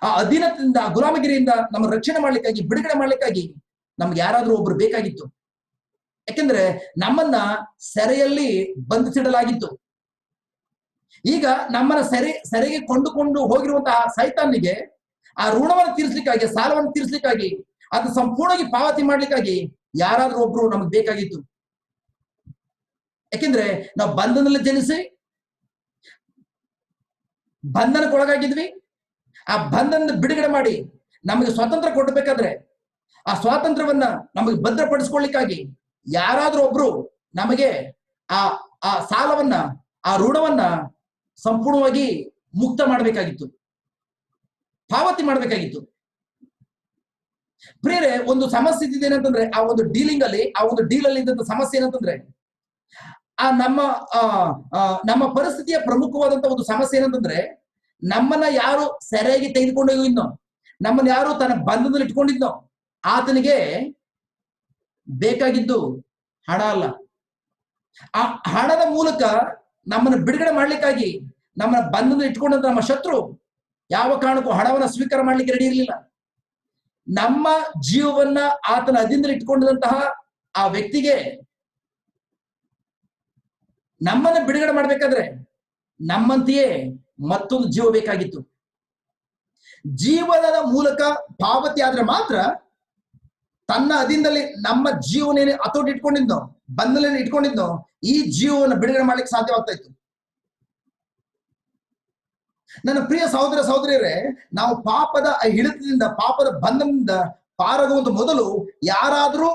ಆ ಅಧೀನದಿಂದ, ಆ ಗುಲಾಮಗಿರಿಯಿಂದ ನಮ್ಮ ರಕ್ಷಣೆ ಮಾಡ್ಲಿಕ್ಕಾಗಿ, ಬಿಡುಗಡೆ ಮಾಡ್ಲಿಕ್ಕಾಗಿ ನಮ್ಗೆ ಯಾರಾದ್ರೂ ಒಬ್ರು ಬೇಕಾಗಿತ್ತು. ಯಾಕೆಂದ್ರೆ ನಮ್ಮನ್ನ ಸೆರೆಯಲ್ಲಿ ಬಂಧಿಸಿಡಲಾಗಿತ್ತು. ಈಗ ನಮ್ಮನ್ನ ಸೆರೆಗೆ ಕೊಂಡುಕೊಂಡು ಹೋಗಿರುವಂತಹ ಸೈತಾನಿಗೆ ಆ ಋಣವನ್ನು ತೀರಿಸಲಿಕ್ಕಾಗಿ, ಸಾಲವನ್ನು ತೀರಿಸಲಿಕ್ಕಾಗಿ, ಅದು ಸಂಪೂರ್ಣವಾಗಿ ಪಾವತಿ ಮಾಡ್ಲಿಕ್ಕಾಗಿ ಯಾರಾದ್ರೂ ಒಬ್ರು ನಮಗ್ ಬೇಕಾಗಿತ್ತು. ಯಾಕೆಂದ್ರೆ ನಾವು ಬಂಧನದಲ್ಲಿ ಜನಿಸಿ ಬಂಧನಕ್ಕೊಳಗಾಗಿದ್ವಿ. ಆ ಬಂಧನದ ಬಿಡುಗಡೆ ಮಾಡಿ ನಮಗೆ ಸ್ವಾತಂತ್ರ್ಯ ಕೊಡಬೇಕಾದ್ರೆ ಆ ಸ್ವಾತಂತ್ರ್ಯವನ್ನ ನಮಗೆ ಭದ್ರಪಡಿಸ್ಕೊಳ್ಳಿಕ್ಕಾಗಿ ಯಾರಾದ್ರೂ ಒಬ್ರು ನಮಗೆ ಆ ಸಾಲವನ್ನ, ಆ ಋಣವನ್ನ ಸಂಪೂರ್ಣವಾಗಿ ಮುಕ್ತ ಮಾಡಬೇಕಾಗಿತ್ತು, ಪಾವತಿ ಮಾಡಬೇಕಾಗಿತ್ತು. ಪ್ರಿಯರೇ, ಒಂದು ಸಮಸ್ಯೆ ಇದ್ದೇನಂತಂದ್ರೆ ಆ ಒಂದು ಡೀಲ್ ಅಲ್ಲಿ ಇದ್ದಂತ ಸಮಸ್ಯೆ ಏನಂತಂದ್ರೆ ಆ ನಮ್ಮ ಪರಿಸ್ಥಿತಿಯ ಪ್ರಮುಖವಾದಂತ ಒಂದು ಸಮಸ್ಯೆ ಏನಂತಂದ್ರೆ ನಮ್ಮನ್ನ ಯಾರು ಸೆರೆಯಾಗಿ ತೆಗೆದುಕೊಂಡು ಹೋಗಿದ್ನೋ, ನಮ್ಮನ್ನ ಯಾರು ತನ್ನ ಬಂಧನದಲ್ಲಿ ಇಟ್ಕೊಂಡಿದ್ನೋ ಆತನಿಗೆ ಬೇಕಾಗಿದ್ದು ಹಣ ಅಲ್ಲ. ಆ ಹಣದ ಮೂಲಕ ನಮ್ಮನ್ನು ಬಿಡುಗಡೆ ಮಾಡ್ಲಿಕ್ಕಾಗಿ ನಮ್ಮನ್ನ ಬಂಧನದಲ್ಲಿ ಇಟ್ಕೊಂಡಂತ ನಮ್ಮ ಶತ್ರು ಯಾವ ಕಾರಣಕ್ಕೂ ಹಣವನ್ನ ಸ್ವೀಕಾರ ಮಾಡ್ಲಿಕ್ಕೆ ರೆಡಿ ಇರಲಿಲ್ಲ. ನಮ್ಮ ಜೀವವನ್ನ ಆತನ ಅಧೀನದಲ್ಲಿ ಇಟ್ಕೊಂಡಂತಹ ಆ ವ್ಯಕ್ತಿಗೆ ನಮ್ಮನ್ನ ಬಿಡುಗಡೆ ಮಾಡ್ಬೇಕಾದ್ರೆ ನಮ್ಮಂತೆಯೇ ಮತ್ತೊಂದು ಜೀವ ಬೇಕಾಗಿತ್ತು. ಜೀವನದ ಮೂಲಕ ಪಾವತಿ ಆದ್ರೆ ಮಾತ್ರ ತನ್ನ ಅಧೀನದಲ್ಲಿ ನಮ್ಮ ಜೀವನ ಹತೋಟಿ ಇಟ್ಕೊಂಡಿದ್ನೋ, ಬಂಧನದಲ್ಲಿ ಇಟ್ಕೊಂಡಿದ್ನೋ ಈ ಜೀವವನ್ನು ಬಿಡುಗಡೆ ಮಾಡ್ಲಿಕ್ಕೆ ಸಾಧ್ಯವಾಗ್ತಾ ಇತ್ತು. ನನ್ನ ಪ್ರಿಯ ಸಹೋದರ ಸಹೋದರಿಯರೇ, ನಾವು ಪಾಪದ ಹಿಡಿತದಿಂದ, ಪಾಪದ ಬಂಧನದಿಂದ ಪಾರಾಗುವಂತ ಮೊದಲು ಯಾರಾದ್ರೂ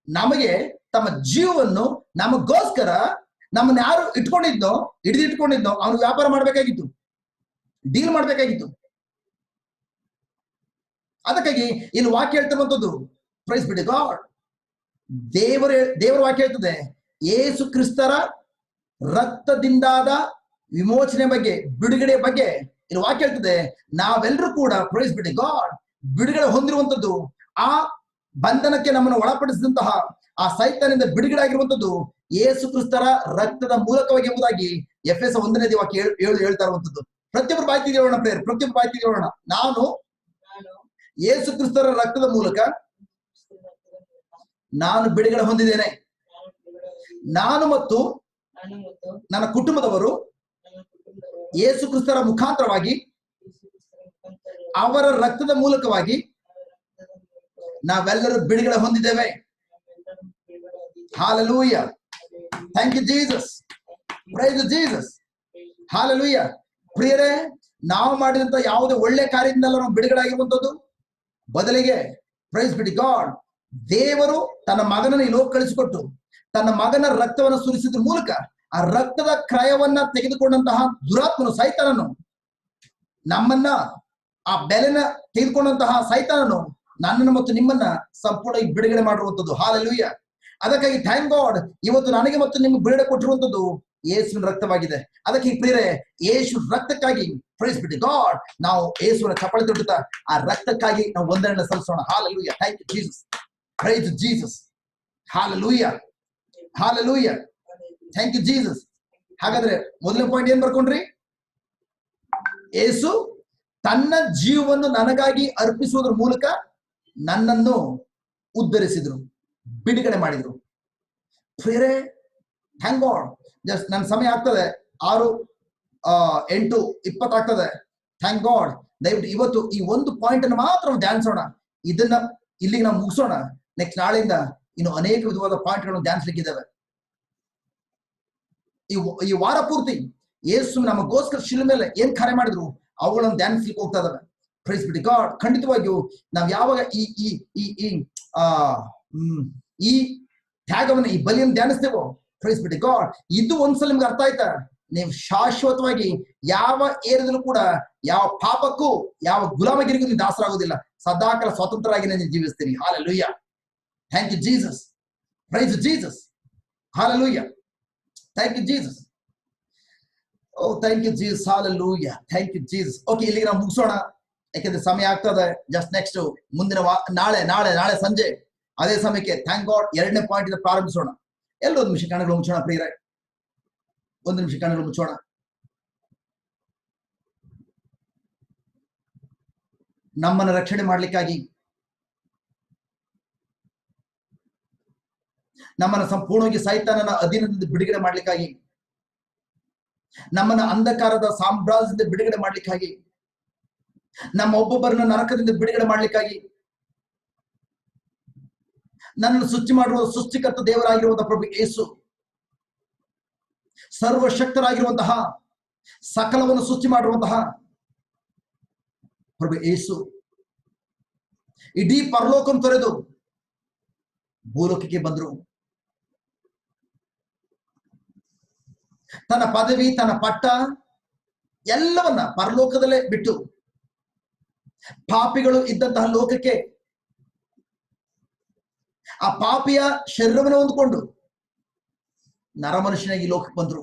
ನಮಗೆ ತಮ್ಮ ಜೀವವನ್ನು ನಮಗೋಸ್ಕರ ನಮ್ಮನ್ನ ಯಾರು ಹಿಡಿದಿಟ್ಕೊಂಡಿದ್ನೋ ಅವನು ವ್ಯಾಪಾರ ಮಾಡ್ಬೇಕಾಗಿತ್ತು, ಡೀಲ್ ಮಾಡ್ಬೇಕಾಗಿತ್ತು. ಅದಕ್ಕಾಗಿ ಇಲ್ಲಿ ವಾಕ್ಯ ಹೇಳ್ತಿರುವಂತದ್ದು, ಪ್ರೈಸ್ ಬಿಡಿ ಗಾಡ್, ದೇವರ ವಾಕ್ಯ ಹೇಳ್ತದೆ ಯೇಸು ಕ್ರಿಸ್ತರ ರಕ್ತದಿಂದಾದ ವಿಮೋಚನೆ ಬಗ್ಗೆ, ಬಿಡುಗಡೆ ಬಗ್ಗೆ ಇಲ್ಲಿ ವಾಕ್ಯ ಹೇಳ್ತದೆ. ನಾವೆಲ್ಲರೂ ಕೂಡ ಪ್ರೈಸ್ ಬಿಡಿ ಗಾಡ್ ಬಿಡುಗಡೆ ಹೊಂದಿರುವಂತದ್ದು, ಆ ಬಂಧನಕ್ಕೆ ನಮ್ಮನ್ನು ಒಳಪಡಿಸಿದಂತಹ ಆ ಸೈತಾನಿಂದ ಬಿಡುಗಡೆ ಆಗಿರುವಂತದ್ದು ಯೇಸು ಕ್ರಿಸ್ತರ ರಕ್ತದ ಮೂಲಕವಾಗಿ ಎಂಬುದಾಗಿ ಎಫೆಸ 1ನೇ ವಾಕ್ಯ ಹೇಳ್ತಾ ಇರುವಂತದ್ದು. ಪ್ರತಿಯೊಬ್ಬರು ಬಾಯ್ತಿ ಹೇಳೋಣ ಪ್ರೇಯರ್, ಪ್ರತಿಯೊಬ್ಬರು ಬಾಯ್ತಿ ಹೇಳೋಣ, ನಾನು ಯೇಸು ಕ್ರಿಸ್ತರ ರಕ್ತದ ಮೂಲಕ ನಾನು ಬಿಡುಗಡೆ ಹೊಂದಿದ್ದೇನೆ. ನಾನು ಮತ್ತು ನನ್ನ ಕುಟುಂಬದವರು ಯೇಸು ಕ್ರಿಸ್ತರ ಮುಖಾಂತರವಾಗಿ, ಅವರ ರಕ್ತದ ಮೂಲಕವಾಗಿ ನಾವೆಲ್ಲರೂ ಬಿಡುಗಡೆ ಹೊಂದಿದ್ದೇವೆ. Hallelujah, thank you Jesus, praise Jesus, hallelujah. ಪ್ರಿಯರೇ, ನಾವು ಮಾಡಿದಂತ ಯಾವುದೇ ಒಳ್ಳೆ ಕಾರ್ಯದಿಂದಲ್ಲ ನಾವು ಬಿಡುಗಡೆ ಆಗಿರುವಂತದ್ದು. ಬದಲಿಗೆ ಪ್ರೈಸ್ ಬಿಡಿ ಗಾಡ್, ದೇವರು ತನ್ನ ಮಗನನ್ನು ಈ ಲೋಕ ಕಳಿಸಿಕೊಟ್ಟು ತನ್ನ ಮಗನ ರಕ್ತವನ್ನು ಸುರಿಸಿದ್ರ ಮೂಲಕ ಆ ರಕ್ತದ ಕ್ರಯವನ್ನ ತೆಗೆದುಕೊಂಡಂತಹ ದುರಾತ್ಮನು, ಸೈತಾನನು, ನಮ್ಮನ್ನ ಆ ಬೆಲೆನ ತೆಗೆದುಕೊಂಡಂತಹ ಸೈತಾನನು ನನ್ನನ್ನು ಮತ್ತು ನಿಮ್ಮನ್ನ ಸಂಪೂರ್ಣ ಬಿಡುಗಡೆ ಮಾಡಿರುವಂತದ್ದು. ಹಾಲೆಲೂಯಾ. ಅದಕ್ಕಾಗಿ ಥ್ಯಾಂಕ್ ಗಾಡ್, ಇವತ್ತು ನನಗೆ ಮತ್ತು ನಿಮ್ಗೆ ಬಿಡುಗಡೆ ಕೊಟ್ಟಿರುವಂತದ್ದು ಯೇಸುವಿನ ರಕ್ತವಾಗಿದೆ. ಅದಕ್ಕೆ ಪ್ರಿಯರೇ, ಯೇಸು ರಕ್ತಕ್ಕಾಗಿ ಪ್ರೈಸ್ ಬಿಟ್ಟು ಗಾಡ್ ನಾವು ಯೇಸುವಿನ ಚಪ್ಪಳಿ ತೊಟ್ಟುತ್ತಾ ಆ ರಕ್ತಕ್ಕಾಗಿ ನಾವು ವಂದನೆಯನ್ನು ಸಲ್ಲಿಸೋಣ. Hallelujah, thank you Jesus, praise Jesus, hallelujah, hallelujah, thank you Jesus. ಹಾಗಾದ್ರೆ ಮೊದಲನೇ ಪಾಯಿಂಟ್ ಏನ್ ಬರ್ಕೊಂಡ್ರಿ? ಯೇಸು ತನ್ನ ಜೀವವನ್ನು ನನಗಾಗಿ ಅರ್ಪಿಸುವುದರ ಮೂಲಕ ನನ್ನನ್ನು ಉದ್ಧರಿಸಿದ್ರು, ಬಿಡುಗಡೆ ಮಾಡಿದ್ರು. ಪ್ರಿಯರೇ, ಥ್ಯಾಂಕ್ ಗಾಡ್. ಜಸ್ಟ್ ನನ್ನ ಸಮಯ ಆಗ್ತದೆ, 6:08 ಆಗ್ತದೆ. Thank god. ದಯವಿಟ್ಟು ಇವತ್ತು ಈ ಒಂದು ಪಾಯಿಂಟ್ ಅನ್ನು ಮಾತ್ರ ನಾವು ಧ್ಯಾನಿಸೋಣ. ಇದನ್ನ ಇಲ್ಲಿಗೆ ನಾವು ಮುಗಿಸೋಣ. ನೆಕ್ಸ್ಟ್ ನಾಳೆಯಿಂದ ಇನ್ನು ಅನೇಕ ವಿಧವಾದ ಪಾಯಿಂಟ್ಗಳನ್ನು ಧ್ಯಾನಿಸ್ಲಿಕ್ಕಿದ್ದಾವೆ. ಈ ವಾರ ಪೂರ್ತಿ ಯೇಸು ನಮಗೋಸ್ಕರ ಶಿಲುಬೆ ಮೇಲೆ ಏನ್ ಕಾರ್ಯ ಮಾಡಿದ್ರು ಅವುಗಳನ್ನು ಧ್ಯಾನಿಸ್ಲಿಕ್ಕೆ ಹೋಗ್ತಾ ಇದಾವೆ. ಪ್ರೈಸ್ ಬಿಟ್ಟು ಗಾಡ್. ಖಂಡಿತವಾಗಿಯೂ ನಾವು ಯಾವಾಗ ಈ ತ್ಯಾಗವನ್ನು, ಈ ಬಲಿಯನ್ನು ಧ್ಯಾನಿಸ್ತೇವೋ, ಪ್ರೈಸ್ ಬಿಟ್ಟು ಗಾಡ್, ಇದು ಒಂದ್ಸಲ ನಿಮ್ಗೆ ಅರ್ಥ ಆಯ್ತಾ, ನೀವು ಶಾಶ್ವತವಾಗಿ ಯಾವ ಏರಿಯದಲ್ಲೂ ಕೂಡ ಯಾವ ಪಾಪಕ್ಕೂ ಯಾವ ಗುಲಾಮಗಿರಿಗೂ ನೀವು ದಾಸರಾಗೋದಿಲ್ಲ. ಸದಾಕಾಲ ಸ್ವತಂತ್ರರಾಗಿ ನೀವು ಜೀವಿಸ್ತೀರಿ. Hallelujah, thank you Jesus, praise Jesus, hallelujah, thank you Jesus. Oh thank you Jesus, hallelujah, thank you Jesus. Okay, ಇಲ್ಲಿಗೆ ನಾವು ಮುಗಿಸೋಣ, ಯಾಕೆಂದ್ರೆ ಸಮಯ ಆಗ್ತದೆ. ಜಸ್ಟ್ ನೆಕ್ಸ್ಟ್ ಮುಂದಿನ ನಾಳೆ ಸಂಜೆ ಅದೇ ಸಮಯಕ್ಕೆ ಥ್ಯಾಂಕ್ ಗಾಡ್ 2ನೇ ಪಾಯಿಂಟ್ ಇಂದ ಪ್ರಾರಂಭಿಸೋಣ. ಎಲ್ಲರೂ 1 ನಿಮಿಷ ಕಣ್ಣುಗಳು ಮುಚ್ಚೋಣ ಪ್ರಿಯರೇ, 1 ನಿಮಿಷ ಕಣ್ಣುಗಳು ಮುಚ್ಚೋಣ. ನಮ್ಮನ್ನು ರಕ್ಷಣೆ ಮಾಡ್ಲಿಕ್ಕಾಗಿ, ನಮ್ಮನ್ನು ಸಂಪೂರ್ಣವಾಗಿ ಸೈತಾನನ ಅಧೀನದಿಂದ ಬಿಡುಗಡೆ ಮಾಡ್ಲಿಕ್ಕಾಗಿ, ನಮ್ಮನ್ನ ಅಂಧಕಾರದ ಸಾಮ್ರಾಜ್ಯದಿಂದ ಬಿಡುಗಡೆ ಮಾಡ್ಲಿಕ್ಕಾಗಿ, ನಮ್ಮ ಒಬ್ಬೊಬ್ಬರನ್ನ ನರಕದಿಂದ ಬಿಡುಗಡೆ ಮಾಡ್ಲಿಕ್ಕಾಗಿ, ನನ್ನನ್ನು ಸೃಷ್ಟಿ ಮಾಡುವ ಸೃಷ್ಟಿಕರ್ತ ದೇವರಾಗಿರುವಂತಹ ಪ್ರಭು ಯೇಸು, ಸರ್ವಶಕ್ತರಾಗಿರುವಂತಹ, ಸಕಲವನ್ನು ಸೃಷ್ಟಿ ಮಾಡಿರುವಂತಹ ಪ್ರಭು ಯೇಸು ಇಡೀ ಪರಲೋಕವನ್ನು ತೊರೆದು ಭೂಲೋಕಕ್ಕೆ ಬಂದ್ರು. ತನ್ನ ಪದವಿ, ತನ್ನ ಪಟ್ಟ ಎಲ್ಲವನ್ನ ಪರಲೋಕದಲ್ಲೇ ಬಿಟ್ಟು ಪಾಪಿಗಳು ಇದ್ದಂತಹ ಲೋಕಕ್ಕೆ, ಆ ಪಾಪಿಯ ಶರೀರವನ್ನು ಹೊಂದ್ಕೊಂಡು ನರಮನುಷ್ಯನಾಗಿ ಲೋಕಕ್ಕೆ ಬಂದ್ರು.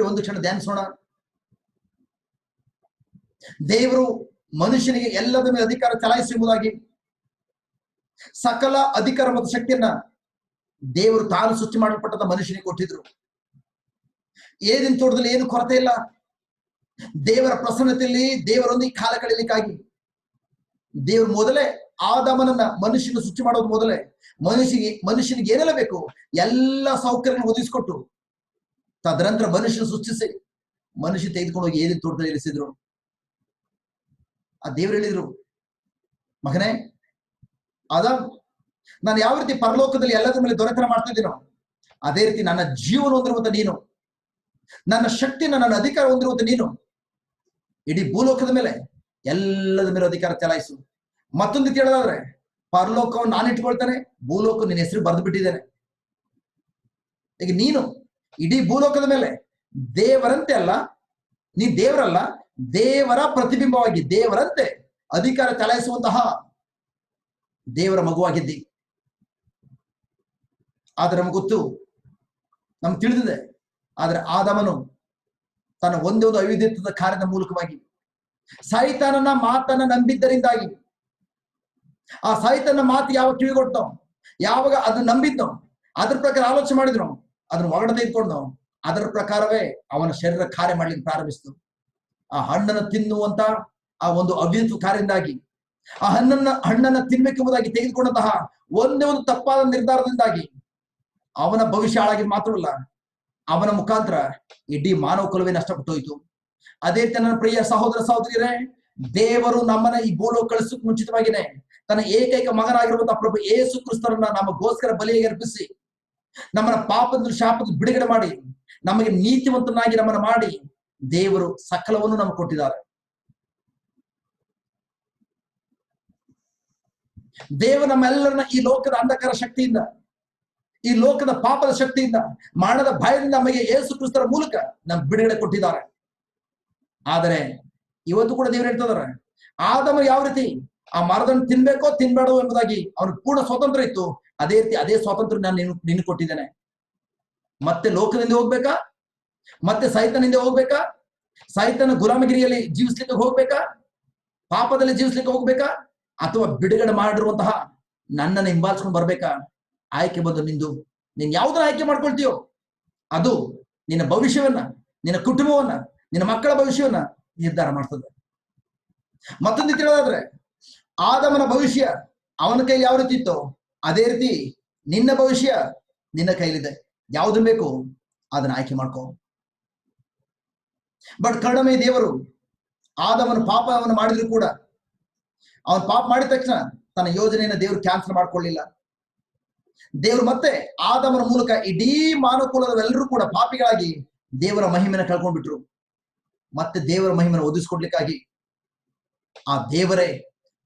ಒಂದು ಕ್ಷಣ ಧ್ಯಾನಿಸೋಣ. ದೇವರು ಮನುಷ್ಯನಿಗೆ ಎಲ್ಲದ ಮೇಲೆ ಅಧಿಕಾರ ಚಲಾಯಿಸುವುದಾಗಿ ಸಕಲ ಅಧಿಕಾರ ಮತ್ತು ಶಕ್ತಿಯನ್ನ ದೇವರು ತಾನು ಸೃಷ್ಟಿ ಮಾಡಲ್ಪಟ್ಟದ ಮನುಷ್ಯನಿಗೆ ಕೊಟ್ಟಿದ್ರು. ಏದಿನ ತೋಟದಲ್ಲಿ ಏನು ಕೊರತೆ ಇಲ್ಲ. ದೇವರ ಪ್ರಸನ್ನತೆಯಲ್ಲಿ ದೇವರೊಂದಿಗೆ ಕಾಲ ಕಳೀಲಿಕ್ಕಾಗಿ ದೇವರು ಮೊದಲೇ ಆದಾಮನನ್ನ ಮನುಷ್ಯನ ಸೃಷ್ಟಿ ಮಾಡೋದು ಮೊದಲೇ ಮನುಷ್ಯನಿಗೆ ಏನೆಲ್ಲ ಬೇಕು ಎಲ್ಲ ಸೌಕರ್ಯಗಳನ್ನು ಒದಗಿಸಿಕೊಟ್ಟು ತದನಂತರ ಮನುಷ್ಯನ ಸೃಷ್ಟಿಸಿ ಮನುಷ್ಯ ತೆಗೆದುಕೊಂಡು ಹೋಗಿ ಏದಿನ ತೋಟದಲ್ಲಿ ಇರಿಸಿದ್ರು. ಆ ದೇವರು ಹೇಳಿದ್ರು, ಮಗನೇ ಆದಾಮ್, ನಾನು ಯಾವ ರೀತಿ ಪರಲೋಕದಲ್ಲಿ ಎಲ್ಲದರ ಮೇಲೆ ದೊರೆತನ ಮಾಡ್ತಿದ್ದೀನೋ ಅದೇ ರೀತಿ ನನ್ನ ಜೀವನ ಹೊಂದಿರುವಂತ ನೀನು, ನನ್ನ ಶಕ್ತಿನ, ನನ್ನ ಅಧಿಕಾರ ಹೊಂದಿರುವಂತ ನೀನು ಇಡೀ ಭೂಲೋಕದ ಮೇಲೆ ಎಲ್ಲದ ಮೇಲೆ ಅಧಿಕಾರ ಚಲಾಯಿಸು. ಮತ್ತೊಂದು ರೀತಿ ಹೇಳೋದಾದ್ರೆ, ಪರಲೋಕವನ್ನು ನಾನು ಇಟ್ಕೊಳ್ತಾನೆ, ಭೂಲೋಕ ನಿನ್ನ ಹೆಸರು ಬರೆದು ಬಿಟ್ಟಿದ್ದೇನೆ. ಈಗ ನೀನು ಇಡೀ ಭೂಲೋಕದ ಮೇಲೆ ದೇವರಂತೆ ಅಲ್ಲ, ನೀ ದೇವರಲ್ಲ, ದೇವರ ಪ್ರತಿಬಿಂಬವಾಗಿ ದೇವರಂತೆ ಅಧಿಕಾರ ಚಲಾಯಿಸುವಂತಹ ದೇವರ ಮಗುವಾಗಿದ್ದಿ. ಆದ್ರೆ ನಮ್ಗೆ ಗೊತ್ತು, ನಮ್ಗೆ ತಿಳಿದಿದೆ. ಆದ್ರೆ ಆದಾಮನು ತನ್ನ ಒಂದೇ ಒಂದು ಅವಿದ್ಯುಕ್ತದ ಕಾರ್ಯದ ಮೂಲಕವಾಗಿ ಸೈತಾನನ ಮಾತನ್ನ ನಂಬಿದ್ದರಿಂದಾಗಿ, ಆ ಸೈತಾನನ ಮಾತು ಯಾವಾಗ ಕಿವಿಗೊಟ್ಟೋ, ಯಾವಾಗ ಅದನ್ನ ನಂಬಿದ್ನೋ, ಅದ್ರ ಪ್ರಕಾರ ಆಲೋಚನೆ ಮಾಡಿದ್ರು, ಅದನ್ನ ಒಳಗಡೆ ತೆಗೆದುಕೊಂಡು ಅದರ ಪ್ರಕಾರವೇ ಅವನ ಶರೀರ ಕಾರ್ಯ ಮಾಡ್ಲಿಕ್ಕೆ ಪ್ರಾರಂಭಿಸಿತು. ಆ ಹಣ್ಣನ್ನು ತಿನ್ನುವಂತ ಆ ಒಂದು ಅವಿದ್ಯುಕ್ತ ಕಾರ್ಯದಿಂದಾಗಿ, ಆ ಹಣ್ಣನ್ನ ತಿನ್ಬೇಕೆಂಬುದಾಗಿ ತೆಗೆದುಕೊಂಡಂತಹ ಒಂದೇ ಒಂದು ತಪ್ಪಾದ ನಿರ್ಧಾರದಿಂದಾಗಿ ಅವನ ಭವಿಷ್ಯ ಹಾಳಾಗಿದ್ದು ಮಾತ್ರವಲ್ಲ, ಅವನ ಮುಖಾಂತರ ಇಡೀ ಮಾನವ ಕುಲವೇ ನಷ್ಟಪಟ್ಟು ಹೋಯಿತು. ಅದೇ ರೀತಿ ನನ್ನ ಪ್ರಿಯ ಸಹೋದರ ಸಹೋದರಿಯರೇ, ದೇವರು ನಮ್ಮನ್ನ ಈ ಭೂಲೋಕ ಕಳಿಸೋಕೆ ಮುಂಚಿತವಾಗಿನೇ ತನ್ನ ಏಕೈಕ ಮಗನಾಗಿರುವಂತಹ ಪ್ರಭು ಯೇಸು ಕ್ರಿಸ್ತರನ್ನ ನಮಗೋಸ್ಕರ ಬಲಿಯಾಗಿ ಅರ್ಪಿಸಿ ನಮ್ಮನ್ನ ಪಾಪದ ಶಾಪದ ಬಿಡುಗಡೆ ಮಾಡಿ ನಮಗೆ ನೀತಿವಂತನಾಗಿ ನಮ್ಮನ್ನ ಮಾಡಿ ದೇವರು ಸಕಲವನ್ನು ನಮಗೆ ಕೊಟ್ಟಿದ್ದಾರೆ. ದೇವರು ನಮ್ಮೆಲ್ಲರನ್ನ ಈ ಲೋಕದ ಅಂಧಕಾರ ಶಕ್ತಿಯಿಂದ, ಈ ಲೋಕದ ಪಾಪದ ಶಕ್ತಿಯಿಂದ, ಮರಣದ ಭಯದಿಂದ ನಮಗೆ ಯೇಸು ಕ್ರಿಸ್ತರ ಮೂಲಕ ನಮ್ಗೆ ಬಿಡುಗಡೆ ಕೊಟ್ಟಿದ್ದಾರೆ. ಆದರೆ ಇವತ್ತು ಕೂಡ ದೇವರು ಹೇಳ್ತಾ ಇದ್ದಾರೆ, ಆದಮ ಯಾವ ರೀತಿ ಆ ಮರದನ್ನು ತಿನ್ಬೇಕೋ ತಿನ್ಬೇಡೋ ಎಂಬುದಾಗಿ ಅವನಿಗೆ ಪೂರ್ಣ ಸ್ವಾತಂತ್ರ್ಯ ಇತ್ತು, ಅದೇ ರೀತಿ ಅದೇ ಸ್ವಾತಂತ್ರ್ಯ ನಾನು ನಿನಗೆ ಕೊಟ್ಟಿದ್ದೇನೆ. ಮತ್ತೆ ಲೋಕದಿಂದ ಹೋಗ್ಬೇಕಾ? ಮತ್ತೆ ಸೈತನಿಂದ ಹೋಗ್ಬೇಕಾ? ಸೈತನ ಗುಲಾಮಗಿರಿಯಲ್ಲಿ ಜೀವಿಸ್ಲಿಕ್ಕೆ ಹೋಗ್ಬೇಕಾ? ಪಾಪದಲ್ಲಿ ಜೀವಿಸ್ಲಿಕ್ಕೆ ಹೋಗ್ಬೇಕಾ? ಅಥವಾ ಬಿಡುಗಡೆ ಮಾಡಿರುವಂತಹ ನನ್ನನ್ನು ಹಿಂಬಾಲಿಸ್ಕೊಂಡು ಬರ್ಬೇಕಾ? ಆಯ್ಕೆ ಬಂದು ನಿಂದು. ನೀನ್ ಯಾವ್ದನ್ನ ಆಯ್ಕೆ ಮಾಡ್ಕೊಳ್ತೀಯೋ ಅದು ನಿನ್ನ ಭವಿಷ್ಯವನ್ನ, ನಿನ್ನ ಕುಟುಂಬವನ್ನ, ನಿನ್ನ ಮಕ್ಕಳ ಭವಿಷ್ಯವನ್ನ ನಿರ್ಧಾರ ಮಾಡ್ತದೆ. ಮತ್ತೊಂದು ತಿಳಿದಾದ್ರೆ, ಆದಮನ ಭವಿಷ್ಯ ಅವನ ಕೈಲಿ ಯಾವ ರೀತಿ ಇತ್ತೋ ಅದೇ ರೀತಿ ನಿನ್ನ ಭವಿಷ್ಯ ನಿನ್ನ ಕೈಲಿದೆ. ಯಾವ್ದನ್ ಬೇಕು ಅದನ್ನ ಆಯ್ಕೆ ಮಾಡ್ಕೋ. ಬಟ್ ಕರುಣಮಯ ದೇವರು ಆದಮನ ಪಾಪವನ್ನು ಮಾಡಿದ್ರು ಕೂಡ, ಅವನ್ ಪಾಪ ಮಾಡಿದ ತಕ್ಷಣ ತನ್ನ ಯೋಜನೆಯನ್ನ ದೇವರು ಕ್ಯಾನ್ಸಲ್ ಮಾಡ್ಕೊಳ್ಳಿಲ್ಲ. ದೇವರು ಮತ್ತೆ ಆದಮನ ಮೂಲಕ ಇಡೀ ಮಾನವಕುಲದವೆಲ್ಲರೂ ಕೂಡ ಪಾಪಿಗಳಾಗಿ ದೇವರ ಮಹಿಮೆನ ಕಳ್ಕೊಂಡ್ಬಿಟ್ರು. ಮತ್ತೆ ದೇವರ ಮಹಿಮೆನ ಒದಿಸ್ಕೊಡ್ಲಿಕ್ಕಾಗಿ ಆ ದೇವರೇ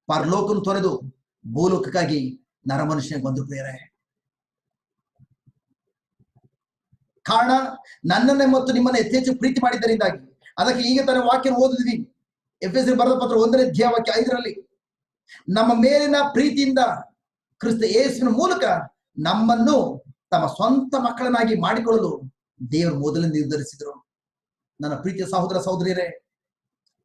ಪರಲೋಕನ ತೊರೆದು ಭೂಲೋಕಕ್ಕಾಗಿ ನರಮನುಷ್ಯನಿಗೆ ಬಂದು ಪ್ರಿಯರೇ. ಕಾರಣ ನನ್ನನ್ನೇ ಮತ್ತು ನಿಮ್ಮನ್ನ ಹೆಚ್ಚೆಚ್ಚು ಪ್ರೀತಿ ಮಾಡಿದ್ದರಿಂದಾಗಿ. ಅದಕ್ಕೆ ಈಗ ತಾನೇ ವಾಕ್ಯ ಓದಿದ್ವಿ, ಎಫೆಸರಿಗೆ ಬರೆದ ಪತ್ರ 1ನೇ ಅಧ್ಯಾಯ ವಾಕ್ಯ 5ರಲ್ಲಿ, ನಮ್ಮ ಮೇಲಿನ ಪ್ರೀತಿಯಿಂದ ಕ್ರಿಸ್ತ ಯೇಸುವಿನ ಮೂಲಕ ನಮ್ಮನ್ನು ತಮ್ಮ ಸ್ವಂತ ಮಕ್ಕಳನ್ನಾಗಿ ಮಾಡಿಕೊಳ್ಳಲು ದೇವರು ಮೊದಲು ನಿರ್ಧರಿಸಿದರು. ನನ್ನ ಪ್ರೀತಿಯ ಸಹೋದರ ಸಹೋದರಿಯರೇ,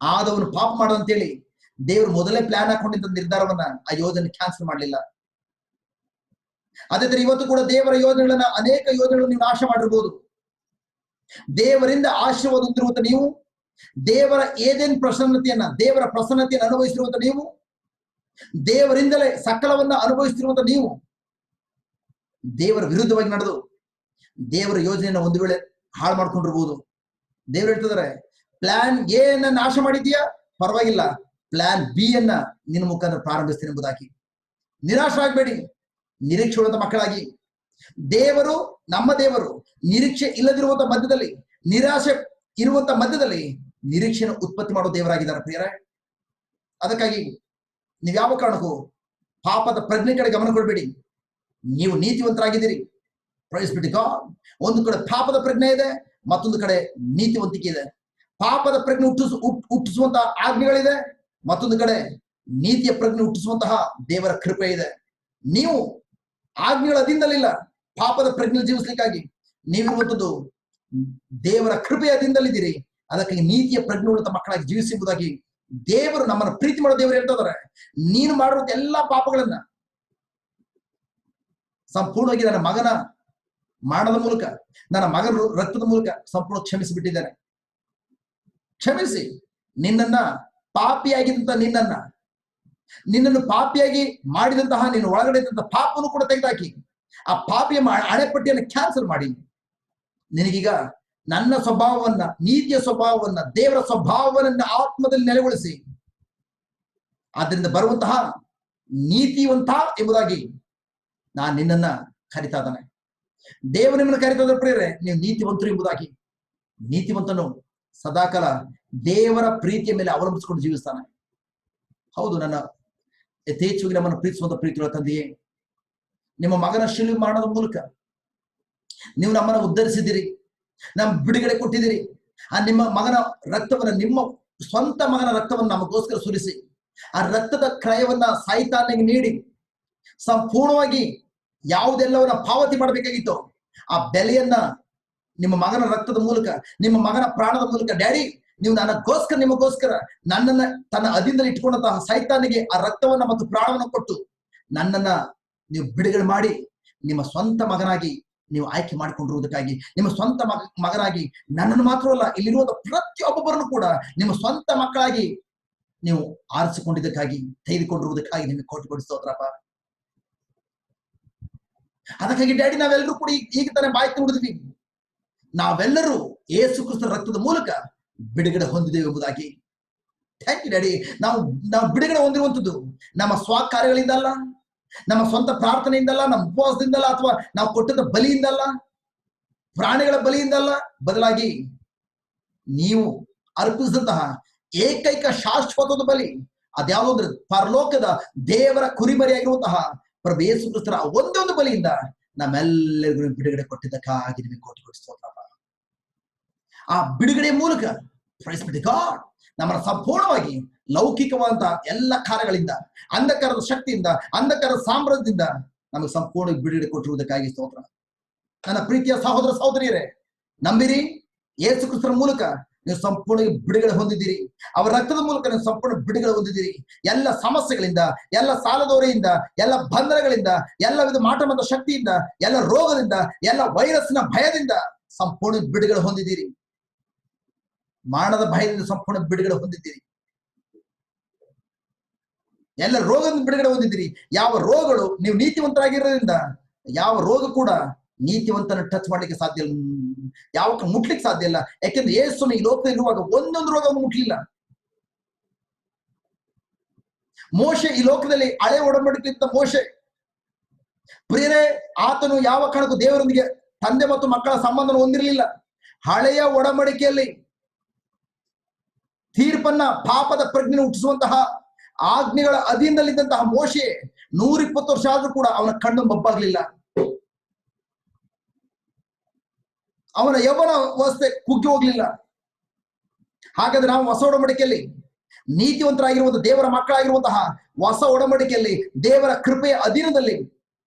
ಆದವನು ಪಾಪ ಮಾಡದಂತೇಳಿ ದೇವರು ಮೊದಲೇ ಪ್ಲಾನ್ ಹಾಕೊಂಡಿದ್ದ ನಿರ್ಧಾರವನ್ನ ಆ ಯೋಜನೆ ಕ್ಯಾನ್ಸಲ್ ಮಾಡಲಿಲ್ಲ. ಅದೇ ತರ ಇವತ್ತು ಕೂಡ ದೇವರ ಯೋಜನೆಗಳನ್ನ, ಅನೇಕ ಯೋಜನೆಗಳನ್ನು ನೀವು ನಾಶ ಮಾಡಿರ್ಬೋದು. ದೇವರಿಂದ ಆಶೀರ್ವಾದ ಹೊಂದಿರುವಂತ ನೀವು, ದೇವರ ಏದೇನ್ ಪ್ರಸನ್ನತೆಯನ್ನ, ದೇವರ ಪ್ರಸನ್ನತೆಯನ್ನು ಅನುಭವಿಸಿರುವಂತ ನೀವು, ದೇವರಿಂದಲೇ ಸಕಲವನ್ನ ಅನುಭವಿಸ್ತಿರುವಂತ ನೀವು ದೇವರ ವಿರುದ್ಧವಾಗಿ ನಡೆದು ದೇವರ ಯೋಜನೆಯನ್ನ ಒಂದು ವೇಳೆ ಹಾಳು ಮಾಡ್ಕೊಂಡಿರ್ಬೋದು. ದೇವರು ಹೇಳ್ತಿದ್ದಾರೆ, ಪ್ಲಾನ್ ಎ ಅನ್ನ ನಾಶ ಮಾಡಿದ್ಯಾ ಪರವಾಗಿಲ್ಲ, ಪ್ಲಾನ್ ಬಿ ಅನ್ನ ನಿನ್ನ ಮುಖಾಂತರ ಪ್ರಾರಂಭಿಸ್ತೀನಿ ಎಂಬುದಾಗಿ. ನಿರಾಶೆ ಆಗ್ಬೇಡಿ, ನಿರೀಕ್ಷೆ ಉಳ್ಳಂತ ಮಕ್ಕಳಾಗಿ. ದೇವರು, ನಮ್ಮ ದೇವರು ನಿರೀಕ್ಷೆ ಇಲ್ಲದಿರುವಂತ ಮಧ್ಯದಲ್ಲಿ, ನಿರಾಶೆ ಇರುವಂತ ಮಧ್ಯದಲ್ಲಿ ನಿರೀಕ್ಷೆಯನ್ನು ಉತ್ಪತ್ತಿ ಮಾಡೋ ದೇವರಾಗಿದ್ದಾರೆ ಪ್ರಿಯರೇ. ಅದಕ್ಕಾಗಿ ನೀವು ಯಾವ ಕಾರಣಕ್ಕೂ ಪಾಪದ ಪ್ರಜ್ಞೆ ಕಡೆ ಗಮನ ಕೊಡಬೇಡಿ. ನೀವು ನೀತಿವಂತರಾಗಿದ್ದೀರಿ, ಪ್ರೈಸ್ ಬಿ ಟು ಗಾಡ್. ಒಂದು ಕಡೆ ಪಾಪದ ಪ್ರಜ್ಞೆ ಇದೆ, ಮತ್ತೊಂದು ಕಡೆ ನೀತಿವಂತಿಕೆ ಇದೆ. ಪಾಪದ ಪ್ರಜ್ಞೆ ಹುಟ್ಟಿಸುವಂತಹ ಆಜ್ಞೆಗಳಿದೆ, ಮತ್ತೊಂದು ಕಡೆ ನೀತಿಯ ಪ್ರಜ್ಞೆ ಹುಟ್ಟಿಸುವಂತಹ ದೇವರ ಕೃಪೆ ಇದೆ. ನೀವು ಆಜ್ಞೆಗಳ ಅಧೀನದಲ್ಲಿಲ್ಲ, ಪಾಪದ ಪ್ರಜ್ಞೆ ಜೀವಿಸ್ಲಿಕ್ಕಾಗಿ ನೀವಿರುವಂಥದ್ದು ದೇವರ ಕೃಪೆಯ ಅಧೀನದಲ್ಲಿದ್ದೀರಿ. ಅದಕ್ಕಾಗಿ ನೀತಿಯ ಪ್ರಜ್ಞೆ ಉಳ್ಳಂತ ಮಕ್ಕಳಾಗಿ ಜೀವಿಸುವುದಾಗಿ ದೇವರು ನಮ್ಮನ್ನು ಪ್ರೀತಿ ಮಾಡೋ ದೇವರು ಹೇಳ್ತಾ ಇದ್ದಾರೆ, ನೀನು ಮಾಡಿರುವಂತ ಎಲ್ಲಾ ಪಾಪಗಳನ್ನ ಸಂಪೂರ್ಣವಾಗಿ ನನ್ನ ಮಗನ ಮರಣದ ಮೂಲಕ, ನನ್ನ ಮಗನ ರಕ್ತದ ಮೂಲಕ ಸಂಪೂರ್ಣ ಕ್ಷಮಿಸಿಬಿಟ್ಟಿದ್ದೇನೆ. ಕ್ಷಮಿಸಿ ನಿನ್ನನ್ನ ಪಾಪಿಯಾಗಿದ್ದಂತ ನಿನ್ನನ್ನು ಪಾಪಿಯಾಗಿ ಮಾಡಿದಂತಹ ನಿನ್ನ ಒಳಗಡೆ ಇದ್ದಂತಹ ಪಾಪವನ್ನು ಕೂಡ ತೆಗೆದುಹಾಕಿ, ಆ ಪಾಪಿಯ ಹಣೆಪಟ್ಟಿಯನ್ನು ಕ್ಯಾನ್ಸಲ್ ಮಾಡಿ ನಿನಗೀಗ ನನ್ನ ಸ್ವಭಾವವನ್ನ, ನೀತಿಯ ಸ್ವಭಾವವನ್ನ, ದೇವರ ಸ್ವಭಾವವನ್ನ ಆತ್ಮದಲ್ಲಿ ನೆಲೆಗೊಳಿಸಿ ಅದರಿಂದ ಬರುವಂತಹ ನೀತಿವಂತ ಎಂಬುದಾಗಿ ನಾನು ನಿನ್ನನ್ನ ಕರಿತಾ ಇದ್ದಾನೆ. ದೇವರು ನಿಮ್ಮನ್ನು ಕರಿತಾ ಇದ್ದಾರೆ ಪ್ರಿಯರೇ, ನೀವು ನೀತಿವಂತರು ಎಂಬುದಾಗಿ. ನೀತಿವಂತನು ಸದಾಕಾಲ ದೇವರ ಪ್ರೀತಿಯ ಮೇಲೆ ಅವಲಂಬಿಸಿಕೊಂಡು ಜೀವಿಸ್ತಾನೆ. ಹೌದು, ನನ್ನ ಯಥೇಚ್ಛವಾಗಿ ನಮ್ಮನ್ನು ಪ್ರೀತಿಸುವಂತ ಪ್ರೀತಿಗಳ ತಂದೆಯೇ, ನಿಮ್ಮ ಮಗನ ಶಿಲುಬೆ ಮರಣದ ಮೂಲಕ ನೀವು ನಮ್ಮನ್ನು ಉದ್ಧರಿಸಿದ್ದೀರಿ, ನಮ್ಮ ಬಿಡುಗಡೆ ಕೊಟ್ಟಿದ್ದೀರಿ. ಆ ನಿಮ್ಮ ಮಗನ ರಕ್ತವನ್ನ, ನಿಮ್ಮ ಸ್ವಂತ ಮಗನ ರಕ್ತವನ್ನು ನಮಗೋಸ್ಕರ ಸುರಿಸಿ ಆ ರಕ್ತದ ಕ್ರಯವನ್ನ ಸಾಯಿತಾನಿಗೆ ನೀಡಿ ಸಂಪೂರ್ಣವಾಗಿ ಯಾವುದೆಲ್ಲವನ್ನ ಪಾವತಿ ಮಾಡಬೇಕಾಗಿತ್ತು ಆ ಬೆಲೆಯನ್ನ ನಿಮ್ಮ ಮಗನ ರಕ್ತದ ಮೂಲಕ, ನಿಮ್ಮ ಮಗನ ಪ್ರಾಣದ ಮೂಲಕ, ಡ್ಯಾಡಿ ನೀವು ನನಗೋಸ್ಕರ, ನಿಮಗೋಸ್ಕರ ನನ್ನನ್ನ ತನ್ನ ಅಧೀನದಲ್ಲಿ ಇಟ್ಕೊಂಡಂತಹ ಸೈತಾನಿಗೆ ಆ ರಕ್ತವನ್ನ ಮತ್ತು ಪ್ರಾಣವನ್ನು ಕೊಟ್ಟು ನನ್ನನ್ನ ನೀವು ಬಿಡುಗಡೆ ಮಾಡಿ ನಿಮ್ಮ ಸ್ವಂತ ಮಗನಾಗಿ ನೀವು ಆಯ್ಕೆ ಮಾಡಿಕೊಂಡಿರುವುದಕ್ಕಾಗಿ, ನಿಮ್ಮ ಸ್ವಂತ ಮಗನಾಗಿ ನನ್ನನ್ನು ಮಾತ್ರವಲ್ಲ ಇಲ್ಲಿರುವಂತ ಪ್ರತಿಯೊಬ್ಬೊಬ್ಬರನ್ನು ಕೂಡ ನಿಮ್ಮ ಸ್ವಂತ ಮಕ್ಕಳಾಗಿ ನೀವು ಆರಿಸಿಕೊಂಡಿದ್ದಕ್ಕಾಗಿ, ತೆಗೆದುಕೊಂಡಿರುವುದಕ್ಕಾಗಿ ನಿಮಗೆ ಕೋಟಿ ಸ್ತೋತ್ರಪ್ಪ. ಅದಕ್ಕಾಗಿ ಡ್ಯಾಡಿ ನಾವೆಲ್ಲರೂ ಕೂಡ ಈಗ ತಾನೇ ಬಾಯಿ ತುಡಿದ್ವಿ, ನಾವೆಲ್ಲರೂ ಯೇಸು ಕ್ರಿಸ್ತನ ರಕ್ತದ ಮೂಲಕ ಬಿಡುಗಡೆ ಹೊಂದಿದ್ದೇವೆ ಎಂಬುದಾಗಿ. Thank you daddy. ನಾವು ಬಿಡುಗಡೆ ಹೊಂದಿರುವಂಥದ್ದು ನಮ್ಮ ಸ್ವಕಾರ್ಯಗಳಿಂದ ಅಲ್ಲ, ನಮ್ಮ ಸ್ವಂತ ಪ್ರಾರ್ಥನೆಯಿಂದಲ್ಲ, ನಮ್ಮ ಉಪವಾಸದಿಂದಲ್ಲ, ಅಥವಾ ನಾವು ಕೊಟ್ಟದ ಬಲಿಯಿಂದಲ್ಲ, ಪ್ರಾಣಿಗಳ ಬಲಿಯಿಂದಲ್ಲ, ಬದಲಾಗಿ ನೀವು ಅರ್ಪಿಸಿದಂತಹ ಏಕೈಕ ಶಾಶ್ವತದ ಬಲಿ ಅದ್ಯಾವುದೋ ಅಂದ್ರೆ ಪರಲೋಕದ ದೇವರ ಕುರಿಮರಿಯಾಗಿರುವಂತಹ ಪ್ರಭು ಯೇಸು ಕ್ರಿಸ್ತರ ಒಂದೊಂದು ಬಲಿಯಿಂದ ನಮ್ಮೆಲ್ಲರಿಗೂ ಬಿಡುಗಡೆ ಕೊಟ್ಟಿದ್ದಕ್ಕಾಗಿ ನಿಮಗೆ ಕೋಟಿ ಸ್ತೋತ್ರಪ್ಪ. ಆ ಬಿಡುಗಡೆ ಮೂಲಕ ಪ್ರೈಸ್ ಬಿ ಟು ಗಾಡ್ ನಮ್ಮನ್ನು ಸಂಪೂರ್ಣವಾಗಿ ಲೌಕಿಕವಾದಂತಹ ಎಲ್ಲ ಕಾರ್ಯಗಳಿಂದ, ಅಂಧಕಾರದ ಶಕ್ತಿಯಿಂದ, ಅಂಧಕಾರದ ಸಾಮ್ರಾಜ್ಯದಿಂದ ನಮಗೆ ಸಂಪೂರ್ಣ ಬಿಡುಗಡೆ ಕೊಟ್ಟಿರುವುದಕ್ಕಾಗಿ ಸ್ತೋತ್ರ. ನನ್ನ ಪ್ರೀತಿಯ ಸಹೋದರ ಸಹೋದರಿಯರೇ, ನಂಬಿರಿ, ಯೇಸು ಕ್ರಿಸ್ತನ ಮೂಲಕ ನೀವು ಸಂಪೂರ್ಣ ಬಿಡುಗಡೆ ಹೊಂದಿದ್ದೀರಿ. ಅವರ ರಕ್ತದ ಮೂಲಕ ನೀವು ಸಂಪೂರ್ಣ ಬಿಡುಗಡೆ ಹೊಂದಿದ್ದೀರಿ. ಎಲ್ಲ ಸಮಸ್ಯೆಗಳಿಂದ, ಎಲ್ಲ ಸಾಲದೋರೆಯಿಂದ, ಎಲ್ಲ ಬಂಧನಗಳಿಂದ, ಎಲ್ಲ ವಿಧ ಮಾಟಮಂದ ಶಕ್ತಿಯಿಂದ, ಎಲ್ಲ ರೋಗದಿಂದ, ಎಲ್ಲ ವೈರಸ್ನ ಭಯದಿಂದ ಸಂಪೂರ್ಣ ಬಿಡುಗಡೆ ಹೊಂದಿದ್ದೀರಿ. ಮರಣದ ಭಯದಿಂದ ಸಂಪೂರ್ಣ ಬಿಡುಗಡೆ ಹೊಂದಿದ್ದೀರಿ. ಎಲ್ಲ ರೋಗದಿಂದ ಬಿಡುಗಡೆ ಹೊಂದಿದ್ದೀರಿ. ಯಾವ ರೋಗಗಳು, ನೀವು ನೀತಿವಂತರಾಗಿರೋದ್ರಿಂದ ಯಾವ ರೋಗ ಕೂಡ ನೀತಿವಂತನ ಟಚ್ ಮಾಡ್ಲಿಕ್ಕೆ ಸಾಧ್ಯ ಇಲ್ಲ, ಯಾವ ಮುಟ್ಲಿಕ್ಕೆ ಸಾಧ್ಯ ಇಲ್ಲ. ಯಾಕೆಂದ್ರೆ ಯೇಸುನ ಈ ಲೋಕದಲ್ಲಿ ಇರುವಾಗ ಒಂದೊಂದು ರೋಗವನ್ನು ಮುಟ್ಲಿಲ್ಲ. ಮೋಶೆ ಈ ಲೋಕದಲ್ಲಿ ಹಳೆ ಒಡಂಬಡಿಕೆಯಿಂದ ಮೋಶೆ ಪ್ರಿಯರೇ, ಆತನು ಯಾವ ಕಾರಣಕ್ಕೂ ದೇವರೊಂದಿಗೆ ತಂದೆ ಮತ್ತು ಮಕ್ಕಳ ಸಂಬಂಧ ಹೊಂದಿರಲಿಲ್ಲ. ಹಳೆಯ ಒಡಂಬಡಿಕೆಯಲ್ಲಿ ತೀರ್ಪನ್ನ, ಪಾಪದ ಪ್ರಜ್ಞೆ ಹುಟ್ಟಿಸುವಂತಹ ಆಜ್ಞೆಗಳ ಅಧೀನದಲ್ಲಿದ್ದಂತಹ ಮೋಶೆ 120 ವರ್ಷ ಆದ್ರೂ ಕೂಡ ಅವನ ಕಣ್ಣು ಮಬ್ಬಾಗ್ಲಿಲ್ಲ. ಅವನ ಯೌವನ ವ್ಯವಸ್ಥೆ ಕುಗ್ಗಿ ಹೋಗ್ಲಿಲ್ಲ. ಹಾಗಾದ್ರೆ ನಾವು ಹೊಸ ಒಡಂಬಡಿಕೆಯಲ್ಲಿ ನೀತಿವಂತರಾಗಿರುವಂತಹ ದೇವರ ಮಕ್ಕಳಾಗಿರುವಂತಹ ಹೊಸ ಒಡಂಬಡಿಕೆಯಲ್ಲಿ ದೇವರ ಕೃಪೆಯ ಅಧೀನದಲ್ಲಿ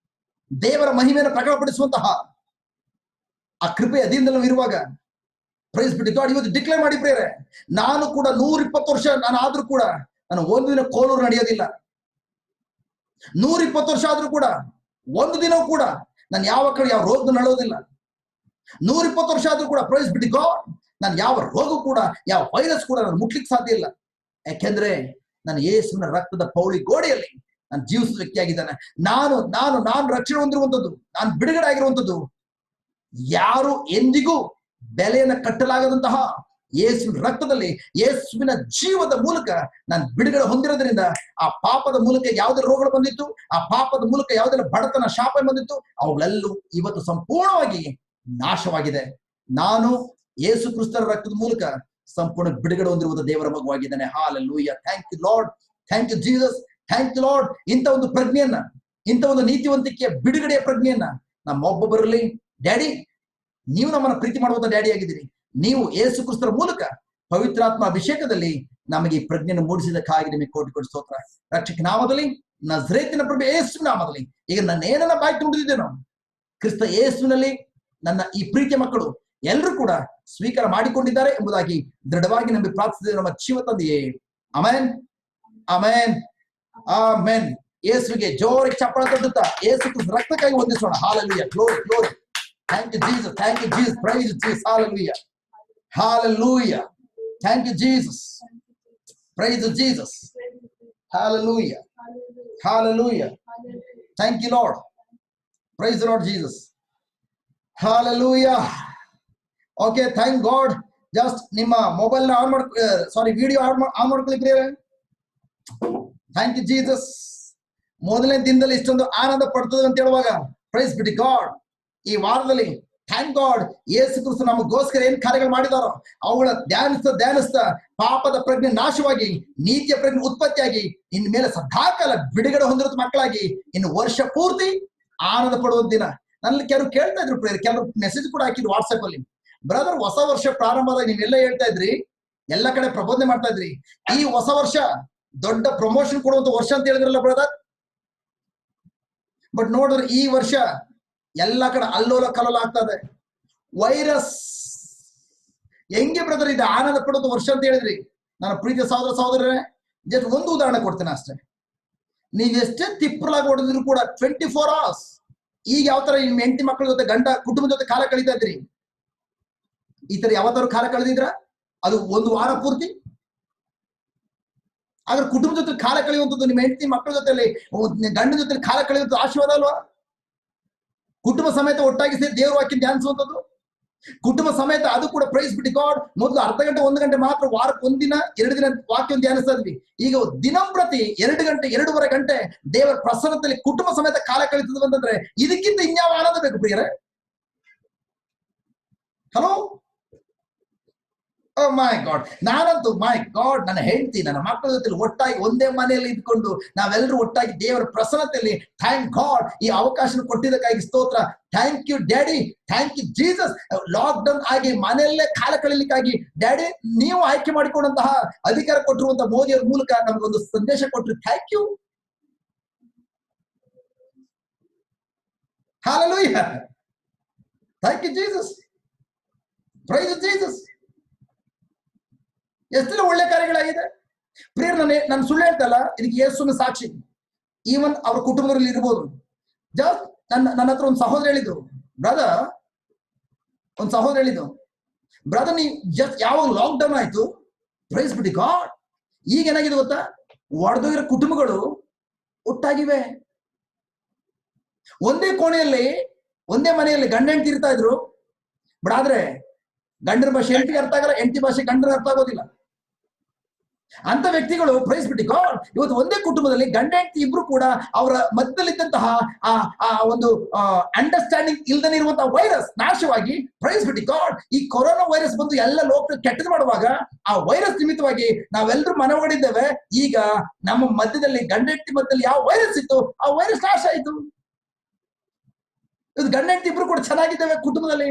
ದೇವರ ಮಹಿಮೆಯನ್ನು ಪ್ರಕಟಪಡಿಸುವಂತಹ ಆ ಕೃಪೆಯ ಅಧೀನದಲ್ಲಿ ನಾವು ಇರುವಾಗ, ಪ್ರೈಸ್ ಬಿಟ್ಟು ಗಾಡ್, ಇವತ್ತು ಡಿಕ್ಲೇರ್ ಮಾಡಿ ಪ್ರೇರೆ, ನಾನು ಕೂಡ 120 ವರ್ಷ ನಾನು ಆದ್ರೂ ಕೂಡ ನಾನು ಒಂದು ದಿನ ಕೋಲೂರು ನಡೆಯೋದಿಲ್ಲ. 120 ವರ್ಷ ಆದ್ರೂ ಕೂಡ ಒಂದು ದಿನ ಕೂಡ ನಾನು ಯಾವ ಕಡೆ ಯಾವ ರೋಗ ನಡೋದಿಲ್ಲ. 120 ವರ್ಷ ಆದ್ರೂ ಕೂಡ ಪ್ರೈಸ್ ಬಿಟ್ಟು ಗಾಡ್, ನಾನು ಯಾವ ರೋಗ ಕೂಡ, ಯಾವ ವೈರಸ್ ಕೂಡ ನಾನು ಮುಟ್ಲಿಕ್ಕೆ ಸಾಧ್ಯ ಇಲ್ಲ. ಯಾಕೆಂದ್ರೆ ನಾನು ಯೇಸುವಿನ ರಕ್ತದ ಪೌಳಿ ಗೋಡೆಯಲ್ಲಿ ನಾನು ಜೀವಿಸಿದ ವ್ಯಕ್ತಿಯಾಗಿದ್ದಾನೆ. ನಾನು ನಾನು ನಾನು ರಕ್ಷಣೆ ಹೊಂದಿರುವಂಥದ್ದು, ನಾನು ಬಿಡುಗಡೆ ಆಗಿರುವಂಥದ್ದು, ಯಾರು ಎಂದಿಗೂ ಬೆಲೆಯನ್ನು ಕಟ್ಟಲಾಗದಂತಹ ಯೇಸುವಿನ ರಕ್ತದಲ್ಲಿ, ಯೇಸುವಿನ ಜೀವದ ಮೂಲಕ ನಾನು ಬಿಡುಗಡೆ ಹೊಂದಿರೋದ್ರಿಂದ ಆ ಪಾಪದ ಮೂಲಕ ಯಾವುದೇ ರೋಗಗಳು ಬಂದಿತ್ತು, ಆ ಪಾಪದ ಮೂಲಕ ಯಾವುದೆಲ್ಲ ಬಡತನ ಶಾಪ ಬಂದಿತ್ತು, ಅವುಗಳೆಲ್ಲೂ ಇವತ್ತು ಸಂಪೂರ್ಣವಾಗಿ ನಾಶವಾಗಿದೆ. ನಾನು ಯೇಸು ಕ್ರಿಸ್ತರ ರಕ್ತದ ಮೂಲಕ ಸಂಪೂರ್ಣ ಬಿಡುಗಡೆ ಹೊಂದಿರುವುದು ದೇವರ ಮಗುವಾಗಿದ್ದಾನೆ. Hallelujah, thank you Lord, thank you Jesus, thank you Lord. ಇಂಥ ಒಂದು ಪ್ರಜ್ಞೆಯನ್ನ, ಇಂಥ ಒಂದು ನೀತಿವಂತಿಕೆಯ ಬಿಡುಗಡೆಯ ಪ್ರಜ್ಞೆಯನ್ನ ನಮ್ಮೊಬ್ಬೊಬ್ಬರಲ್ಲಿ, ಡ್ಯಾಡಿ ನೀವು ನಮ್ಮನ್ನ ಪ್ರೀತಿ ಮಾಡುವಂತ ಡ್ಯಾಡಿ ಆಗಿದ್ದೀರಿ. ನೀವು ಯೇಸು ಕ್ರಿಸ್ತರ ಮೂಲಕ ಪವಿತ್ರಾತ್ಮ ಅಭಿಷೇಕದಲ್ಲಿ ನಮಗೆ ಈ ಪ್ರಜ್ಞೆಯನ್ನು ಮೂಡಿಸಿದಕ್ಕಾಗಿ ನಿಮಗೆ ಕೋಟಿ ಕೋಟಿ ಸ್ತೋತ್ರ. ರಕ್ಷಕ ನಾಮದಲ್ಲಿ, ನಜರೇತಿನ ಪ್ರಭು ಯೇಸು ನಾಮದಲ್ಲಿ ಈಗ ನನ್ನ ಏನನ್ನ ಬಾಯಿ ತುಂಬಿದ್ದೇನೋ ಕ್ರಿಸ್ತ ಯೇಸುವಿನಲ್ಲಿ ನನ್ನ ಈ ಪ್ರೀತಿಯ ಮಕ್ಕಳು ಎಲ್ಲರೂ ಕೂಡ ಸ್ವೀಕಾರ ಮಾಡಿಕೊಂಡಿದ್ದಾರೆ ಎಂಬುದಾಗಿ ದೃಢವಾಗಿ ನಂಬಿ ಪ್ರಾರ್ಥಿಸಿದ ನಮ್ಮ ಜೀವ ತಂದೆಯೇ. Amen, amen, amen. ಯೇಸುವಿಗೆ ಜೋರಿಗೆ ಚಪ್ಪಳ ತಟ್ಟುತ್ತಾ ಯೇಸು ಕ್ರಿಸ್ತ ರಕ್ತಕ್ಕಾಗಿ ವಂದಿಸೋಣ. Hallelujah, glory, glory. Thank you, Jesus. Thank you, Jesus. Praise Jesus. Hallelujah. Hallelujah. Thank you, Jesus. Praise Jesus. Hallelujah. Hallelujah. Thank you, Lord. Praise the Lord Jesus. Hallelujah. Okay, thank God. Just ನಿಮ್ಮ mobile on ಮಾಡಿ, video on ಮಾಡ್ಕೊಳ್ಳಿ. Thank you Jesus. ಮೊದಲನೇ ದಿನದಲ್ಲಿ ಇಷ್ಟೊಂದು ಆನಂದ ಪಡ್ತದೆ ಅಂತ ಹೇಳುವಾಗ, price ಬಿಡಿ god. ಈ ವಾರದಲ್ಲಿ ಥ್ಯಾಂಕ್ ಗಾಡ್, ಯೇಸು ಕ್ರಿಸ್ತ ನಮಗೋಸ್ಕರ ಏನ್ ಕಾರ್ಯಗಳು ಮಾಡಿದಾರೋ ಅವುಗಳ ಧ್ಯಾನಿಸ್ತಾ ಪಾಪದ ಪ್ರಜ್ಞೆ ನಾಶವಾಗಿ ನೀತಿಯ ಪ್ರಜ್ಞೆ ಉತ್ಪತ್ತಿಯಾಗಿ ಇನ್ ಮೇಲೆ ಸದಾಕಾಲ ಬಿಡುಗಡೆ ಹೊಂದಿರೋ ಮಕ್ಕಳಾಗಿ ಇನ್ನು ವರ್ಷ ಪೂರ್ತಿ ಆನಂದ ಪಡುವ ದಿನ. ನಲ್ಲಿ ಕೆಲವರು ಕೇಳ್ತಾ ಇದ್ರು, ಕೆಲವರು ಮೆಸೇಜ್ ಕೂಡ ಹಾಕಿದ್ರು ವಾಟ್ಸ್ಆಪ್ ಅಲ್ಲಿ, ಬ್ರದರ್ ಹೊಸ ವರ್ಷ ಪ್ರಾರಂಭದಾಗ ನೀವೆಲ್ಲ ಹೇಳ್ತಾ ಇದ್ರಿ, ಎಲ್ಲ ಕಡೆ ಪ್ರಬೋಧನೆ ಮಾಡ್ತಾ ಇದ್ರಿ, ಈ ಹೊಸ ವರ್ಷ ದೊಡ್ಡ ಪ್ರಮೋಷನ್ ಕೊಡುವಂತ ವರ್ಷ ಅಂತ ಹೇಳಿದ್ರಲ್ಲ ಬ್ರದರ್. ಬಟ್ ನೋಡಿದ್ರೆ ಈ ವರ್ಷ ಎಲ್ಲ ಕಡೆ ಅಲ್ಲೋಲ ಕಲ್ಲೋಲ ಆಗ್ತದೆ. ವೈರಸ್ ಹೆಂಗೆ ಬ್ರದರ್ ಇದು ಆನಂದ ಪಡೋದು ವರ್ಷ ಅಂತ ಹೇಳಿದ್ರಿ? ನಾನು ಪ್ರೀತಿಯ ಸಹೋದರ ಸಹೋದರರೇ, ಜಸ್ಟ್ ಒಂದು ಉದಾಹರಣೆ ಕೊಡ್ತೇನೆ ಅಷ್ಟೇ. ನೀವೆಷ್ಟೇ ತಿಪ್ಪಲಾಗಿ ಹೊಡೆದ್ರು ಕೂಡ 24 hours ಈಗ ಯಾವ ತರ ನಿಮ್ಮ ಹೆಂಡತಿ ಮಕ್ಕಳ ಜೊತೆ, ಗಂಡ ಕುಟುಂಬದ ಜೊತೆ ಕಾಲ ಕಳೀತಾ ಇದ್ರಿ, ಈ ತರ ಯಾವತ್ತಾರು ಕಾಲ ಕಳೆದಿದ್ರ? ಅದು ಒಂದು ವಾರ ಪೂರ್ತಿ. ಆದ್ರೆ ಕುಟುಂಬದ ಜೊತೆ ಕಾಲ ಕಳೆಯುವಂಥದ್ದು, ನಿಮ್ಮ ಹೆಂಡತಿ ಮಕ್ಕಳ ಜೊತೆಲಿ, ಗಂಡನ ಜೊತೆ ಕಾಲ ಕಳೆಯುವಂಥದ್ದು ಆಶೀರ್ವಾದ ಅಲ್ವಾ? ಕುಟುಂಬ ಸಮೇತ ಒಟ್ಟಾಗಿ ಸೇರಿ ದೇವ್ರ ವಾಕ್ಯ ಧ್ಯಾನಿಸುವಂಥದ್ದು, ಕುಟುಂಬ ಸಮೇತ, ಅದು ಕೂಡ ಪ್ರೈಸ್ ಬಿಟ್ಟು ಗಾಡ್. ಮೊದಲು ಅರ್ಧ ಗಂಟೆ 1 ಗಂಟೆ ಮಾತ್ರ ವಾರಕ್ಕೆ, ಒಂದಿನ 2 ದಿನ ವಾಕ್ಯವನ್ನು ಧ್ಯಾನಿಸ್ತಾ ಇದ್ವಿ. ಈಗ ದಿನಂಪ್ರತಿ 2 ಗಂಟೆ 2.5 ಗಂಟೆ ದೇವರ ಪ್ರಸನ್ನದಲ್ಲಿ ಕುಟುಂಬ ಸಮೇತ ಕಾಲ ಕಳೀತದೆ ಅಂತಂದ್ರೆ ಇದಕ್ಕಿಂತ ಇನ್ಯಾವ ಆನಂದ ಬೇಕು ಪ್ರಿಯರೇ? ಹಲೋ, ಮೈ ಗಾಡ್. ನಾನಂತೂ ಮೈ ಗಾಡ್, ನನ್ನ ಹೆಂಡತಿ ನನ್ನ ಮಕ್ಕಳ ಜೊತೆ ಒಟ್ಟಾಗಿ ಒಂದೇ ಮನೆಯಲ್ಲಿ ಇದ್ಕೊಂಡು ನಾವೆಲ್ಲರೂ ಒಟ್ಟಾಗಿ ದೇವರ ಪ್ರಸನ್ನತೆಯಲ್ಲಿ, ಥ್ಯಾಂಕ್ ಗಾಡ್, ಈ ಅವಕಾಶ ಕೊಟ್ಟಿದ್ದಕ್ಕಾಗಿ ಸ್ತೋತ್ರ. Thank you daddy, thank you Jesus. Lockdown ಆಗಿ ಮನೆಯಲ್ಲೇ ಕಾಲ ಕಳೀಲಿಕ್ಕಾಗಿ ಡ್ಯಾಡಿ ನೀವು ಆಯ್ಕೆ ಮಾಡಿಕೊಂಡಂತಹ ಅಧಿಕಾರ ಕೊಟ್ಟಿರುವಂತಹ ಮೋದಿಯವರ ಮೂಲಕ ನಮಗೊಂದು ಸಂದೇಶ ಕೊಟ್ಟರು. Thank you. Hallelujah. Thank you Jesus, praise Jesus. ಎಷ್ಟೆಲ್ಲ ಒಳ್ಳೆ ಕಾರ್ಯಗಳಾಗಿದೆ ಪ್ರಿಯರ್. ನಾನು ಸುಳ್ಳು ಹೇಳ್ತಲ್ಲ, ಇದಕ್ಕೆ ಯೇಸುವಿನ ಸಾಕ್ಷಿ. ಈವನ್ ಅವ್ರ ಕುಟುಂಬದಲ್ಲಿ ಇರ್ಬೋದು. ಜಸ್ಟ್ ನನ್ನ ಹತ್ರ ಒಂದು ಸಹೋದರ ಹೇಳಿದ್ದು, ಬ್ರದರ್ ನೀವು ಜಸ್ಟ್ ಯಾವಾಗ ಲಾಕ್ ಡೌನ್ ಆಯ್ತು, ಪ್ರೈಸ್ ಬಿಡಿ ಗಾಡ್, ಈಗ ಏನಾಗಿದೆ ಗೊತ್ತಾ, ಒಡೆದೋಗಿರೋ ಕುಟುಂಬಗಳು ಒಟ್ಟಾಗಿವೆ. ಒಂದೇ ಕೋಣೆಯಲ್ಲಿ ಒಂದೇ ಮನೆಯಲ್ಲಿ ಗಂಡ ಹೆಂಡತಿ ಇರ್ತಾ ಇದ್ರು. ಬಟ್ ಆದ್ರೆ ಗಂಡನ ಭಾಷೆ ಹೆಂಡತಿಗೆ ಅರ್ಥ ಆಗಲ್ಲ, ಹೆಂಡತಿ ಭಾಷೆ ಗಂಡನ ಅರ್ಥ ಆಗೋದಿಲ್ಲ. ಅಂತ ವ್ಯಕ್ತಿಗಳು, ಪ್ರೈಸ್ ಬಿಡಿ ಗಾಡ್, ಇವತ್ತು ಒಂದೇ ಕುಟುಂಬದಲ್ಲಿ ಗಂಡ ಹೆಂಡತಿ ಇಬ್ರು ಕೂಡ ಅವರ ಮಧ್ಯದಲ್ಲಿದ್ದಂತಹ ಆ ಒಂದು ಅಂಡರ್ಸ್ಟ್ಯಾಂಡಿಂಗ್ ಇಲ್ದನೇ ಇರುವಂತಹ ವೈರಸ್ ನಾಶವಾಗಿ, ಪ್ರೈಸ್ ಬಿಡಿ ಗಾಡ್, ಈ ಕೊರೋನಾ ವೈರಸ್ ಬಂದು ಎಲ್ಲ ಲೋಕ ಕೆಟ್ಟದ್ದು ಮಾಡುವಾಗ ಆ ವೈರಸ್ ನಿಮಿತ್ತವಾಗಿ ನಾವೆಲ್ಲರೂ ಮನವೊಡಿದ್ದೇವೆ. ಈಗ ನಮ್ಮ ಮಧ್ಯದಲ್ಲಿ ಗಂಡ ಹೆಂಡತಿ ಮಧ್ಯದಲ್ಲಿ ಯಾವ ವೈರಸ್ ಇತ್ತು ಆ ವೈರಸ್ ನಾಶ ಆಯ್ತು. ಇವತ್ತು ಗಂಡ ಹೆಂಡತಿ ಇಬ್ರು ಕೂಡ ಚೆನ್ನಾಗಿದ್ದೇವೆ, ಕುಟುಂಬದಲ್ಲಿ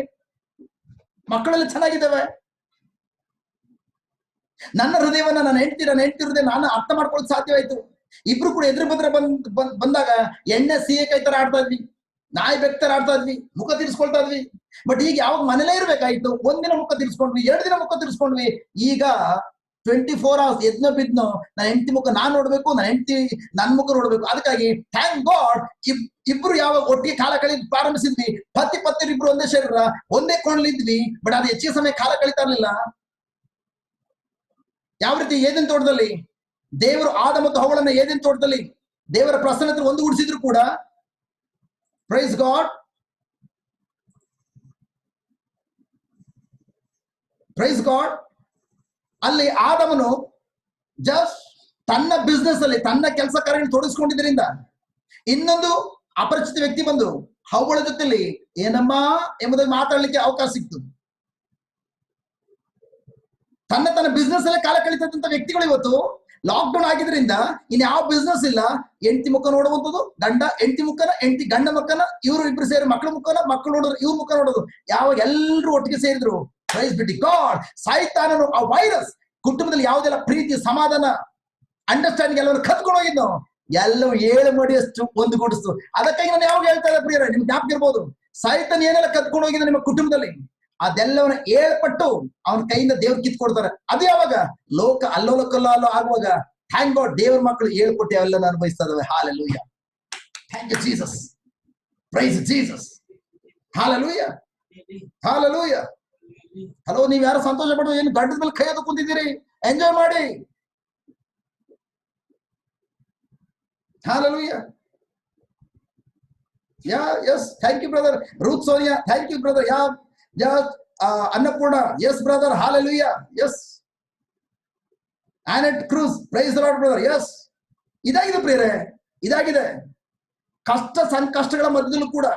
ಮಕ್ಕಳೆಲ್ಲ ಚೆನ್ನಾಗಿದ್ದೇವೆ. ನನ್ನ ಹೃದಯವನ್ನ ನನ್ನ ಹೆಂಡತಿ ಹೃದಯ ನಾನು ಅರ್ಥ ಮಾಡ್ಕೊಳ್ಳೋದು ಸಾಧ್ಯವಾಯ್ತು. ಇಬ್ರು ಕೂಡ ಎದುರು ಬದ್ರ ಬಂದಾಗ ಎಣ್ಣೆ ಸೀಯಕಾಯಿ ತರ ಆಡ್ತಾ ಇದ್ವಿ, ನಾಯಿ ಬೆಕ್ತರ ಆಡ್ತಾ ಇದ್ವಿ, ಮುಖ ತಿರ್ಸ್ಕೊಳ್ತಾ ಇದ್ವಿ. ಬಟ್ ಈಗ ಯಾವಾಗ ಮನೇಲೇ ಇರ್ಬೇಕಾಯ್ತು, ಒಂದಿನ ಮುಖ ತಿರ್ಸ್ಕೊಂಡ್ವಿ, 2 ದಿನ ಮುಖ ತಿರ್ಸ್ಕೊಂಡ್ವಿ. ಈಗ 24 hours ಎದ್ನೋ ಬಿದ್ನೋ ನನ್ನ ಹೆಂಡತಿ ಮುಖ ನಾನ್ ನೋಡ್ಬೇಕು, ನನ್ನ ಹೆಂಡತಿ ನನ್ ಮುಖ ನೋಡ್ಬೇಕು. ಅದಕ್ಕಾಗಿ ಥ್ಯಾಂಕ್ ಗಾಡ್, ಇಬ್ರು ಯಾವಾಗ ಒಟ್ಟಿಗೆ ಕಾಲ ಕಳೆದು ಪ್ರಾರಂಭಿಸಿದ್ವಿ, ಪತ್ನಿ ಇಬ್ರು ಒಂದೇ ಶರೀರ ಒಂದೇ ಕೋಣಲಿದ್ವಿ. ಬಟ್ ಅದು ಹೆಚ್ಚಿನ ಸಮಯ ಕಾಲ ಕಳೀತಾ ಇರ್ಲಿಲ್ಲ. ಯಾವ ರೀತಿ ಏದೇನ್ ತೋಟದಲ್ಲಿ ದೇವರು ಆದ ಮತ್ತು ಹವ್ವಳನ್ನ ಏದೇನ್ ತೋಟದಲ್ಲಿ ದೇವರ ಪ್ರಸನ್ನತೆ ಒಂದುಗೂಡಿಸಿದ್ರು ಕೂಡ, ಪ್ರೈಸ್ ಗಾಡ್, ಪ್ರೈಸ್ ಗಾಡ್, ಅಲ್ಲಿ ಆದಮನು ಜಸ್ಟ್ ತನ್ನ ಬಿಸ್ನೆಸ್ ಅಲ್ಲಿ ತನ್ನ ಕೆಲಸ ಕಾರ್ಯಗಳನ್ನು ತೊಡಗಿಸ್ಕೊಂಡಿದ್ರಿಂದ ಇನ್ನೊಂದು ಅಪರಿಚಿತ ವ್ಯಕ್ತಿ ಬಂದು ಹವ್ವಳ ಜೊತೆಲಿ ಏನಮ್ಮ ಎಂಬುದಾಗಿ ಮಾತಾಡ್ಲಿಕ್ಕೆ ಅವಕಾಶ ಸಿಕ್ತು. ತನ್ನ ಬಿಸ್ನೆಸ್ ಅಲ್ಲೇ ಕಾಲ ಕಳೀತಕ್ಕಂಥ ವ್ಯಕ್ತಿಗಳು ಇವತ್ತು ಲಾಕ್ ಡೌನ್ ಆಗಿದ್ರಿಂದ ಇನ್ ಯಾವ ಬಿಸ್ನೆಸ್ ಇಲ್ಲ. ಹೆಂಡತಿ ಮುಖ ನೋಡುವಂಥದ್ದು, ಹೆಂಡತಿ ಮುಖನ, ಹೆಂಡತಿ ಗಂಡ ಮುಖನ, ಇವರು ಇಬ್ರು ಸೇರಿ ಮಕ್ಕಳ ಮುಖನ, ಮಕ್ಕಳು ನೋಡೋದು, ಇವ್ರ ಮುಖ ನೋಡೋದು. ಯಾವಾಗ ಎಲ್ಲರೂ ಒಟ್ಟಿಗೆ ಸೇರಿದ್ರು, ಪ್ರೈಸ್ ಬಿಡಿ ಗಾಡ್, ಸೈತಾನನು ಆ ವೈರಸ್ ಕುಟುಂಬದಲ್ಲಿ ಯಾವುದೆಲ್ಲ ಪ್ರೀತಿ, ಸಮಾಧಾನ, ಅಂಡರ್ಸ್ಟ್ಯಾಂಡಿಂಗ್ ಎಲ್ಲವನ್ನು ಕತ್ಕೊಂಡು ಹೋಗಿದ್ನು, ಎಲ್ಲವೂ 7 ಮಡಿಯಷ್ಟು ಒಂದುಗೂಡಿಸ್ತು. ಅದಕ್ಕಾಗಿ ನಾನು ಯಾವಾಗ ಹೇಳ್ತಾ ಇದ್ದೆ ಪ್ರಿಯರೇ, ನಿಮ್ಗೆ ಜ್ಞಾಪಕ ಇರ್ಬೋದು, ಸೈತಾನ ಏನೆಲ್ಲ ಕತ್ಕೊಂಡು ಹೋಗಿದ್ದ ನಿಮ್ಮ ಕುಟುಂಬದಲ್ಲಿ ಅದೆಲ್ಲವನ್ನ 7 ಪಟ್ಟು ಅವನ ಕೈಯಿಂದ ದೇವ್ರು ಕಿತ್ಕೊಡ್ತಾರೆ. ಅದು ಯಾವಾಗ ಲೋಕ ಅಲ್ಲೋಲ ಕಲ್ಲೋ ಆಗುವಾಗ, ಥ್ಯಾಂಕ್ ಗಾಡ್, ದೇವ್ರ ಮಕ್ಕಳು 7 ಪಟ್ಟು ಅವೆಲ್ಲ ಅನುಭವಿಸ್ತಾ ಇದಾವೆ. Hallelujah, thank you Jesus, praise Jesus, hallelujah, hallelujah. Hello, ನೀವ್ ಯಾರು ಸಂತೋಷ ಪಡೋದು, ಏನು ಗಡ್ಡದ ಮೇಲೆ ಕೈ ಅದು ಕುಂತಿದ್ದೀರಿ, ಎಂಜಾಯ್ ಮಾಡಿ. Hallelujah, yeah, yes, thank you brother Ruth Sonia, thank you brother, yeah Annapurna, yes brother, hallelujah, yes, Annette Cruz, praise the Lord brother, yes. ಇದಾಗಿದೆ ಪ್ರಿಯರೇ, ಇದಾಗಿದೆ. ಕಷ್ಟ ಸಂಕಷ್ಟಗಳ ಮಧ್ಯದಲ್ಲೂ ಕೂಡ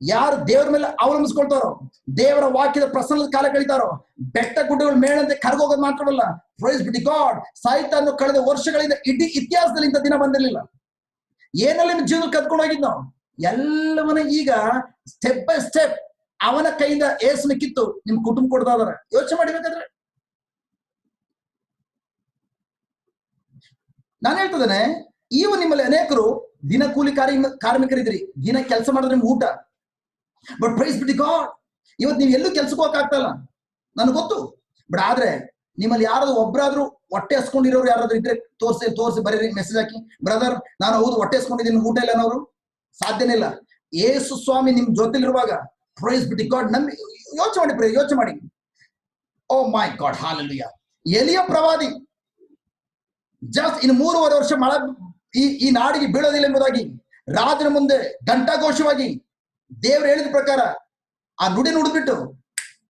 ಯಾರು ದೇವರ ಮೇಲೆ ಅವಲಂಬಿಸ್ಕೊಳ್ತಾರೋ, ದೇವರ ವಾಕ್ಯದ ಪ್ರಸನ್ನದ ಕಾಲ ಕಳೀತಾರೋ, ಬೆಟ್ಟ ಗುಡ್ಡಗಳು ಮೇಳಂತೆ ಕರಗೋಗೋದು ಮಾತ್ರವಲ್ಲ, ಪ್ರೈಸ್ ಬಿಡಿ ಗಾಡ್, ಸಾಹಿತ್ಯ ಕಳೆದ ವರ್ಷಗಳಿಂದ ಇಡೀ ಇತಿಹಾಸದಲ್ಲಿ ಇಂಥ ದಿನ ಬಂದಿರಲಿಲ್ಲ. ಏನೆಲ್ಲ ನಿಮ್ ಜೀವನ ಕದ್ಕೊಂಡು ಹೋಗಿದ್ನೋ ಎಲ್ಲವನ್ನ ಈಗ ಸ್ಟೆಪ್ ಬೈ ಸ್ಟೆಪ್ ಅವನ ಕೈಯಿಂದ ಏಸನ ಕಿತ್ತು ನಿಮ್ ಕುಟುಂಬ ಕೊಡ್ತಾ ಇದಾರೆ. ಯೋಚನೆ ಮಾಡಿಬೇಕಾದ್ರೆ ನಾನು ಹೇಳ್ತದೇನೆ, ಇವು ನಿಮ್ಮಲ್ಲಿ ಅನೇಕರು ದಿನ ಕೂಲಿ ಕಾರ್ಮಿಕರಿದ್ರಿ, ದಿನ ಕೆಲಸ ಮಾಡಿದ್ರೆ ನಿಮ್ಗೆ ಊಟ. ಬಟ್ ಪ್ರೈಸ್ ಬಿಡಿ ಗಾಡ್, ಇವತ್ತು ನೀವು ಎಲ್ಲೂ ಕೆಲ್ಸಕ್ಕೆ ಹೋಗಕ್ಕಾಗ್ತಾ ಇಲ್ಲ, ನನಗೆ ಗೊತ್ತು. ಬಟ್ ಆದ್ರೆ ನಿಮ್ಮಲ್ಲಿ ಯಾರಾದ್ರೂ ಒಬ್ಬರಾದ್ರೂ ಹೊಟ್ಟೆ ಹಸ್ಕೊಂಡಿರೋರು ಯಾರಾದ್ರೂ ಇದ್ರೆ ತೋರಿಸಿ ಬರೀರಿ, ಮೆಸೇಜ್ ಹಾಕಿ, ಬ್ರದರ್ ನಾನು ಹೌದು ಹೊಟ್ಟೆ ಹಸ್ಕೊಂಡಿದ್ದೀನಿ, ಊಟ ಇಲ್ಲ ಅನ್ನೋರು ಸಾಧ್ಯನೇ ಇಲ್ಲ. ಯೇಸು ಸ್ವಾಮಿ ನಿಮ್ ಜೊತೆಲಿರುವಾಗ, ಪ್ರೈಸ್ ಬಿಡಿ ಗಾಡ್, ನಮ್ಗೆ ಯೋಚನೆ ಮಾಡಿ. ಓ ಮೈ ಗಾಡ್, ಹಾಲೆಲೂಯ. ಎಲಿಯ ಪ್ರವಾದಿ ಜಸ್ಟ್ ಇನ್ನು 3.5 ವರ್ಷ ಮಳೆ ಈ ನಾಡಿಗೆ ಬೀಳೋದಿಲ್ಲ ಎಂಬುದಾಗಿ ರಾಜನ ಮುಂದೆ ಘಂಟಾಘೋಷವಾಗಿ ದೇವರು ಹೇಳಿದ ಪ್ರಕಾರ ಆ ನುಡಿ ನುಡಿದ್ಬಿಟ್ಟು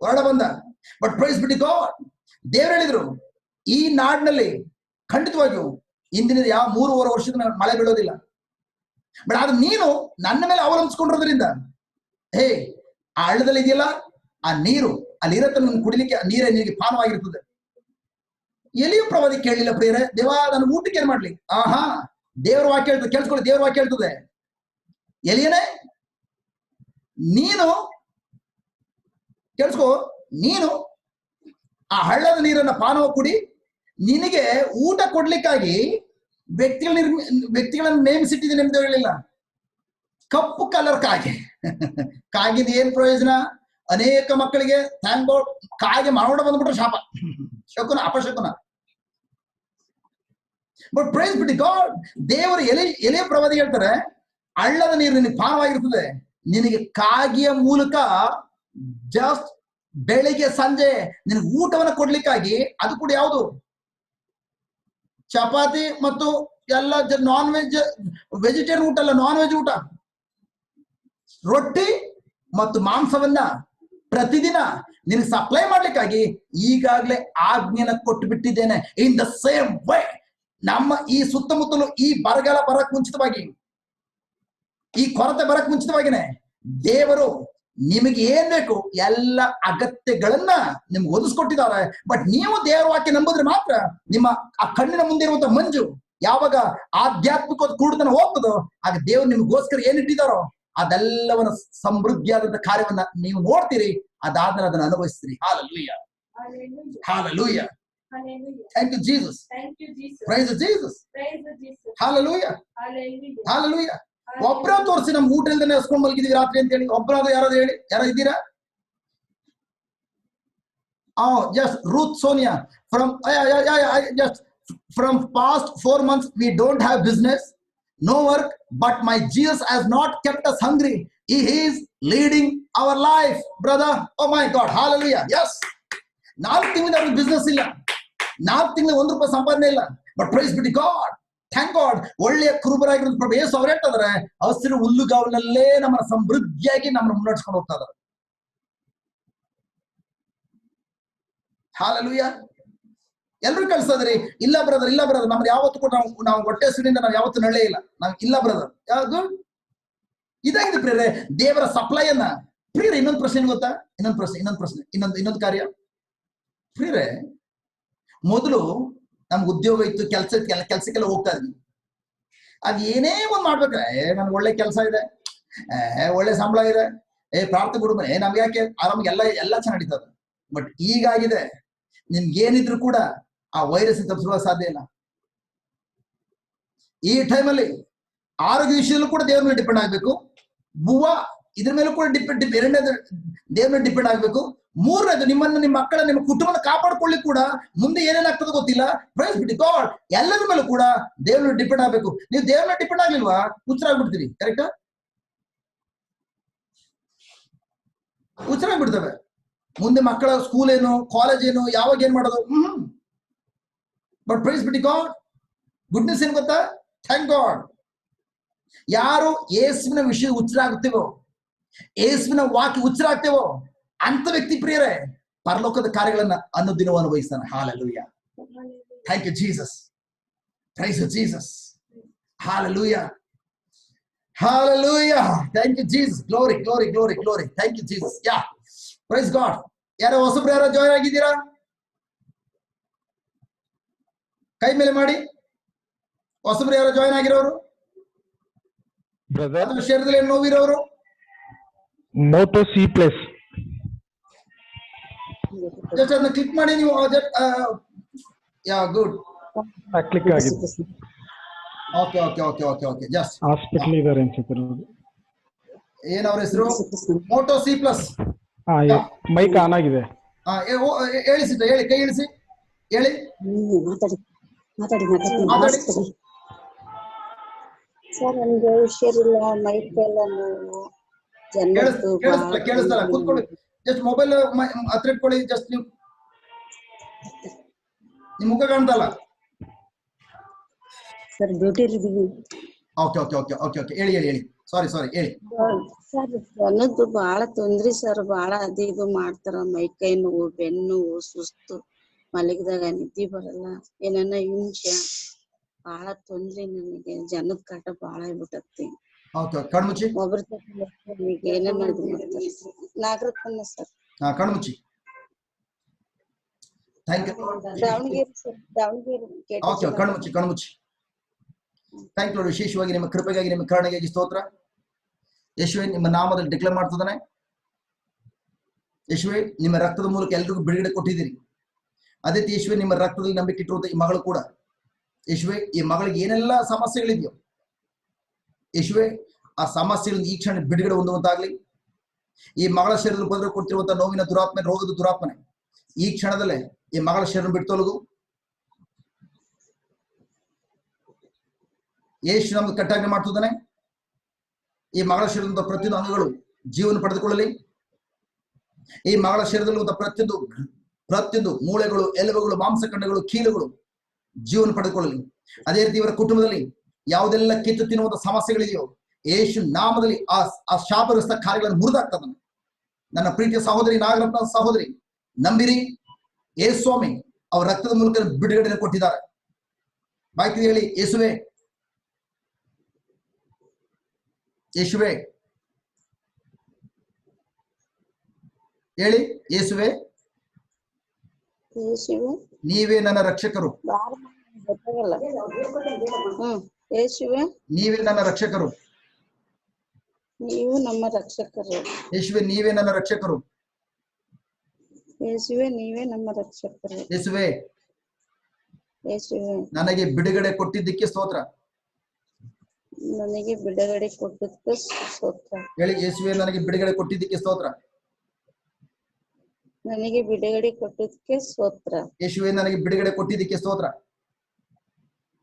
ಹೊರಡ ಬಂದ. ಬಟ್ ಪ್ರೈಸ್ ಬಿಡಿ ಗಾಡ್, ದೇವ್ರು ಹೇಳಿದ್ರು ಈ ನಾಡಿನಲ್ಲಿ ಖಂಡಿತವಾಗಿಯೂ ಇಂದಿನ ಯಾವ 3.5 ವರ್ಷದ ಮಳೆ ಬೀಳೋದಿಲ್ಲ. ಬಟ್ ಆದ್ರೆ ನೀನು ನನ್ನ ಮೇಲೆ ಅವಲಂಬಿಸ್ಕೊಂಡಿರೋದ್ರಿಂದ, ಹೇ ಆ ಹಳ್ಳದಲ್ಲಿ ಇದೆಯಲ್ಲ ಆ ನೀರು ಅಲ್ಲಿ ಇರತ್ತೆ, ನನ್ ಕುಡಿಲಿಕ್ಕೆ ನೀರೇ ನಿನಗೆ ಪಾನವಾಗಿರ್ತದೆ. ಎಲ್ಲಿಯೂ ಪ್ರವಾದಿ ಕೇಳಲಿಲ್ಲ ಪ್ರಿಯರೇ, ದೇವಾ ನಾನು ಊಟಕ್ಕೆ ಏನ್ ಮಾಡ್ಲಿ? ಆಹಾ, ದೇವ್ರ ವಾಕ್ಯ ಹೇಳ್ತದೆ, ಕೇಳಿಸ್ಕೊಳ್ಳಿ, ದೇವ್ರ ವಾಕ್ಯ ಹೇಳ್ತದೆ, ಎಲಿಯನೇ ನೀನು ಕೇಳಿಸ್ಕೋ, ನೀನು ಆ ಹಳ್ಳದ ನೀರನ್ನ ಪಾನವ ಕುಡಿ, ನಿನಗೆ ಊಟ ಕೊಡ್ಲಿಕ್ಕಾಗಿ ವ್ಯಕ್ತಿಗಳನ್ನು ನೇಮಿಸಿಟ್ಟಿದ್ದೀನಿ ಎಂದು ಹೇಳಿಲ್ಲ. ಕಪ್ಪು ಕಲರ್ ಕಾಗೆ, ಕಾಗಿದ ಏನ್ ಪ್ರಯೋಜನ? ಅನೇಕ ಮಕ್ಕಳಿಗೆ ಥ್ಯಾಂಕ್ ಗಾಡ್ ಕಾಯಿಗೆ ಮಾಡೋಣ ಬಂದ್ಬಿಟ್ರೆ ಶಾಪ, ಶಕುನ ಅಪಶಕುನ. ಬಟ್ ಪ್ರೈಸ್ ಬಿಟ್ಟು ಗಾಡ್, ದೇವರು ಎಲೆ ಪ್ರವಾದಿ ಹೇಳ್ತಾರೆ, ಹಳ್ಳದ ನೀರು ನಿನಗೆ ಪಾನವಾಗಿರ್ತದೆ, ನಿನಗೆ ಕಾಗಿಯ ಮೂಲಕ ಜಸ್ಟ್ ಬೆಳಿಗ್ಗೆ ಸಂಜೆ ನಿನಗೆ ಊಟವನ್ನ ಕೊಡ್ಲಿಕ್ಕಾಗಿ, ಅದು ಕೂಡ ಯಾವುದು ಚಪಾತಿ ಮತ್ತು ಎಲ್ಲ ನಾನ್ ವೆಜ್, ವೆಜಿಟೇರಿಯನ್ ಊಟ ಅಲ್ಲ, ನಾನ್ ವೆಜ್ ಊಟ, ರೊಟ್ಟಿ ಮತ್ತು ಮಾಂಸವನ್ನ ಪ್ರತಿದಿನ ನಿನಗೆ ಸಪ್ಲೈ ಮಾಡ್ಲಿಕ್ಕಾಗಿ ಈಗಾಗಲೇ ಆಜ್ಞೆನ ಕೊಟ್ಟು ಬಿಟ್ಟಿದ್ದೇನೆ. ಇನ್ ದ ಸೇಮ್ ವೇ ನಮ್ಮ ಈ ಸುತ್ತಮುತ್ತಲು ಈ ಬರಗಾಲ ಬರಕ್ ಮುಂಚಿತವಾಗಿ, ಈ ಕೊರತೆ ಬರಕ್ ಮುಂಚಿತವಾಗಿನೇ ದೇವರು ನಿಮಗೆ ಏನ್ ಬೇಕು ಎಲ್ಲ ಅಗತ್ಯಗಳನ್ನ ನಿಮ್ಗೆ ಒದಗಿಸ್ಕೊಟ್ಟಿದ್ದಾರೆ. ಬಟ್ ನೀವು ದೇವರ ವಾಕ್ಯ ನಂಬಿದ್ರೆ ಮಾತ್ರ ನಿಮ್ಮ ಆ ಕಣ್ಣಿನ ಮುಂದೆ ಇರುವಂತ ಮಂಜು ಯಾವಾಗ ಆಧ್ಯಾತ್ಮಿಕ ಕೂಡತನ ಹೋಗ್ತದೋ, ಆಗ ದೇವರು ನಿಮ್ಗೋಸ್ಕರ ಏನಿಟ್ಟಿದ್ದಾರೋ ಅದೆಲ್ಲವನ್ನ ಸಮೃದ್ಧಿಯಾದಂತ ಕಾರ್ಯವನ್ನ ನೀವು ನೋಡ್ತೀರಿ, ಅದಾದ್ಮೇಲೆ ಅದನ್ನ ಅನುಭವಿಸ್ತೀರಿ. Hallelujah, hallelujah, thank you Jesus, praise Jesus, hallelujah, hallelujah. ಒಬ್ರ ತೋರಿಸಿ ನಮ್ ಊಟ ಇಲ್ದೇನೆ ಎಸ್ಕೊಂಡ್ ಮಲಗಿದೀವಿ ರಾತ್ರಿ ಅಂತ ಹೇಳಿ, ಒಬ್ರಾದ್ರು ಯಾರಾದ್ರು ಹೇಳಿ, ಯಾರು ಇದ್ದೀರಾ? Just Ruth Sonia from past 4 months we don't have business, no work, but my Jesus has not kept us hungry. He is leading our life, brother. Oh my God, hallelujah. Yes, 4 ತಿಂಗಳಿಂದ ಅವ್ರಿಗೆ business ಇಲ್ಲ, 4 ತಿಂಗಳಿಗೆ 1 ರೂಪಾಯಿ ಸಂಪಾದನೆ ಇಲ್ಲ. But price ಬಿಟ್ಟು god, thank god, ಒಳ್ಳೆಯ ಕುರುಬರಾಗಿರೋದು ಪ್ರಭು ಯೇಸು ಅವ್ರು ಹೇಳ್ತಾರೆ, ಹಸಿರು ಹುಲ್ಲುಗಾವಲಲ್ಲೇ ನಮ್ಮನ್ನ ಸಮೃದ್ಧಿಯಾಗಿ ನಮ್ಮನ್ನ ಮುನ್ನಡೆಸ್ಕೊಂಡು ಹೋಗ್ತಾ ಇದ್ದಾರೆ. ಹಾಲೆಲೂಯಾ. ಎಲ್ರು ಕಳ್ಸದ್ರಿ, ಇಲ್ಲ ಬ್ರದರ್, ಇಲ್ಲ ಬ್ರದರ್, ನಮ್ದು ಯಾವತ್ತು ಕೂಡ ನಾವು ಹೊಟ್ಟೆ ಹಸಿವಿನಿಂದ ನಾವು ಯಾವತ್ತು ನಳ್ಳೆ ಇಲ್ಲ, ನಾವ್ ಇಲ್ಲ ಬ್ರದರ್. ಯಾವುದು ಇದಾಗಿದೆ ಪ್ರಿಯರೇ ದೇವರ ಸಪ್ಲೈಯನ್ನ. ಪ್ರಿಯರೇ ಇನ್ನೊಂದು ಪ್ರಶ್ನೆ ಗೊತ್ತಾ? ಇನ್ನೊಂದು ಕಾರ್ಯ ಪ್ರಿಯರೇ, ಮೊದಲು ನಮ್ಗೆ ಉದ್ಯೋಗ ಇತ್ತು, ಕೆಲ್ಸಕ್ಕೆಲ್ಲ ಹೋಗ್ತಾ ಇದ್ವಿ. ಅದ್ ಏನೇ ಒಂದ್ ಮಾಡ್ಬೇಕ್ರೆ, ನನ್ಗೆ ಒಳ್ಳೆ ಕೆಲಸ ಇದೆ, ಒಳ್ಳೆ ಸಂಬಳ ಇದೆ, ಪ್ರಾರ್ಥನೆ ಕೊಡ್ಬೇ, ನಮ್ಗೆ ಯಾಕೆ ಆರಾಮಾಗಿ ಎಲ್ಲ ಚೆನ್ನಾಗಿರ್ತದೆ. ಬಟ್ ಈಗಾಗಿದೆ, ನಿಮ್ಗೇನಿದ್ರು ಕೂಡ ಆ ವೈರಸ್ ತಪ್ಪಿಸುವ ಸಾಧ್ಯ ಇಲ್ಲ. ಈ ಟೈಮಲ್ಲಿ ಆರೋಗ್ಯ ವಿಷಯದಲ್ಲೂ ಕೂಡ ದೇವ್ರ ಮೇಲೆ ಡಿಪೆಂಡ್ ಆಗ್ಬೇಕು. ಇದ್ರ ಮೇಲೂ ಕೂಡ ಎರಡನೇದು ದೇವ್ರ ಮೇಲೆ ಡಿಪೆಂಡ್ ಆಗ್ಬೇಕು. ಮೂರನೇದು ನಿಮ್ಮ ಮಕ್ಕಳ, ನಿಮ್ಮ ಕುಟುಂಬನ ಕಾಪಾಡ್ಕೊಳ್ಳಿಕ್ ಕೂಡ ಮುಂದೆ ಏನೇನಾಗ್ತದೆ ಗೊತ್ತಿಲ್ಲ. ಪ್ರೈಸ್ ಬಿಟ್ಟು ಗಾಡ್, ಎಲ್ಲರ ಮೇಲೂ ಕೂಡ ದೇವ್ರ ಮೇಲೆ ಡಿಪೆಂಡ್ ಆಗ್ಬೇಕು. ನೀವು ದೇವ್ರ ಮೇಲೆ ಡಿಪೆಂಡ್ ಆಗ್ಲಿಲ್ವಾ, ಹುಚ್ಚರಾಗ್ಬಿಡ್ತೀರಿ. ಕರೆಕ್ಟಾ? ಹುಚ್ಚರಾಗ್ಬಿಡ್ತವೆ. ಮುಂದೆ ಮಕ್ಕಳ ಸ್ಕೂಲ್ ಏನು, ಕಾಲೇಜ್ ಏನು, ಯಾವಾಗ ಏನ್ ಮಾಡೋದು. ಬಟ್ ಪ್ರೈಸ್ ಬಿಟ್ಟು ಗಾಡ್, ಗುಡ್ ನ್ಯೂಸ್ ಏನ್ ಗೊತ್ತಾ? Thank god. ಯಾರು ಯೇಸುವಿನ ವಿಷಯ ಹುಚ್ಚರಾಗ್ತೇವೋ, ಯೇಸುವಿನ ವಾಕ್ಯ ಹುಚ್ಚರಾಗ್ತೇವೋ ಅಂತ ವ್ಯಕ್ತಿ ಪ್ರಿಯರೇ ಪರಲೋಕದ ಕಾರ್ಯಗಳನ್ನ ಅನ್ನೋದಿನವೂ ಅನುಭವಿಸ್ತಾನೆ. Hallelujah, thank you Jesus, praise Jesus, hallelujah, hallelujah, thank you Jesus, glory glory glory glory, thank you Jesus. Yeah, praise God. ಯಾರೋ ಹೊಸಬ್ರು ಯಾರೋ ಜಾಯ್ನ್ ಆಗಿದ್ದೀರಾ? ಕೈ ಮೇಲೆ ಮಾಡಿ. ಹೊಸಬ್ರು ಯಾರೋ ಜಾಯ್ನ್ ಆಗಿರೋರು, ಶರೀರದಲ್ಲಿ ಏನು ನೋವಿರೋರು? ಮೋಟೋ ಸಿ ಪ್ಲಸ್ ಜಸ್ಟ್ ಅದನ್ನ ಕ್ಲಿಕ್ ಮಾಡಿ ನೀವು. ಯಾ, ಗುಡ್, ಕ್ಲಿಕ್ ಆಗಿದೆ. Okay okay okay okay okay. Just hospital ಇದಾರೆ ಅನ್ಸುತ್ತೆ. ಏನ್ ಅವ್ರ ಹೆಸರು? Moto C plus. Mic on ಆಗಿದೆ. ಹೇಳಿ ಸಿದ್ಧ, ಹೇಳಿ, ಕೈ ಇಳಿಸಿ, ಹೇಳಿ, ಮಾತಾಡಿ. ಸರ್, ನನ್ಗೆ ಹುಷಾರಿಲ್ಲ, ಮೈಕ್ ಎಲ್ಲ ನೋವು, ಕೇಳಿಸ್ತಲ್ಲ, ಕೂತ್ಕೊಳ್ಳಿ. ಜಸ್ಟ್ ಮೊಬೈಲ್ ಹತ್ರ ಇಟ್ಕೊಳ್ಳಿ. ಜಸ್ಟ್ ನೀವು ನಿಮ್ ಮುಖ ಕಾಣ್ತಲ್ಲ. Sir, beauty review. Okay okay okay okay okay, ಹೇಳಿ ಹೇಳಿ ಹೇಳಿ. ಸಾರಿ ಹೇಳಿ. ಸರ್, ಅನ್ನೋದು ಬಹಳ ತೊಂದ್ರಿ ಸರ್, ಬಹಳ ಅದು ಇದು ಮಾಡ್ತಾರ. ಮೈಕೈ ನೋವು, ಬೆನ್ನು ನೋವು, ಸುಸ್ತು, ಮಲಗಿದಾಗ ನಿದ್ದೆ ಬರಲ್ಲ, ಏನೇನ ಹಿಂಸೆ, ಬಹಳ ತೊಂದ್ರೆ. ನನಗೆ ಜನದ ಕಾಟ ಬಹಳ ಆಗ್ಬಿಟ್ಟತಿ. ಕಣ್ಮುಚ್ಚಿ. ಒಬ್ಬರ ಏನೇನ್ ಮಾಡ್ತಾರೆ. ನಾಗರತ್ನ ಸರ್, ಕಣ್ಮುಚ್ಚಿ. Thank you. Davanagere sir, Davanagere. Okay, ಕಣ್ಮುಚ್ಚಿ. Thank you. ವಿಶೇಷವಾಗಿ ನಿಮ್ಮ ಕೃಪೆಗಾಗಿ, ನಿಮ್ಮ ಕರುಣೆಗಾಗಿ ಸ್ತೋತ್ರ. ಯೇಸುವೆ, ನಿಮ್ಮ ನಾಮದಲ್ಲಿ ಡಿಕ್ಲೇರ್ ಮಾಡ್ತಿದ್ದಾನೆ. ಯೇಸುವೆ, ನಿಮ್ಮ ರಕ್ತದ ಮೂಲಕ ಎಲ್ರಿಗೂ ಬಿಡುಗಡೆ ಕೊಟ್ಟಿದ್ದೀರಿ. ಅದೇ ರೀತಿ ಯೇಸುವೆ, ನಿಮ್ಮ ರಕ್ತದಲ್ಲಿ ನಂಬಿಕೆ ಇಟ್ಟಿರುವಂತ ಈ ಮಗಳು ಕೂಡ, ಯೇಸುವೆ, ಈ ಮಗಳಿಗೆ ಏನೆಲ್ಲ ಸಮಸ್ಯೆಗಳಿದೆಯೋ ಯೇಸುವೆ, ಆ ಸಮಸ್ಯೆಗಳಿಂದ ಈ ಕ್ಷಣ ಬಿಡುಗಡೆ ಹೊಂದುವಂತಾಗ್ಲಿ. ಈ ಮಗಳ ಶರೀರದಲ್ಲಿ ಉಪದ್ರ ಕೊಡ್ತಿರುವಂತಹ ನೋವಿನ ದುರಾತ್ಮನೆ, ರೋಗದ ದುರಾತ್ಮನೆ ಈ ಕ್ಷಣದಲ್ಲೇ ಈ ಮಗಳ ಶರೀರ ಬಿಟ್ಟು ತೊಲಗು. ಯೇಸು ನಮ್ಗೆ ಕಟ್ಟಾಜ್ಞೆ ಮಾಡ್ತಿದ್ದಾನೆ. ಈ ಮಗಳ ಶರೀರದ ಪ್ರತಿಯೊಂದು ಅಂಗಗಳು ಜೀವನ ಪಡೆದುಕೊಳ್ಳಲಿ. ಈ ಮಗಳ ಶರೀರದಲ್ಲಿ ಪ್ರತಿಯೊಂದು ಮೂಳೆಗಳು, ಎಲುಬುಗಳು, ಮಾಂಸಖಂಡಗಳು, ಕೀಲುಗಳು ಜೀವನ ಪಡೆದುಕೊಳ್ಳಲಿ. ಅದೇ ರೀತಿ ಇವರ ಕುಟುಂಬದಲ್ಲಿ ಯಾವುದೆಲ್ಲ ಕಿತ್ತು ತಿನ್ನುವಂತ ಸಮಸ್ಯೆಗಳಿದೆಯೋ ಯೇಸು ನಾಮದಲ್ಲಿ ಆ ಶಾಪಗ್ರಸ್ತ ಕಾರ್ಯಗಳನ್ನು ಮುರಿದಾಗ್ತದೆ. ನನ್ನ ಪ್ರೀತಿಯ ಸಹೋದರಿ, ನಾಗರತ್ನ ಸಹೋದರಿ, ನಂಬಿರಿ, ಯೇಸು ಸ್ವಾಮಿ ಅವರ ರಕ್ತದ ಮೂಲಕ ಬಿಡುಗಡೆ ಕೊಟ್ಟಿದ್ದಾರೆ. ಬಾಯ್ತು ಹೇಳಿ, ಯೇಸುವೆ, ಯೇಸುವೆ ಹೇಳಿ. ಯೇಸುವೆ, ನೀವೇ ನನ್ನ ರಕ್ಷಕರು. ಯೇಸುವೆ, ನೀವೇ ನನ್ನ ರಕ್ಷಕರು. ನೀವು ನಮ್ಮ ರಕ್ಷಕರು. ಯೇಸುವೆ, ನೀವೇ ನನ್ನ ರಕ್ಷಕರು. ಯೇಸುವೆ, ನೀವೇ ನಮ್ಮ ರಕ್ಷಕರು. ಯೇಸುವೆ, ಯೇಸುವೆ, ನನಗೆ ಬಿಡುಗಡೆ ಕೊಟ್ಟಿದ್ದಕ್ಕೆ ಸ್ತೋತ್ರ. ನನಗೆ ಬಿಡುಗಡೆ ಕೊಟ್ಟಿದ್ದಕ್ಕೆ ಸ್ತೋತ್ರ. ಹೇಳಿ, ಯೇಸುವೆ, ನನಗೆ ಬಿಡುಗಡೆ ಕೊಟ್ಟಿದ್ದಕ್ಕೆ ಸ್ತೋತ್ರ. ನನಗೆ ಬಿಡುಗಡೆ ಕೊಟ್ಟಿದ್ದಕ್ಕೆ ಸ್ತೋತ್ರ. ಯೇಸುವೆ, ನನಗೆ ಬಿಡುಗಡೆ ಕೊಟ್ಟಿದ್ದಕ್ಕೆ ಸ್ತೋತ್ರ.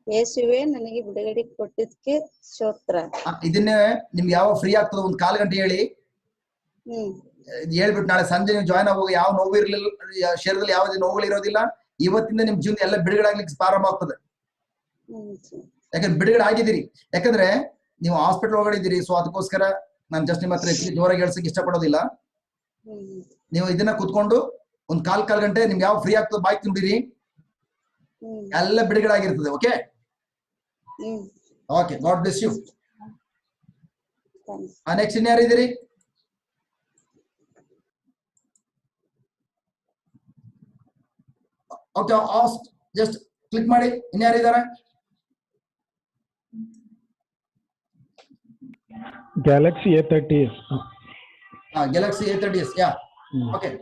ಯೇಸುವೆ, ನನಗೆ ಬಿಡುಗಡೆ ಕೊಟ್ಟಿದ್ದಕ್ಕೆ ಸ್ತೋತ್ರ. ಇದನ್ನೇ ನಿಮ್ಗೆ ಯಾವ ಫ್ರೀ ಆಗ್ತದ ಒಂದು 1/4 ಗಂಟೆ ಹೇಳಿ. ಹೇಳ್ಬಿಟ್ಟು ನಾಳೆ ಸಂಜೆ ನೀವು ಜಾಯ್ನ್ ಆಗುವಾಗ ಯಾವ ನೋವು ಇರ್ಲಿಲ್ಲ, ಶರೀರದಲ್ಲಿ ಯಾವುದೇ ನೋವುಗಳು ಇರೋದಿಲ್ಲ. ಇವತ್ತಿಂದ ನಿಮ್ ಜೀವನ ಎಲ್ಲ ಬಿಡುಗಡೆ ಆಗ್ಲಿಕ್ಕೆ ಪ್ರಾರಂಭ ಆಗ್ತದೆ. ಯಾಕಂದ್ರೆ ಬಿಡುಗಡೆ ಆಗಿದ್ದೀರಿ. ಯಾಕಂದ್ರೆ ನೀವು ಹಾಸ್ಪಿಟಲ್ ಒಳಗಡೆ ಇದ್ದೀರಿ. ಸೊ ಅದಕ್ಕೋಸ್ಕರ ನಾನು ಜಸ್ಟ್ ನಿಮ್ಮ ಹತ್ರ ಹೆಚ್ಚಿಗೆ ಜೋರಾಗಿ ಹೇಳ್ಸಕ್ಕೆ ಇಷ್ಟಪಡೋದಿಲ್ಲ. ನೀವು ಇದನ್ನ ಕುತ್ಕೊಂಡು ಒಂದ್ 1/4 ಗಂಟೆ ನಿಮ್ಗೆ ಯಾವ ಫ್ರೀ ಆಗ್ತದೆ ಬಾಯ್ ತುಂಬಿರಿ, ಎಲ್ಲ ಬಿಡುಗಡೆ ಆಗಿರ್ತದೆ. Okay okay, God bless you. Next ಇನ್ಯಾರಿದ್ದೀರಿ? ಓಕೆ, ಜಸ್ಟ್ ಕ್ಲಿಕ್ ಮಾಡಿ. ಇನ್ಯಾರಿದ್ದಾರೆ? Galaxy A30s. Galaxy A30s. Yeah. Okay.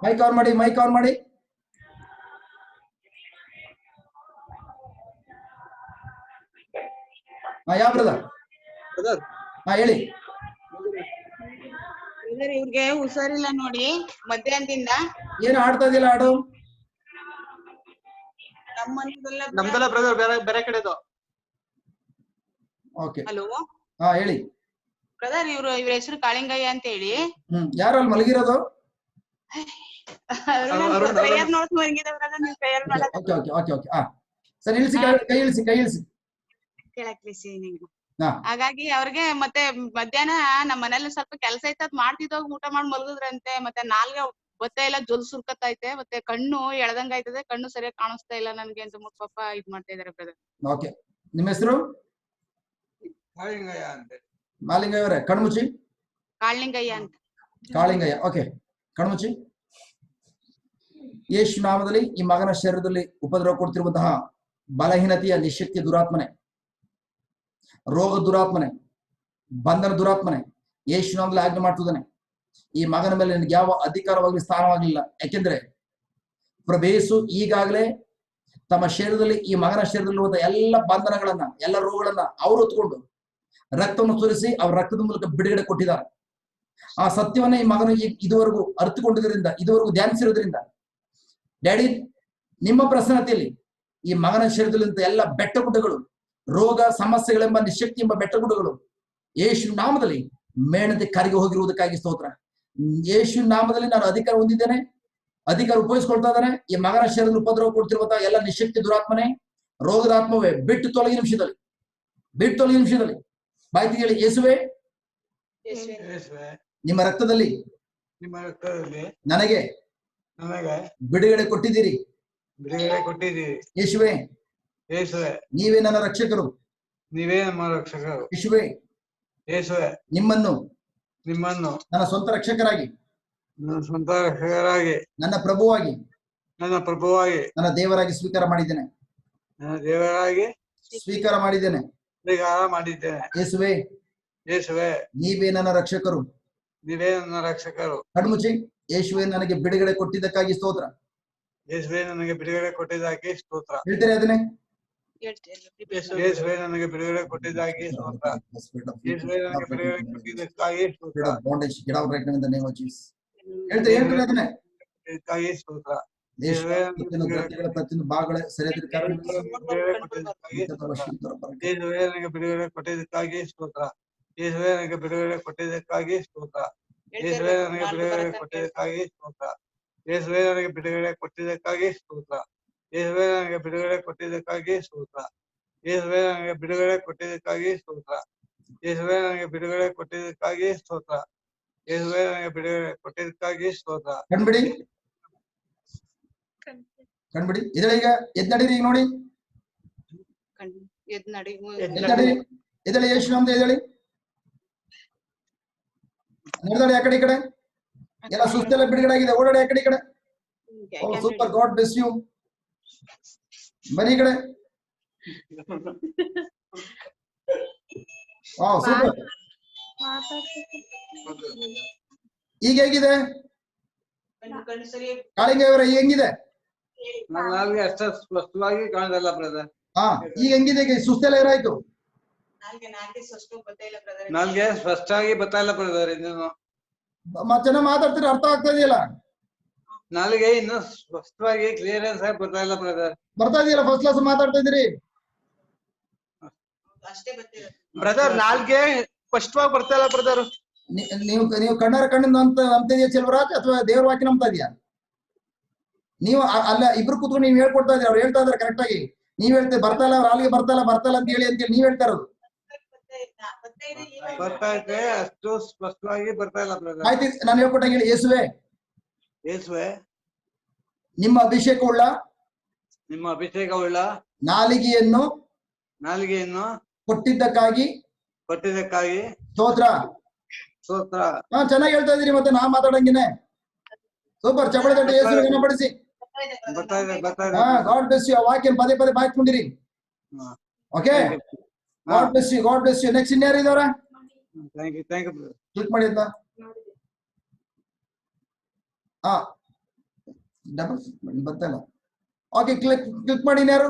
Mike on ಮಾಡಿ, ಮೈಕ್ ಆನ್ ಮಾಡಿ. ಯಾವ ಬ್ರದರ್? ಹೇಳಿ. ಇವ್ರಿಗೆ ಹುಷಾರಿಲ್ಲ ನೋಡಿ, ಮಧ್ಯಾಹ್ನದಿಂದ. ಏನು ಆಡ್ತಾ ಇದೆಯಲ್ಲ ಹಾಡು? ನಮ್ದೆಲ್ಲ ಬ್ರದರ್ ಬೇರೆ ಕಡೆದು. ಓಕೆ, ಹಲೋ ಹೇಳಿ ಬ್ರದರ್. ಇವ್ರ ಹೆಸರು ಕಾಳಿಂಗಯ್ಯ ಅಂತ ಹೇಳಿ. ಯಾರು ಅಲ್ಲಿ ಮಲಗಿರೋದು? ಪ್ರೇಯರ್ ನೋಡ್ಸ್ ಮಲಗಿದೆ ಬ್ರದರ್. ನೀವು ಪ್ರೇಯರ್ ಮಾಡಕ್ಕೆ okay okay okay okay. Sir ಇಳಿಸಿ, ಕೈ ಇಳಿಸಿ, ಕೈ ಇಳಿಸಿ. ಕೇಳಕ್ಲಿಸಿ ನೀವು. ಹಾಗಾಗಿ ಅವ್ರಿಗೆ ಮತ್ತೆ ಮಧ್ಯಾಹ್ನ ನಮ್ಮ ಮನೇಲಿ ಸ್ವಲ್ಪ ಕೆಲಸ ಐತೆ, ಅದ್ ಮಾಡ್ತಿದ್ದಾಗ ಊಟ ಮಾಡಿ ಮಲಗಿದ್ರಂತೆ. ಮತ್ತೆ ನಾಲ್ಗೆ ಗೊತ್ತೇ ಇಲ್ಲ, ಜೊಲ್ ಸುರ್ಕತ್ತೈತೆ, ಮತ್ತೆ ಕಣ್ಣು ಎಳ್ದಂಗ ಆಯ್ತದೆ, ಕಣ್ಣು ಸರಿಯಾಗಿ ಕಾಣಿಸ್ತಾ ಇಲ್ಲ ನನ್ಗೆ ಅಂತ ಪಾಪ ಇದ್ ಮಾಡ್ತಾ ಇದಾರೆ ಬ್ರದರ್. ಓಕೆ, ನಿಮ್ಮ ಹೆಸರು? ಮಾಲಿಂಗಯ್ಯ ಅಂತ. ಮಾಲಿಂಗಯ್ಯ ಅವರೇ, ಕಣ್ಮುಚ್ಚಿ. ಕಾಳಿಂಗಯ್ಯ ಅಂತ. ಕಾಳಿಂಗಯ್ಯ, ಓಕೆ, ಕಣ್ಮುಚ್ಚಿ. ಯೇಸು ನಾಮದಲ್ಲಿ ಈ ಮಗನ ಶರೀರದಲ್ಲಿ ಉಪದ್ರವ ಕೊಡ್ತಿರುವಂತಹ ಬಲಹೀನತೆಯ ನಿಶಕ್ತಿ ದುರಾತ್ಮನೆ, ರೋಗ ದುರಾತ್ಮನೆ, ಬಂಧನ ದುರಾತ್ಮನೆ ಯೇಸು ನಾಮದಲ್ಲಿ ಆಜ್ಞೆ ಮಾಡ್ತಿದ್ದಾನೆ. ಈ ಮಗನ ಮೇಲೆ ನಿನಗೆ ಯಾವ ಅಧಿಕಾರವಾಗಲಿ ಸ್ಥಾನವಾಗಲಿಲ್ಲ. ಯಾಕೆಂದ್ರೆ ಪ್ರಭೇಸು ಈಗಾಗಲೇ ತಮ್ಮ ಶರೀರದಲ್ಲಿ, ಈ ಮಗನ ಶರೀರದಲ್ಲಿರುವಂತಹ ಎಲ್ಲ ಬಂಧನಗಳನ್ನ, ಎಲ್ಲ ರೋಗಗಳನ್ನ ಅವರು ಹೊತ್ಕೊಂಡು ರಕ್ತವನ್ನು ಸುರಿಸಿ ಅವ್ರ ರಕ್ತದ ಮೂಲಕ ಬಿಡುಗಡೆ ಕೊಟ್ಟಿದ್ದಾರೆ. ಆ ಸತ್ಯವನ್ನ ಈ ಮಗನು ಇದುವರೆಗೂ ಅರ್ಥಕೊಂಡಿದ್ರಿಂದ, ಇದುವರೆಗೂ ಧ್ಯಾನಿಸಿರೋದ್ರಿಂದ, ಡ್ಯಾಡಿ ನಿಮ್ಮ ಪ್ರಸನ್ನತೆಯಲ್ಲಿ ಈ ಮಗನ ಶರೀರದಲ್ಲಿಂತ ಎಲ್ಲ ಬೆಟ್ಟಗುಡ್ಡಗಳು, ರೋಗ ಸಮಸ್ಯೆಗಳೆಂಬ ನಿಶಕ್ತಿ ಎಂಬ ಬೆಟ್ಟಗುಡ್ಡಗಳು ಯೇಸು ನಾಮದಲ್ಲಿ ಮೇಣತೆ ಕರಗಿ ಹೋಗಿರುವುದಕ್ಕಾಗಿ ಸ್ತೋತ್ರ. ಯೇಸು ನಾಮದಲ್ಲಿ ನಾನು ಅಧಿಕಾರ ಹೊಂದಿದ್ದೇನೆ, ಅಧಿಕಾರ ಉಪಯೋಗಿಸ್ಕೊಳ್ತಾ ಇದ್ದಾನೆ. ಈ ಮಗನ ಶರೀರದಲ್ಲಿ ಉಪದ್ರವ ಕೊಡ್ತಿರುವಂತಹ ಎಲ್ಲ ನಿಶಕ್ತಿ ದುರಾತ್ಮನೆ, ರೋಗದಾತ್ಮವೇ ಬಿಟ್ಟು ತೊಲಗಿ ನಿಮಿಷದಲ್ಲಿ, ಬಿಟ್ಟು ತೊಲಗಿ ನಿಮಿಷದಲ್ಲಿ. ಬಾಯ್ತಿ ಹೇಳಿ, ಯೇಸುವೆ, ನಿಮ್ಮ ರಕ್ತದಲ್ಲಿ ನನಗೆ ಬಿಡುಗಡೆ ಕೊಟ್ಟಿದ್ದೀರಿ. ಯೇಸುವೆ, ನೀವೇ ನನ್ನ ರಕ್ಷಕರು. ನೀವೇ ನಮ್ಮ ರಕ್ಷಕರು. ಯೇಸುವೆ, ನಿಮ್ಮನ್ನು ನನ್ನ ಸ್ವಂತ ರಕ್ಷಕರಾಗಿ, ನನ್ನ ಪ್ರಭುವಾಗಿ, ನನ್ನ ದೇವರಾಗಿ ಸ್ವೀಕಾರ ಮಾಡಿದ್ದೇನೆ. ಸ್ವೀಕಾರ ಮಾಡಿದ್ದೇನೆ. ಯೇಸುವೆ, ನೀವೇ ನನ್ನ ರಕ್ಷಕರು. ಕಣ್ಮುಚ್ಚಿ. ಯೇಸುವೆ, ನನಗೆ ಬಿಡುಗಡೆ ಕೊಟ್ಟಿದ್ದಕ್ಕಾಗಿ ಸ್ತೋತ್ರ. ಯೇಸುವೆ, ನನಗೆ ಬಿಡುಗಡೆ ಕೊಟ್ಟಿದ್ದಕ್ಕೆ ಸ್ತೋತ್ರ. ಹೇಳ್ತೀರಾ ಅದನ್ನೇ? ಯೇಸುವೇ ನನಗೆ ಬಿಡುಗಡೆ ಕೊಟ್ಟಿದ್ದಕ್ಕಾಗಿ ಸ್ತೋತ್ರ. ಯೇಸುವೇ ನನಗೆ ಬಿಡುಗಡೆ ಕೊಟ್ಟಿದ್ದಕ್ಕಾಗಿ ಸ್ತೋತ್ರ. ಇದಕ್ಕಾಗಿ ಸ್ತೋತ್ರ. ಯೇಸುವೇ ಪ್ರತಿಯೊಂದು ಭಾಗಗಳ ಸರಿಯಾದ ಕಾರಣ ಯೇಸುವೇ ನನಗೆ ಬಿಡುಗಡೆ ಕೊಟ್ಟಿದ್ದಕ್ಕಾಗಿ ಸ್ತೋತ್ರ. ಯೇಸುವೇ ನನಗೆ ಬಿಡುಗಡೆ ಕೊಟ್ಟಿದ್ದಕ್ಕಾಗಿ ಸ್ತೋತ್ರ. ಯೇಸುವೇ ನನಗೆ ಬಿಡುಗಡೆ ಕೊಟ್ಟಿದ್ದಕ್ಕಾಗಿ ಸ್ತೋತ್ರ. ಯೇಸುವೇ ನನಗೆ ಬಿಡುಗಡೆ ಕೊಟ್ಟಿದ್ದಕ್ಕಾಗಿ ಸ್ತೋತ್ರ. ಯೇಸುವೇ ನನಗೆ ಬಿಡುಗಡೆ ಕೊಟ್ಟಿದ್ದಕ್ಕಾಗಿ ಸ್ತೋತ್ರ. ಯೇಸುವೇ ನನಗೆ ಬಿಡುಗಡೆ ಕೊಟ್ಟಿದ್ದಕ್ಕಾಗಿ ಸ್ತೋತ್ರ. ಯೇಸುವೇ ನನಗೆ ಬಿಡುಗಡೆ ಕೊಟ್ಟಿದ್ದಕ್ಕಾಗಿ ಸ್ತೋತ್ರ. ಯೇಸುವೇ ನನಗೆ ಬಿಡುಗಡೆ ಕೊಟ್ಟಿದ್ದಕ್ಕಾಗಿ ಸ್ತೋತ್ರ. ಕಣ್ಬಿಡಿ ಇದಳ ಈಗ ಎದ್ ನಡೀರಿ ಈಗ ನೋಡಿ ಎದಳಿ ಯೇಸು ನಾಮದಲ್ಲಿ ಎದಳಿ ನಡೆದಾಡಿ ಆ ಕಡೆ ಈ ಕಡೆ ಎಲ್ಲ ಸುಸ್ತೆಲ್ಲ ಬಿಡುಗಡೆ ಆಗಿದೆ ಓಡಾಡಿ ಆ ಕಡೆ ಈ ಕಡೆ ಸೂಪರ್ ಗಾಡ್ ಬ್ಲೆಸ್ ಯು ಬನ್ನಿ ಈ ಕಡೆ ಸೂಪರ್ ಈಗ ಹೇಗಿದೆ ಕಾಳಿಂಗ ಅವರ ಹೆಂಗಿದೆ ನಾಲ್ಗೆ ಅಷ್ಟ ಸ್ಪಷ್ಟವಾಗಿ ಕಾಣದಲ್ಲ ಬ್ರದರ್. ಈಗ ಹೆಂಗಿದೆ ಸುಸ್ತೆಲ್ಲ ಏನಾಯ್ತು ನಾಲ್ಗೆ ಸ್ಪಷ್ಟವಾಗಿ ಬರ್ತಾ ಬ್ರದರ್. ಇನ್ನೇನು ಚೆನ್ನಾಗಿ ಮಾತಾಡ್ತೀರಿ ಅರ್ಥ ಆಗ್ತಾ ಇದೆಯಲ್ಲ ನಾಲ್ಗೆ ಇನ್ನು ಸ್ಪಷ್ಟವಾಗಿ ಕ್ಲಿಯರೆನ್ಸ್ ಆಗಿ ಬರ್ತಾ ಇಲ್ಲ ಬ್ರದರ್. ಬರ್ತಾ ಇದೆಯಲ್ಲ ಫಸ್ಟ್ ಕ್ಲಾಸ್ ಮಾತಾಡ್ತಾ ಇದ್ದೀರಿ ಬ್ರದರ್. ನಾಲ್ಗೆ ಸ್ಪಷ್ಟವಾಗಿ ಬರ್ತಾ ಇಲ್ಲ ಬ್ರದರ್. ನೀವು ಕಣ್ಣರ ಕಣ್ಣಿಂದ ಅಂತಿದ್ಯಾ ಚೆಲ್ವರಾಜ್ ಅಥವಾ ದೇವ್ರ ವಾಕ್ಯ ನಂಬ್ತಾ ಇದೆಯಾ ನೀವು ಅಲ್ಲ ಇಬ್ರು ಕೂತ್ಕೊಂಡು ನೀವ್ ಹೇಳ್ಕೊಡ್ತಾ ಇದ್ದೀರಿ ಅವ್ರು ಹೇಳ್ತಾ ಇದಾರೆ ಕರೆಕ್ಟ್ ಆಗಿ ನೀವ್ ಹೇಳ್ತೀರಿ ಬರ್ತಾ ಇಲ್ಲ ಅವ್ರ ಅಲ್ಲಿಗೆ ಬರ್ತಾ ಇಲ್ಲ ಅಂತ ಹೇಳಿ ನೀವ್ ಹೇಳ್ತಾ ಇರೋದು ಬರ್ತಾ ಇದೆ ಅಷ್ಟು ಸ್ಪಷ್ಟವಾಗಿ ಬರ್ತಾ ಇಲ್ಲ ಬ್ರದರ್. ಆಯ್ತು ನಾನು ಹೇಳ್ಕೊಟ್ಟಾಗ ಹೇಳಿ ಯೇಸುವೆ ಯೇಸುವೆ ನಿಮ್ಮ ಅಭಿಷೇಕವುಳ್ಳ ನಾಲಿಗೆಯನ್ನು ಕೊಟ್ಟಿದ್ದಕ್ಕಾಗಿ ಸ್ತೋತ್ರ. ಚೆನ್ನಾಗಿ ಹೇಳ್ತಾ ಇದೀರಿ ಮತ್ತೆ ನಾ ಮಾತಾಡಂಗಿನೇ ಸೂಪರ್ ಚಪ್ಪಳೆ ತಟ್ಟಿ ಯೇಸುವಿಗೆ ಘನಪಡಿಸಿ. God bless you. ಆ ವಾಕ್ಯ ಪದೇ ಪದೇ ಬಾಯ್ಕೊಂಡಿರಿ. Okay God bless you next ಇನ್ಯಾರು ಇದಾರ ಕ್ಲಿಕ್ ಮಾಡಿ ಅಂತ ಡಬಲ್ ಬರ್ತಲ್ಲ. ಓಕೆ ಕ್ಲಿಕ್ ಮಾಡಿ ಇನ್ಯಾರು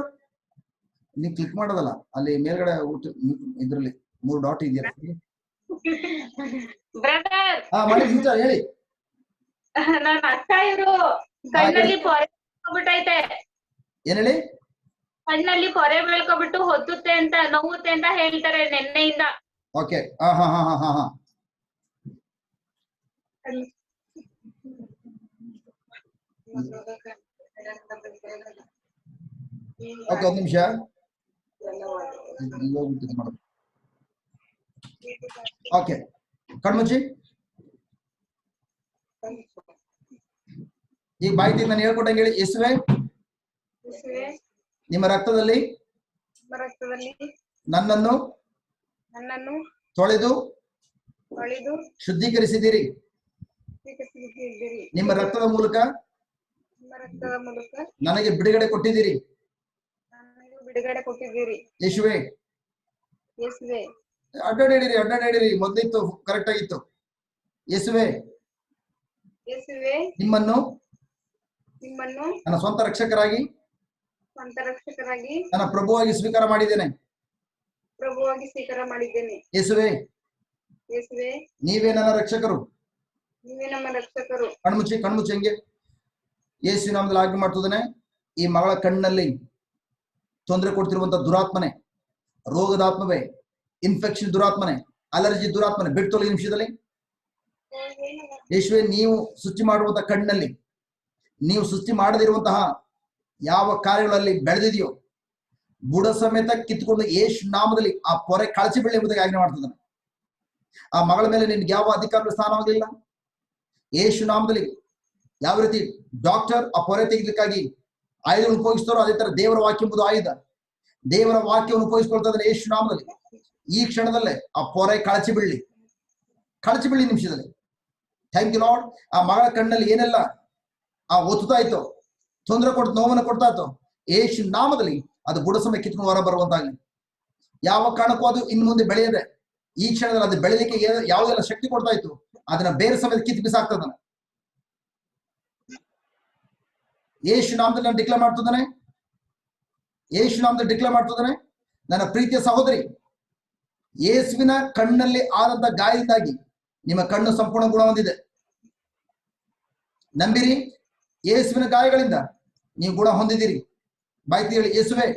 ನೀವು ಕ್ಲಿಕ್ ಮಾಡೋದಲ್ಲ ಅಲ್ಲಿ ಮೇಲ್ಗಡೆ ಇದ್ರಲ್ಲಿ 3 ಡಾಟ್ ಇದೆಯಲ್ಲ ಮಾಡಿ ಸಿಸ್ಟರ್ ಹೇಳಿ. ನನ್ನ ಅಕ್ಕ ಇವರು ಕಣ್ಣಲ್ಲಿ ಪೊರೆ ಬೆಳ್ಕೊಬಿಟ್ಟೈತೆ. ಏನ್ ಹೇಳಿ ಕಣ್ಣಲ್ಲಿ ಪೊರೆ ಬೆಳ್ಕೊಬಿಟ್ಟು ಹೊತ್ತುತ್ತೆ ಅಂತ ನೋವುತ್ತೆ ಅಂತ ಹೇಳ್ತಾರೆ ನೆನ್ನೆಯಿಂದ. ಓಕೆ ಓಕೆ ಒಂದು ನಿಮಿಷ ಮಾಡೋದು. ಓಕೆ ಕಣ್ಮುಚ್ಚಿ ಈಗ ಬಾಯ್ತಿ ನಾನು ಹೇಳ್ಕೊಟ್ಟಂಗೆ ಹೇಳಿ. ಯೇಸುವೆ ನಿಮ್ಮ ರಕ್ತದಲ್ಲಿ ನನ್ನನ್ನು ತೊಳೆದು ಶುದ್ಧೀಕರಿಸಿದ್ದೀರಿ. ನಿಮ್ಮ ರಕ್ತದ ಮೂಲಕ ನನಗೆ ಬಿಡುಗಡೆ ಕೊಟ್ಟಿದ್ದೀರಿ. ಯೇಸುವೆ ಅಡ್ಡಾಡಿರಿ ಮೊದಲಿತ್ತು ಕರೆಕ್ಟ್ ಆಗಿತ್ತು. ಯೇಸುವೆ ನಿಮ್ಮನ್ನು ನನ್ನ ಸ್ವಂತ ರಕ್ಷಕರಾಗಿ ನನ್ನ ಪ್ರಭುವಾಗಿ ಸ್ವೀಕಾರ ಮಾಡಿದ್ದೇನೆ. ಯೇಸುವೆ ನೀವೇ ನನ್ನ ರಕ್ಷಕರು. ಕಣ್ಮುಚ್ಚಿ ಹಂಗೆ ಯೇಸು ನಾಮದಲ್ಲಿ ಆಜ್ಞೆ ಮಾಡ್ತಿದ್ದಾನೆ. ಈ ಮಗಳ ಕಣ್ಣಲ್ಲಿ ತೊಂದರೆ ಕೊಡ್ತಿರುವಂತ ದುರಾತ್ಮನೆ, ರೋಗದಾತ್ಮವೇ, ಇನ್ಫೆಕ್ಷನ್ ದುರಾತ್ಮನೆ, ಅಲರ್ಜಿ ದುರಾತ್ಮನೆ ಬಿಡ್ತೊಲೆ ನಿಮಿಷದಲ್ಲಿ. ಯೇಸುವೆ ನೀವು ಸೃಷ್ಟಿ ಮಾಡುವಂತಹ ಕಣ್ಣಲ್ಲಿ ನೀವು ಸೃಷ್ಟಿ ಮಾಡದಿರುವಂತಹ ಯಾವ ಕಾರ್ಯಗಳಲ್ಲಿ ಬೆಳೆದಿದೆಯೋ ಬುಡ ಸಮೇತ ಕಿತ್ಕೊಂಡು ಯೇಸು ನಾಮದಲ್ಲಿ ಆ ಪೊರೆ ಕಳಚಿ ಬೀಳಿ ಎಂಬುದಾಗಿ ಆಜ್ಞೆ ಮಾಡ್ತಿದ್ದಾನೆ. ಆ ಮಗಳ ಮೇಲೆ ನಿನ್ಗೆ ಯಾವ ಅಧಿಕಾರ ಸ್ಥಾನವಾಗಲಿಲ್ಲ. ಯೇಸು ನಾಮದಲ್ಲಿ ಯಾವ ರೀತಿ ಡಾಕ್ಟರ್ ಆ ಪೊರೆ ತೆಗಿಲಿಕ್ಕಾಗಿ ಆಯುಧವನ್ನು ಉಪಯೋಗಿಸ್ತಾರೋ ಅದೇ ತರ ದೇವರ ವಾಕ್ಯ ಎಂಬುದು ಆಯುಧ. ದೇವರ ವಾಕ್ಯವನ್ನು ಉಪಯೋಗಿಸ್ಕೊಳ್ತಾ ಇದ್ದಾನೆ ಯೇಸು ನಾಮದಲ್ಲಿ. ಈ ಕ್ಷಣದಲ್ಲೇ ಆ ಪೊರೆ ಕಳಚಿ ಬೀಳಿ ನಿಮಿಷದಲ್ಲಿ. Thank you Lord. ಆ ಮಗಳ ಕಣ್ಣಲ್ಲಿ ಏನೆಲ್ಲ ಆ ಒತ್ತುತ್ತಾ ಇತ್ತು, ತೊಂದರೆ ಕೊಟ್ಟು ನೋವನ್ನು ಕೊಡ್ತಾ ಇತ್ತು, ಯೇಸು ನಾಮದಲ್ಲಿ ಅದು ಬುಡ ಸಮಯ ಕಿತ್ಕೊಂಡು ಹೊರ ಬರುವಂತಾಗಲಿ. ಯಾವ ಕಾರಣಕ್ಕೂ ಅದು ಇನ್ನು ಮುಂದೆ ಬೆಳೆಯದೆ ಈ ಕ್ಷಣದಲ್ಲಿ ಅದು ಬೆಳೆಯಲಿಕ್ಕೆ ಯಾವುದೆಲ್ಲ ಶಕ್ತಿ ಕೊಡ್ತಾ ಇತ್ತು ಅದನ್ನ ಬೇರೆ ಸಮಯದ ಕಿತ್ತು ಬಿಸಾಕ್ತದ. ಯೇಸು ನಾಮದಲ್ಲಿ ನಾನು ಡಿಕ್ಲೇರ್ ಮಾಡ್ತಿದ್ದಾನೆ. ಯೇಸು ನಾಮದಲ್ಲಿ ಡಿಕ್ಲೇರ್ ಮಾಡ್ತಿದ್ದಾನೆ, ನನ್ನ ಪ್ರೀತಿಯ ಸಹೋದರಿ, ಯೇಸುವಿನ ಕಣ್ಣಲ್ಲಿ ಆದಂತ ಗಾಯದಿಂದಾಗಿ ನಿಮ್ಮ ಕಣ್ಣು ಸಂಪೂರ್ಣ ಗುಣ ಹೊಂದಿದೆ. ನಂಬಿರಿ, ಯೇಸುವಿನ ಗಾಯಗಳಿಂದ ನೀವು ಗುಣ ಹೊಂದಿದ್ದೀರಿ. ಬಾಯ್ತಿ ಹೇಳಿ, ಯೇಸುವೆ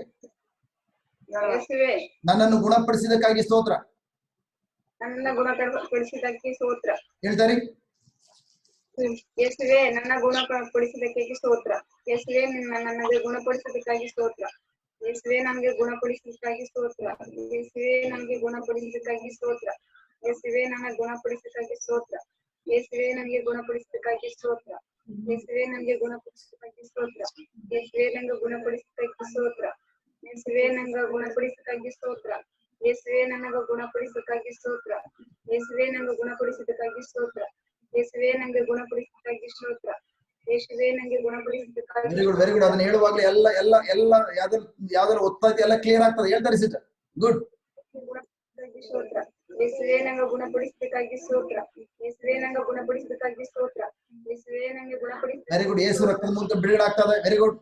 ನನ್ನನ್ನು ಗುಣಪಡಿಸಿದಕ್ಕಾಗಿ ಸ್ತೋತ್ರ. ನನ್ನ ಗುಣಪಡಿಸಿದಕ್ಕೆ ಸ್ತೋತ್ರ. ಹೇಳ್ತಾರಿ, ಯೇಸುವೆ ನನ್ನ ಗುಣಪಡಿಸಿದಕ್ಕಾಗಿ ಸ್ತೋತ್ರ. ಯೇಸುವೆ ನನಗೆ ಗುಣಪಡಿಸಿದಕ್ಕಾಗಿ ಸ್ತೋತ್ರ. ಯೇಸುವೆ ನನಗೆ ಗುಣಪಡಿಸಿದಕ್ಕಾಗಿ ಸ್ತೋತ್ರ. ಯೇಸುವೆ ನನಗೆ ಗುಣಪಡಿಸಿದಕ್ಕಾಗಿ ಸ್ತೋತ್ರ. ಯೇಸುವೆ ನನ್ನ ಗುಣಪಡಿಸಿದಕ್ಕಾಗಿ ಸ್ತೋತ್ರ. ಯೇಸುವೆ ನನಗೆ ಗುಣಪಡಿಸಿದಕ್ಕಾಗಿ ಸ್ತೋತ್ರ. ಯೇಸುವೆ ನನಗೆ ಗುಣಪಡಿಸಿದಕ್ಕಾಗಿ ಸ್ತೋತ್ರ. ಯೇಸುವೆ ನನಗೆ ಗುಣಪಡಿಸಿದಕ್ಕಾಗಿ ಸ್ತೋತ್ರ. ಯೇಸುವೆ ನನಗೆ ಗುಣಪಡಿಸಿದಕ್ಕಾಗಿ ಸ್ತೋತ್ರ. ಯೇಸುವೆ ನನಗೆ ಗುಣಪಡಿಸಿದಕ್ಕಾಗಿ ಸ್ತೋತ್ರ. ಯೇಸುವೆ ನನಗೆ ಗುಣಪಡಿಸಿದಕ್ಕಾಗಿ ಸ್ತೋತ್ರ. ಯೇಸುವೆ ನನಗೆ ಗುಣಪಡಿಸಿದಕ್ಕಾಗಿ ಸ್ತೋತ್ರ. ಯೇಸುವೆ ನನಗೆ ಗುಣಪಡಿಸಿದಕ್ಕಾಗಿ. Very good, very good. ಅದನ್ನ ಹೇಳುವಾಗ್ಲೇ ಎಲ್ಲ ಎಲ್ಲ ಎಲ್ಲ ಯಾವ್ದಾದ್ರು ಒತ್ತೈತಿ ಎಲ್ಲ ಕ್ಲಿಯರ್ ಆಗ್ತದೆ. ಹೇಳ್ತಾರೆ ಸಿಸ್ಟರ್, ಗುಡ್. ಸ್ತೋತ್ರ. ಯೇಸುವೆ ನನಗೆ ಗುಣಪಡಿಸಿದಕ್ಕಾಗಿ ಸ್ತೋತ್ರ. ಯೇಸುವೆ ನನಗೆ ಗುಣಪಡಿಸಿದಕ್ಕಾಗಿ ಸ್ತೋತ್ರ. ಯೇಸುವೆ ನನಗೆ ಗುಣಪಡಿಸಿ. Very good. ಯೇಸು ರಕ್ತದ ಮೂಲಕ ಬಿಡುಗಡೆ ಆಗ್ತದೆ. Very good.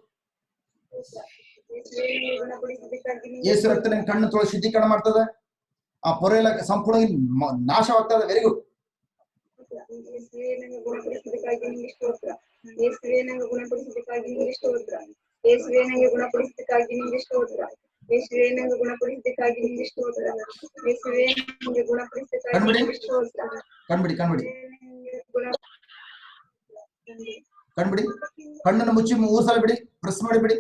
ಯೇಸುವೆ ನನಗೆ ಗುಣಪಡಿಸಿದಕ್ಕಾಗಿ. ಯೇಸು ರಕ್ತ ನಿಮ್ ಕಣ್ಣು ತೊಳೆದು ಶುದ್ಧೀಕರಣ ಮಾಡ್ತದೆ. ಆ ಪೊರೆ ಎಲ್ಲ ಸಂಪೂರ್ಣವಾಗಿ ನಾಶವಾಗ್ತದೆ. Very good. ಯೇಸುವೆ ನನಗೆ ಗುಣಪಡಿಸಿದಕ್ಕಾಗಿ ನಿಮಗೆ ಸ್ತೋತ್ರ. ಯೇಸುವೆ ನನಗೆ ಗುಣಪಡಿಸಿದಕ್ಕಾಗಿ ನಿಮಗೆ ಸ್ತೋತ್ರ. ಯೇಸುವೆ ನನಗೆ ಗುಣಪಡಿಸಿದಕ್ಕಾಗಿ ನಿಮಗೆ ಸ್ತೋತ್ರ. ಯೇಸುವೆ ನನಗೆ ಗುಣಪಡಿಸಿದಕ್ಕಾಗಿ ನಿಮಗೆ ಸ್ತೋತ್ರ. ಯೇಸುವೆ ನನಗೆ ಗುಣಪಡಿಸಿದಕ್ಕಾಗಿ ನಿಮಗೆ ಸ್ತೋತ್ರ. ಕಣ್ಬಿಡಿ, ಕಣ್ಬಿಡಿ, ಕಣ್ಬಿಡಿ. ಕಣ್ಣನ್ನು ಮುಚ್ಚಿ 3 ಸಲ ಬಿಡಿ, ಪ್ರೆಸ್ ಮಾಡಿ ಬಿಡಿ.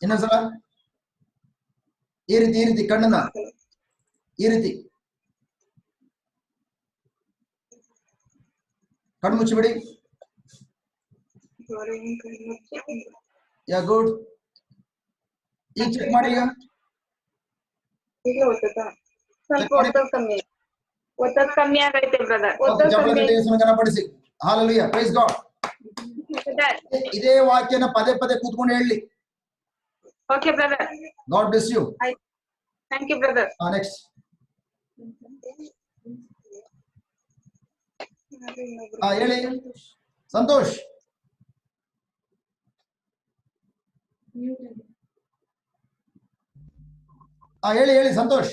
ಇನ್ನೊಂದ್ಸಲ ಈ ರೀತಿ, ಈ ರೀತಿ ಕಣ್ಣನ್ನ ಈ ರೀತಿ ಕಣ್ಣು ಮುಚ್ಚಿ ಬಿಡಿ. Yeah good. ಈಗ ಚೆಕ್ ಮಾಡಿ. ಈಗ ಸ್ವಲ್ಪ ಒತ್ತಡ ಕಮ್ಮಿ ಆಗೈತೆ ಬ್ರದರ್. ಗಣಪಡಿಸಿ. Hallelujah, praise God. ಇದೇ ವಾಕ್ಯನ ಪದೇ ಪದೇ ಕೂತ್ಕೊಂಡು ಹೇಳಿ. Okay brother. God bless you. Thank you brother. Next ಹೇಳಿ ಸಂತೋಷ್. ಹೇಳಿ ಹೇಳಿ ಸಂತೋಷ್,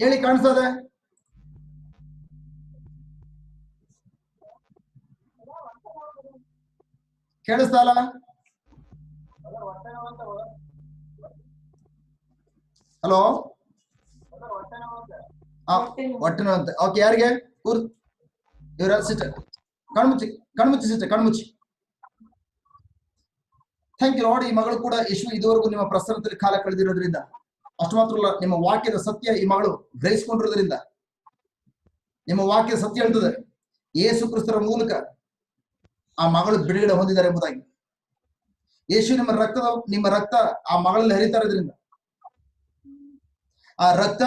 ಹೇಳಿ. ಕಾಣಿಸ್ತದೆ? ಕೇಳಿಸ್ತಾ ಇಲ್ಲ? ಹಲೋ, ಹೊಟ್ಟೆನೋ ಅಂತ. ಓಕೆ, ಯಾರಿಗೆ? ಇವ್ರ ಸಿಸ್ಟರ್. ಕಣ್ಮುಚ್ಚಿ, ಕಣ್ಮುಚ್ಚಿ ಸಿಸ್ಟರ್, ಕಣ್ಮುಚ್ಚಿ. Thank you Lord. ಈ ಮಗಳು ಕೂಡ ಯೇಸು ಇದುವರೆಗೂ ನಿಮ್ಮ ಪ್ರಸನ್ನದಲ್ಲಿ ಕಾಲ ಕಳೆದಿರೋದ್ರಿಂದ, ಅಷ್ಟು ಮಾತ್ರ ಅಲ್ಲ, ನಿಮ್ಮ ವಾಕ್ಯದ ಸತ್ಯ ಈ ಮಗಳು ಗ್ರಹಿಸಿಕೊಂಡಿರೋದ್ರಿಂದ, ನಿಮ್ಮ ವಾಕ್ಯದ ಸತ್ಯ ಹೇಳ್ತದೆ ಯೇಸು ಕ್ರಿಸ್ತರ ಮೂಲಕ ಆ ಮಗಳು ಬಿಡುಗಡೆ ಹೊಂದಿದ್ದಾರೆ ಎಂಬುದಾಗಿ. ಯೇಸು ನಿಮ್ಮ ರಕ್ತ ಆ ಮಗಳಲ್ಲಿ ಹರಿತಾ ಇರೋದ್ರಿಂದ, ಆ ರಕ್ತ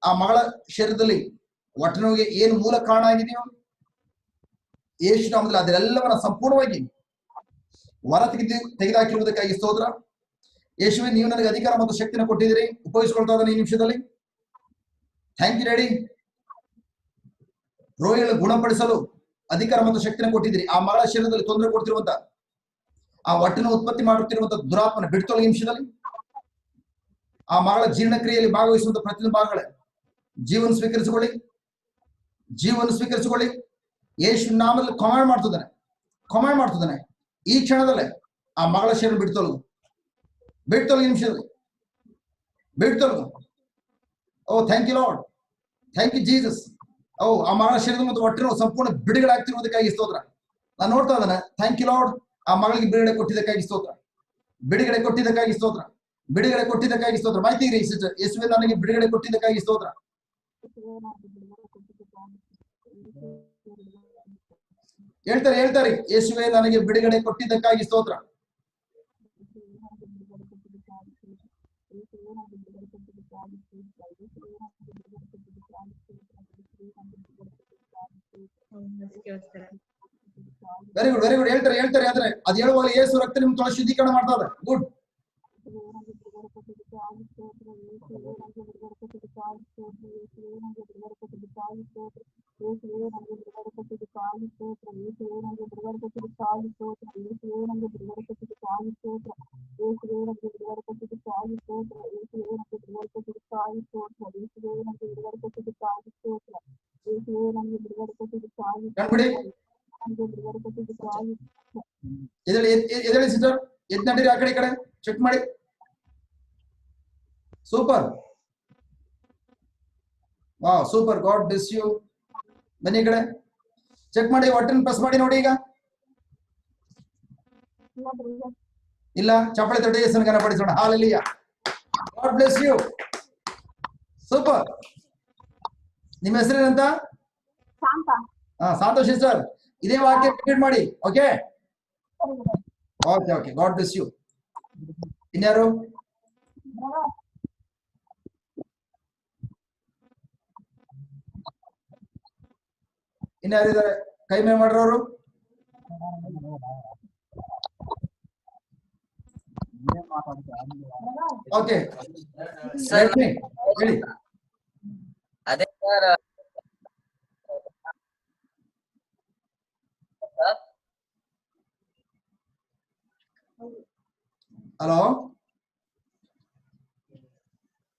ಆ ಮಗಳ ಶರೀರದಲ್ಲಿ ಹೊಟ್ಟೆನೋವಿಗೆ ಏನು ಮೂಲ ಕಾರಣ ಆಗಿದೆಯೋ ಯೇಸು ನಾಮದಲ್ಲಿ ಅದೆಲ್ಲವನ್ನ ಸಂಪೂರ್ಣವಾಗಿ ಹೊರ ತೆಗೆದುಹಾಕಿರುವುದಕ್ಕಾಗಿ ಸ್ತೋತ್ರ. ಯೇಸುವೆ, ನೀವು ನನಗೆ ಅಧಿಕಾರ ಮತ್ತು ಶಕ್ತಿನ ಕೊಟ್ಟಿದ್ದೀರಿ, ಉಪಯೋಗಿಸ್ಕೊಳ್ತಾ ಇದ್ದಾನೆ ಈ ನಿಮಿಷದಲ್ಲಿ. Thank you daddy. ರೋಗಿಗಳ ಗುಣಪಡಿಸಲು ಅಧಿಕಾರ ಮತ್ತು ಶಕ್ತಿನ ಕೊಟ್ಟಿದ್ದೀರಿ. ಆ ಮಗಳ ಶರೀರದಲ್ಲಿ ತೊಂದರೆ ಕೊಡ್ತಿರುವಂತ, ಆ ಹೊಟ್ಟೆನ ಉತ್ಪತ್ತಿ ಮಾಡುತ್ತಿರುವಂತ ದುರಾತ್ಮನ ಬಿಡ್ತೊಳಗೆ ನಿಮಿಷದಲ್ಲಿ ಆ ಮಗಳ ಜೀರ್ಣಕ್ರಿಯೆಯಲ್ಲಿ ಭಾಗವಹಿಸುವಂತ ಪ್ರತಿಯೊಂದು ಭಾಗಗಳೇ ಜೀವನ ಸ್ವೀಕರಿಸಿಕೊಳ್ಳಿ, ಜೀವನ ಸ್ವೀಕರಿಸಿಕೊಳ್ಳಿ. ಯೇಸು ನಾಮದಲ್ಲಿ ಕಮಾಂಡ್ ಮಾಡ್ತಿದ್ದಾನೆ ಈ ಕ್ಷಣದಲ್ಲೇ ಆ ಮಗಳ ಶರೀರ ಬಿಡ್ತೊಳಗೆ ನಿಮಿಷದಲ್ಲಿ ಬಿಡ್ತೊಳಗು. Oh thank you Lord, thank you Jesus. ಆ ಮಗಳ ಶರೀರದ ಮತ್ತು ಹೊಟ್ಟೆನೋ ಸಂಪೂರ್ಣ ಬಿಡುಗಡೆ ಆಗ್ತಿರುವುದಕ್ಕಾಗಿ ಸ್ತೋತ್ರ. ನಾನು ನೋಡ್ತಾ ಇದ್ದಾನೆ. Thank you Lord. ಆ ಮಗಳಿಗೆ ಬಿಡುಗಡೆ ಕೊಟ್ಟಿದ್ದಕ್ಕಾಗಿ ಸ್ತೋತ್ರ, ಬಿಡುಗಡೆ ಕೊಟ್ಟಿದ್ದಕ್ಕಾಗಿ ಸ್ತೋತ್ರ, ಬಿಡುಗಡೆ ಕೊಟ್ಟಿದ್ದಕ್ಕಾಗಿ ಸ್ತೋತ್ರ. ಮಾಹಿತಿ ಸಿಸ್ಟರ್, ಯೇಸುವೆ ನನಗೆ ಬಿಡುಗಡೆ ಕೊಟ್ಟಿದ್ದಕ್ಕಾಗಿ ಸ್ತೋತ್ರ. ಹೇಳ್ತಾರೆ ಯೇಸುವೆ ನನಗೆ ಬಿಡುಗಡೆ ಕೊಟ್ಟಿದ್ದಕ್ಕಾಗಿ ಸ್ತೋತ್ರ. Very good, very good. ಹೇಳ್ತಾರೆ ಆದ್ರೆ ಅದು ಹೇಳುವಾಗ ಯೇಸು ರಕ್ತ ನಿಮ್ ತೊಳೆ ಶುದ್ಧೀಕರಣ ಮಾಡ್ತಾ ಇದೆ. ಗುಡ್. ಕಣ್ಬಿಡಿ ಎದೇಳಿ ಸಿಸ್ಟರ್, ಎದ್ ನಡೀರಿ ಆ ಕಡೆ ಈ ಕಡೆ ಚೆಕ್ ಮಾಡಿ. ಸೂಪರ್, ವಾ ಸೂಪರ್, ಗಾಡ್ ಬ್ಲೆಸ್ ಯು. ಬನ್ನಿ ಈ ಕಡೆ ಚೆಕ್ ಮಾಡಿ, ಬಟನ್ ಪ್ರೆಸ್ ಮಾಡಿ ನೋಡಿ. ಈಗ ಇಲ್ಲ, ಚಪ್ಪಳೆ ತಟ್ಟಿ ಯೇಸುವಿನ ಘನಪಡಿಸೋಣ. Hallelujah, God bless you. Super. ನಿಮ್ಮ ಹೆಸರೇನಂತ? ಸಂತೋಷ್ ಸಿಸ್ಟರ್, ಇದೇ ವಾಕ್ಯ ರಿಪೀಟ್ ಮಾಡಿ. Okay okay okay, God bless you. ಇನ್ಯಾರು? ಇನ್ಯಾರಿದ್ದಾರೆ ಕೈ ಮೇಲೆ ಮಾಡ್ರವರು? ಓಕೆ ಹೇಳಿ. ಅದೇ ಸರ್, ಹಲೋ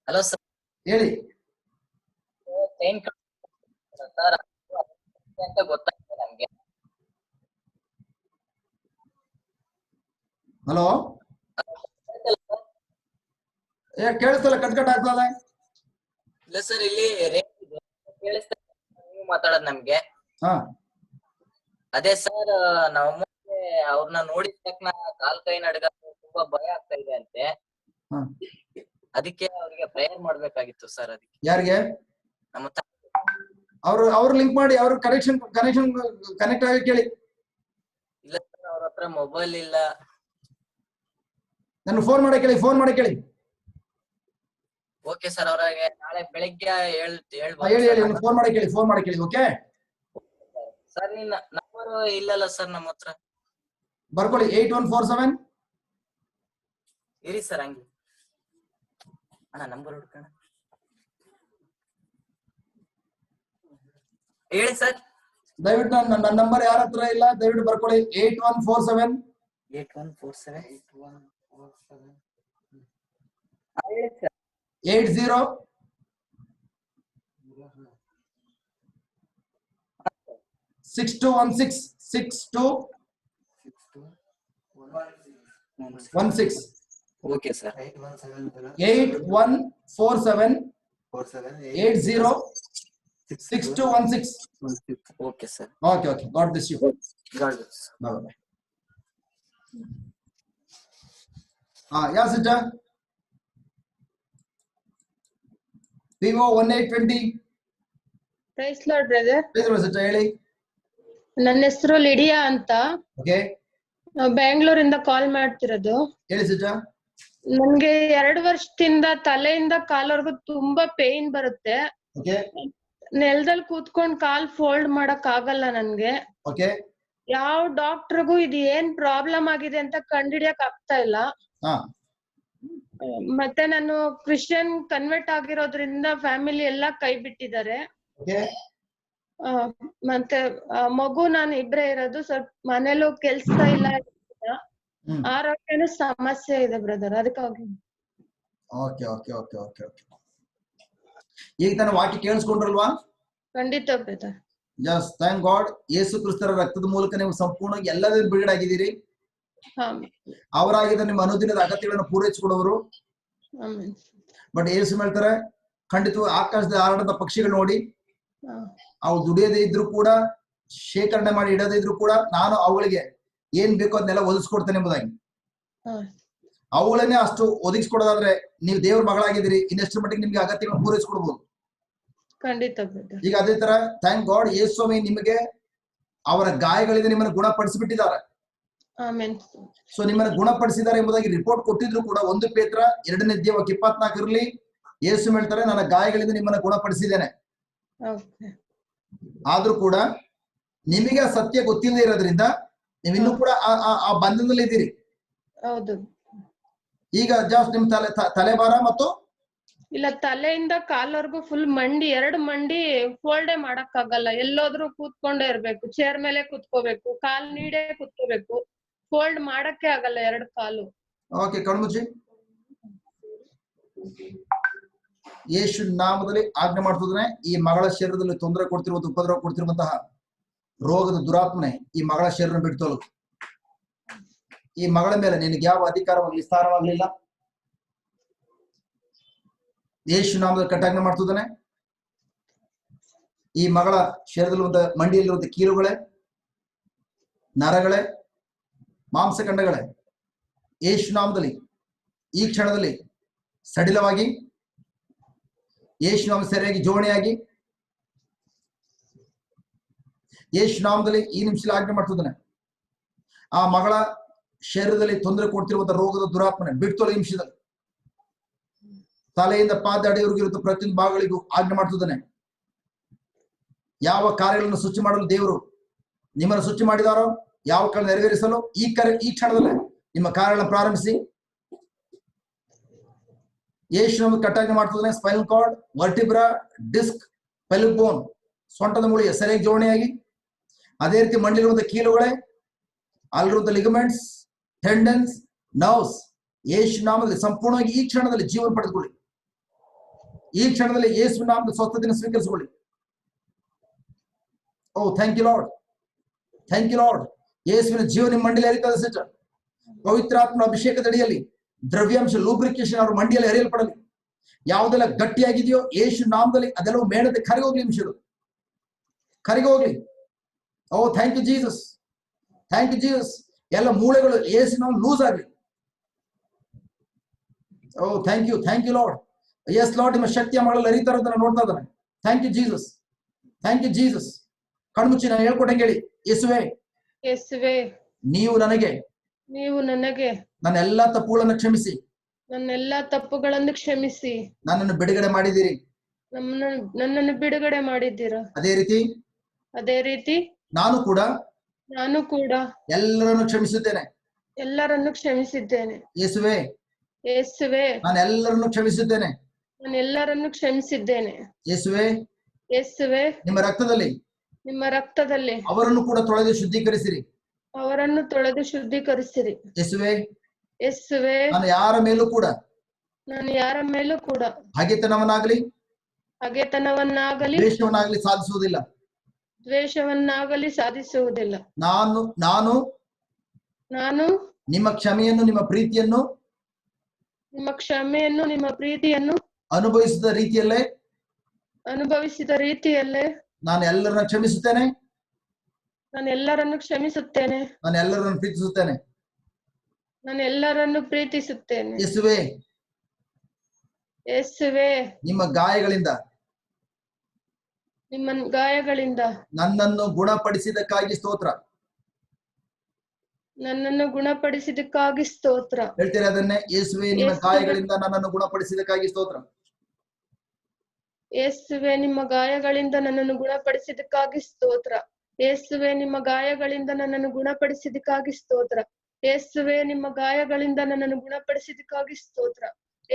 ಹಲೋ ಸರ್, ಹೇಳಿ. ಚೈನ್ ಸರ್ ಅಂತ ಗೊತ್ತಾಗ್ತದೆ ನಮ್ಗೆ. ಹಲೋ, ಕೇಳಿಸ್ತಲ್ಲ, ಕಟ್ ಕಟ್ ಆಗ್ತದೆ. ಇಲ್ಲ ಸರ್, ಇಲ್ಲಿ ಕೇಳಿಸ್ತಾ ನೀವು ಮಾತಾಡೋದು ನಮ್ಗೆ. ಹಾ, ಅದೇ ಸರ್, ನಾವು ಅವ್ರನ್ನ ನೋಡಿದ ತಕ್ಷಣ ಕಾಲ್ ಕೈ ನಡ್ಗ ತುಂಬಾ ಭಯ ಆಗ್ತಾ ಇದೆ ಅಂತೆ. ಅದಕ್ಕೆ ಅವ್ರಿಗೆ ಪ್ರೇಯರ್ ಮಾಡ್ಬೇಕಾಗಿತ್ತು ಸರ್. ಅದಕ್ಕೆ ಯಾರಿಗೆ? ನಮ್ಮ ಅವ್ರು ಲಿಂಕ್ ಮಾಡಿ, ಅವ್ರ ಕನೆಕ್ಷನ್ ಕನೆಕ್ಟ್ ಆಗಿ ಕೇಳಿ. ಇಲ್ಲ ಸರ್, ಅವ್ರ ಹತ್ರ ಮೊಬೈಲ್ ಇಲ್ಲ. ನನ್ನ ಫೋನ್ ಮಾಡಿ ಕೇಳಿ. ಓಕೆ ಸರ್, ಅವ್ರಿಗೆ ನಾಳೆ ಬೆಳಿಗ್ಗೆ ಹೇಳಿ, ಫೋನ್ ಮಾಡಿ ಕೇಳಿ. ಓಕೆ ಸರ್, ನಿನ್ನ ನಂಬರ್ ಇಲ್ಲಲ್ಲ ಸರ್ ನಮ್ಮ ಹತ್ರ. ಬರ್ಕೊಳ್ಳಿ. 8147 ಇರಿ ಸರ್, ಹಂಗೆ ಅಣ್ಣ ನಂಬರ್ ಹುಡ್ಕೋಣ. ಹೇಳಿ ಸರ್. ದಯವಿಟ್ಟು ನನ್ನ ನಂಬರ್ ಯಾರ ಹತ್ರ ಇಲ್ಲ, ದಯವಿಟ್ಟು ಬರ್ಕೊಳ್ಳಿ. 8147 ಹೇಳಿ sir. 80 6216 6216. Okay sir. 8147 80 6216. Okay sir. Okay God bless you. Bye. Yeah sister? Vivo 1820. Praise Lord brother. Sister ಹೇಳಿ. ನನ್ನ ಹೆಸರು ಲಿಡಿಯಾ ಅಂತ. ಓಕೆ, ಬೆಂಗಳೂರಿಂದ ಕಾಲ್ ಮಾಡ್ತಿರೋದು. ಹೇಳಿ ಸಿಸ್ಟರ್. ನನ್ಗೆ 2 ವರ್ಷದಿಂದ ತಲೆಯಿಂದ ಕಾಲ್ವರೆಗೂ ತುಂಬಾ ಪೇನ್ ಬರುತ್ತೆ. ಓಕೆ, ನೆಲದಲ್ಲಿ ಕೂತ್ಕೊಂಡ್ ಕಾಲ್ ಫೋಲ್ಡ್ ಮಾಡಕ್ ಆಗಲ್ಲ ನನ್ಗೆ. ಓಕೆ, ಯಾವ ಡಾಕ್ಟರ್ಗೂ ಇದು ಏನ್ ಪ್ರಾಬ್ಲಮ್ ಆಗಿದೆ ಅಂತ ಕಂಡಿಡಿಯಕ್ ಆಗ್ತಾ ಇಲ್ಲ. ಮತ್ತೆ ನಾನು ಕ್ರಿಶ್ಚಿಯನ್ ಕನ್ವರ್ಟ್ ಆಗಿರೋದ್ರಿಂದ ಫ್ಯಾಮಿಲಿ ಎಲ್ಲಾ ಕೈ ಬಿಟ್ಟಿದ್ದಾರೆ. ಮತ್ತೆ ಮಗು ನಾನು ಇಬ್ರೇ ಇರೋದು. ಸ್ವಲ್ಪ ಮನೇಲೂ ಕೆಲ್ಸ ಇಲ್ಲ, ಆರೋಗ್ಯನೂ ಸಮಸ್ಯೆ ಇದೆ ಬ್ರದರ್. ಅದಕ್ಕಾಗಿ okay okay okay okay okay ಈಗ ನಾನು ವಾಕ್ಯ ಕೇಳಿಸ್ಕೊಂಡ್ರಲ್ವಾ? ಖಂಡಿತ brother. Just thank God. Yesu ಕ್ರಿಸ್ತರ ರಕ್ತದ ಮೂಲಕ ನೀವು ಸಂಪೂರ್ಣವಾಗಿ ಎಲ್ಲದನ್ನು ಬಿಡುಗಡೆ ಆಗಿದ್ದೀರಿ. ಅವರಾಗಿದ್ದ ನಿಮ್ಮ ಅನುದಿನದ ಅಗತ್ಯಗಳನ್ನು ಪೂರೈಸಿಕೊಡುವರು. ಬಟ್ ಯೇಸು ಹೇಳ್ತಾರೆ, ಖಂಡಿತವಾಗಿ ಆಕಾಶದ ಹಾರಾಡದ ಪಕ್ಷಿಗಳು ನೋಡಿ, ಅವು ದುಡಿಯದೇ ಇದ್ರು ಕೂಡ, ಶೇಖರಣೆ ಮಾಡಿ ಇಡದೇ ಇದ್ರು ಕೂಡ, ನಾನು ಅವುಗಳಿಗೆ ಏನ್ ಬೇಕೋ ಅದನ್ನೆಲ್ಲ ಒದಗಿಸ್ಕೊಡ್ತೇನೆ ಎಂಬುದಾಗಿ. ಅವುಗಳನ್ನೇ ಅಷ್ಟು ಒದಗಿಸ್ಕೊಡೋದಾದ್ರೆ ನೀವು ದೇವ್ರ ಮಗಳಾಗಿದ್ದೀರಿ, ಇನ್ನೆಷ್ಟು ಮಟ್ಟಿಗೆ ನಿಮ್ಗೆ ಅಗತ್ಯಗಳನ್ನು ಪೂರೈಸಿಕೊಡ್ಬೋದು. ಖಂಡಿತ. ಈಗ ಅದೇ ತರ ಥ್ಯಾಂಕ್ ಗಾಡ್, ಯೇಸು ಸ್ವಾಮಿ ನಿಮಗೆ ಅವರ ಗಾಯಗಳಿಂದ ನಿಮ್ಮನ್ನು ಗುಣಪಡಿಸಿಬಿಟ್ಟಿದ್ದಾರೆ. ಸೊ ನಿಮ್ಮನ್ನು ಗುಣಪಡಿಸಿದ್ದಾರೆ ಎಂಬುದಾಗಿ ರಿಪೋರ್ಟ್ ಕೊಟ್ಟಿದ್ರು ಕೂಡ 1 ಪೇತ್ರ 2ನೇ ಅಧ್ಯಾಯ 24 ಯೇಸು ಹೇಳ್ತಾರೆ, ನನ್ನ ಗಾಯಗಳಿಂದ ನಿಮ್ಮನ್ನು ಗುಣಪಡಿಸಿದ್ದೇನೆ. ಆದ್ರೂ ಕೂಡ ನಿಮಗೆ ಸತ್ಯ ಗೊತ್ತಿಲ್ಲದೆ ಇರೋದ್ರಿಂದ ನೀವಿನ್ನೂ ಕೂಡ ಆ ಬಂಧನದಲ್ಲಿ ಇದ್ದೀರಿ. ಈಗ ಜಾಸ್ಟ್ ನಿಮ್ ತಲೆಭಾರ ಮತ್ತು ಇಲ್ಲ, ತಲೆಯಿಂದ ಕಾಲ್ವರೆಗೂ ಫುಲ್ ಮಂಡಿ, 2 ಮಂಡಿ ಫೋಲ್ಡೇ ಮಾಡಕ್ ಆಗಲ್ಲ. ಎಲ್ಲೋದ್ರೂ ಕೂತ್ಕೊಂಡೇ ಇರ್ಬೇಕು, ಚೇರ್ ಮೇಲೆ ಕೂತ್ಕೋಬೇಕು, ಕಾಲ್ ನೀಡೇ ಕೂತ್ಕೋಬೇಕು, ಫೋಲ್ಡ್ ಮಾಡಕ್ಕೆ ಆಗಲ್ಲ 2 ಕಾಲು. ಓಕೆ, ಕಣ್ಮುಚ್ಚಿ. ಯೇಸು ನಾಮದಲ್ಲಿ ಆಜ್ಞೆ ಮಾಡ್ತಿದ್ದಾನೆ, ಈ ಮಗಳ ಶರೀರದಲ್ಲಿ ತೊಂದರೆ ಕೊಡ್ತಿರುವಂತಹ ಉಪದ್ರವ ಕೊಡ್ತಿರುವಂತಹ ರೋಗದ ದುರಾತ್ಮನೆ ಈ ಮಗಳ ಶರೀರ ಬಿಡ್ತೋಲು. ಈ ಮಗಳ ಮೇಲೆ ನಿನಗೆ ಯಾವ ಅಧಿಕಾರವಾಗಲಿ ಸ್ಥಾನವಾಗ್ಲಿಲ್ಲ. ಯೇಸು ನಾಮದಲ್ಲಿ ಕಟ್ಟಾಜ್ಞೆ ಮಾಡ್ತಿದ್ದಾನೆ, ಈ ಮಗಳ ಶರೀರದಲ್ಲಿರುವಂತಹ ಮಂಡಿಯಲ್ಲಿರುವಂತಹ ಕೀಲುಗಳೇ, ನರಗಳೇ, ಮಾಂಸಖಂಡಗಳೇ ಯೇಸು ನಾಮದಲ್ಲಿ ಈ ಕ್ಷಣದಲ್ಲಿ ಸಡಿಲವಾಗಿ ಯೇಸು ನಾಮ ಸರಿಯಾಗಿ ಜೋಡಣೆಯಾಗಿ ಯೇಸು ನಾಮದಲ್ಲಿ ಈ ನಿಮಿಷದಲ್ಲಿ ಆಜ್ಞೆ ಮಾಡ್ತಿದ್ದಾನೆ, ಆ ಮಗಳ ಶರೀರದಲ್ಲಿ ತೊಂದರೆ ಕೊಡ್ತಿರುವಂತಹ ರೋಗದ ದುರಾತ್ಮನೆ ಬಿಡ್ತೋಲೆ ನಿಮಿಷದಲ್ಲಿ. ತಲೆಯಿಂದ ಪಾದ ಅಡಿಯವರೆಗೂ ಇರುವಂತಹ ಪ್ರತಿಯೊಂದು ಭಾಗಗಳಿಗೂ ಆಜ್ಞೆ ಮಾಡ್ತಿದ್ದಾನೆ. ಯಾವ ಕಾರ್ಯಗಳನ್ನು ಶುಚಿ ಮಾಡಲು ದೇವರು ನಿಮ್ಮನ್ನು ಶುಚಿ ಮಾಡಿದಾರೋ, ಯಾವ ಕಾಲ ನೆರವೇರಿಸಲು ಈ ಕ್ಷಣದಲ್ಲೇ ನಿಮ್ಮ ಕಾರ್ಯಗಳನ್ನು ಪ್ರಾರಂಭಿಸಿ. ಯೇಸು ನಮಗೆ ಕಟ್ಟಾಜ್ಞೆ ಮಾಡ್ತಿದ್ದಾನೆ, spinal cord, vertebra, disc, pelvic bone, ಸೊಂಟದ ಮೂಳೆಯ ಸರಿಯಾಗಿ ಜೋಡಣೆಯಾಗಿ, ಅದೇ ರೀತಿ ಮಂಡಿಲಿರುವಂತಹ ಕೀಲುಗಳೇ, ಅಲ್ಲಿರುವಂತಹ ಲಿಗಮೆಂಟ್ಸ್, ಟೆಂಡನ್ಸ್, ನರ್ವ್ಸ್ ಯೇಸು ನಾಮದಲ್ಲಿ ಸಂಪೂರ್ಣವಾಗಿ ಈ ಕ್ಷಣದಲ್ಲಿ ಜೀವನ ಪಡೆದುಕೊಳ್ಳಿ. ಈ ಕ್ಷಣದಲ್ಲಿ ಯೇಸು ನಾಮದ ಸ್ವಸ್ಥತೆಯನ್ನು ಸ್ವೀಕರಿಸಿಕೊಳ್ಳಿ. Oh thank you Lord, thank you Lord. ಯೇಸುವಿನ ಜೀವ ನಿಮ್ಮ ಮಂಡಿಯಲ್ಲಿ ಹರಿತದೆ ಸಿಸ್ಟರ್. ಪವಿತ್ರಾತ್ಮ ಅಭಿಷೇಕದ ಅಡಿಯಲ್ಲಿ ದ್ರವ್ಯಾಂಶ ಲೂಬ್ರಿಕೇಶನ್ ಅವ್ರ ಮಂಡಿಯಲ್ಲಿ ಹರಿಯಲ್ಪಡಲಿ. ಯಾವುದೆಲ್ಲ ಗಟ್ಟಿಯಾಗಿದೆಯೋ ಯೇಸು ನಾಮದಲ್ಲಿ ಅದೆಲ್ಲವೂ ಮೇಣತೆ ಕರಗೋಗ್ಲಿ, ನಿಮಿಷಗಳು ಕರಗೋಗ್ಲಿ. Oh thank you Jesus, thank you Jesus. ಎಲ್ಲ ಮೂಳೆಗಳು ಯೇಸು ನಾಮ ಲೂಸ್ ಆಗಲಿ. Oh thank you Lord. Yes Lord, ನಿಮ್ಮ ಶಕ್ತಿಯ ಮಗಳಲ್ಲಿ ಹರಿತಾ ಇರೋದನ್ನ ನೋಡ್ತಾ ಇದ್ದಾನೆ. Thank you Jesus, thank you Jesus. ಕಣ್ಮುಚ್ಚಿ ನಾನು ಹೇಳ್ಕೊಟ್ಟಂಗೆ ಹೇಳಿ, ಯೇಸುವೇ, ಯೇಸುವೇ, ನೀವು ನನಗೆ ನನ್ನ ಎಲ್ಲಾ ತಪ್ಪುಗಳನ್ನು ಕ್ಷಮಿಸಿ, ನನ್ನೆಲ್ಲಾ ತಪ್ಪುಗಳನ್ನು ಕ್ಷಮಿಸಿ, ನನ್ನನ್ನು ಬಿಡುಗಡೆ ಮಾಡಿದ್ದೀರಿ, ನನ್ನನ್ನು ಬಿಡುಗಡೆ ಮಾಡಿದ್ದೀರಾ. ಅದೇ ರೀತಿ ನಾನು ಕೂಡ ಎಲ್ಲರನ್ನು ಕ್ಷಮಿಸಿದ್ದೇನೆ. ಯೇಸುವೇ, ನಾನು ಎಲ್ಲರನ್ನು ಕ್ಷಮಿಸಿದ್ದೇನೆ. ಯೇಸುವೇ, ನಿಮ್ಮ ರಕ್ತದಲ್ಲಿ ಅವರನ್ನು ಕೂಡ ತೊಳೆದು ಶುದ್ಧೀಕರಿಸಿರಿ. ಯೇಸುವೇ, ನಾನು ಯಾರ ಮೇಲೂ ಕೂಡ ಹಗೆತನವನ್ನಾಗಲಿ ದ್ವೇಷವನ್ನಾಗಲಿ ಸಾಧಿಸುವುದಿಲ್ಲ. ನಾನು ನಿಮ್ಮ ಕ್ಷಮೆಯನ್ನು ನಿಮ್ಮ ಪ್ರೀತಿಯನ್ನು ಅನುಭವಿಸಿದ ರೀತಿಯಲ್ಲೇ ನಾನು ಎಲ್ಲರನ್ನು ಕ್ಷಮಿಸುತ್ತೇನೆ. ನಾನು ಎಲ್ಲರನ್ನು ಪ್ರೀತಿಸುತ್ತೇನೆ. ಯೇಸುವೇ, ನಿಮ್ಮ ಗಾಯಗಳಿಂದ ನನ್ನನ್ನು ಗುಣಪಡಿಸಿದಕ್ಕಾಗಿ ಸ್ತೋತ್ರ. ಹೇಳ್ತೀರಾ ಅದನ್ನೇ? ಯೇಸುವೇ, ನಿಮ್ಮ ಗಾಯಗಳಿಂದ ನನ್ನನ್ನು ಗುಣಪಡಿಸಿದಕ್ಕಾಗಿ ಸ್ತೋತ್ರ. ಯೇಸುವೇ, ನಿಮ್ಮ ಗಾಯಗಳಿಂದ ನನ್ನನ್ನು ಗುಣಪಡಿಸಿದಕ್ಕಾಗಿ ಸ್ತೋತ್ರ. ಯೇಸುವೇ, ನಿಮ್ಮ ಗಾಯಗಳಿಂದ ನನ್ನನ್ನು ಗುಣಪಡಿಸಿದಕ್ಕಾಗಿ ಸ್ತೋತ್ರ. ಯೇಸುವೇ, ನಿಮ್ಮ ಗಾಯಗಳಿಂದ ನನ್ನನ್ನು ಗುಣಪಡಿಸಿದಕ್ಕಾಗಿ ಸ್ತೋತ್ರ.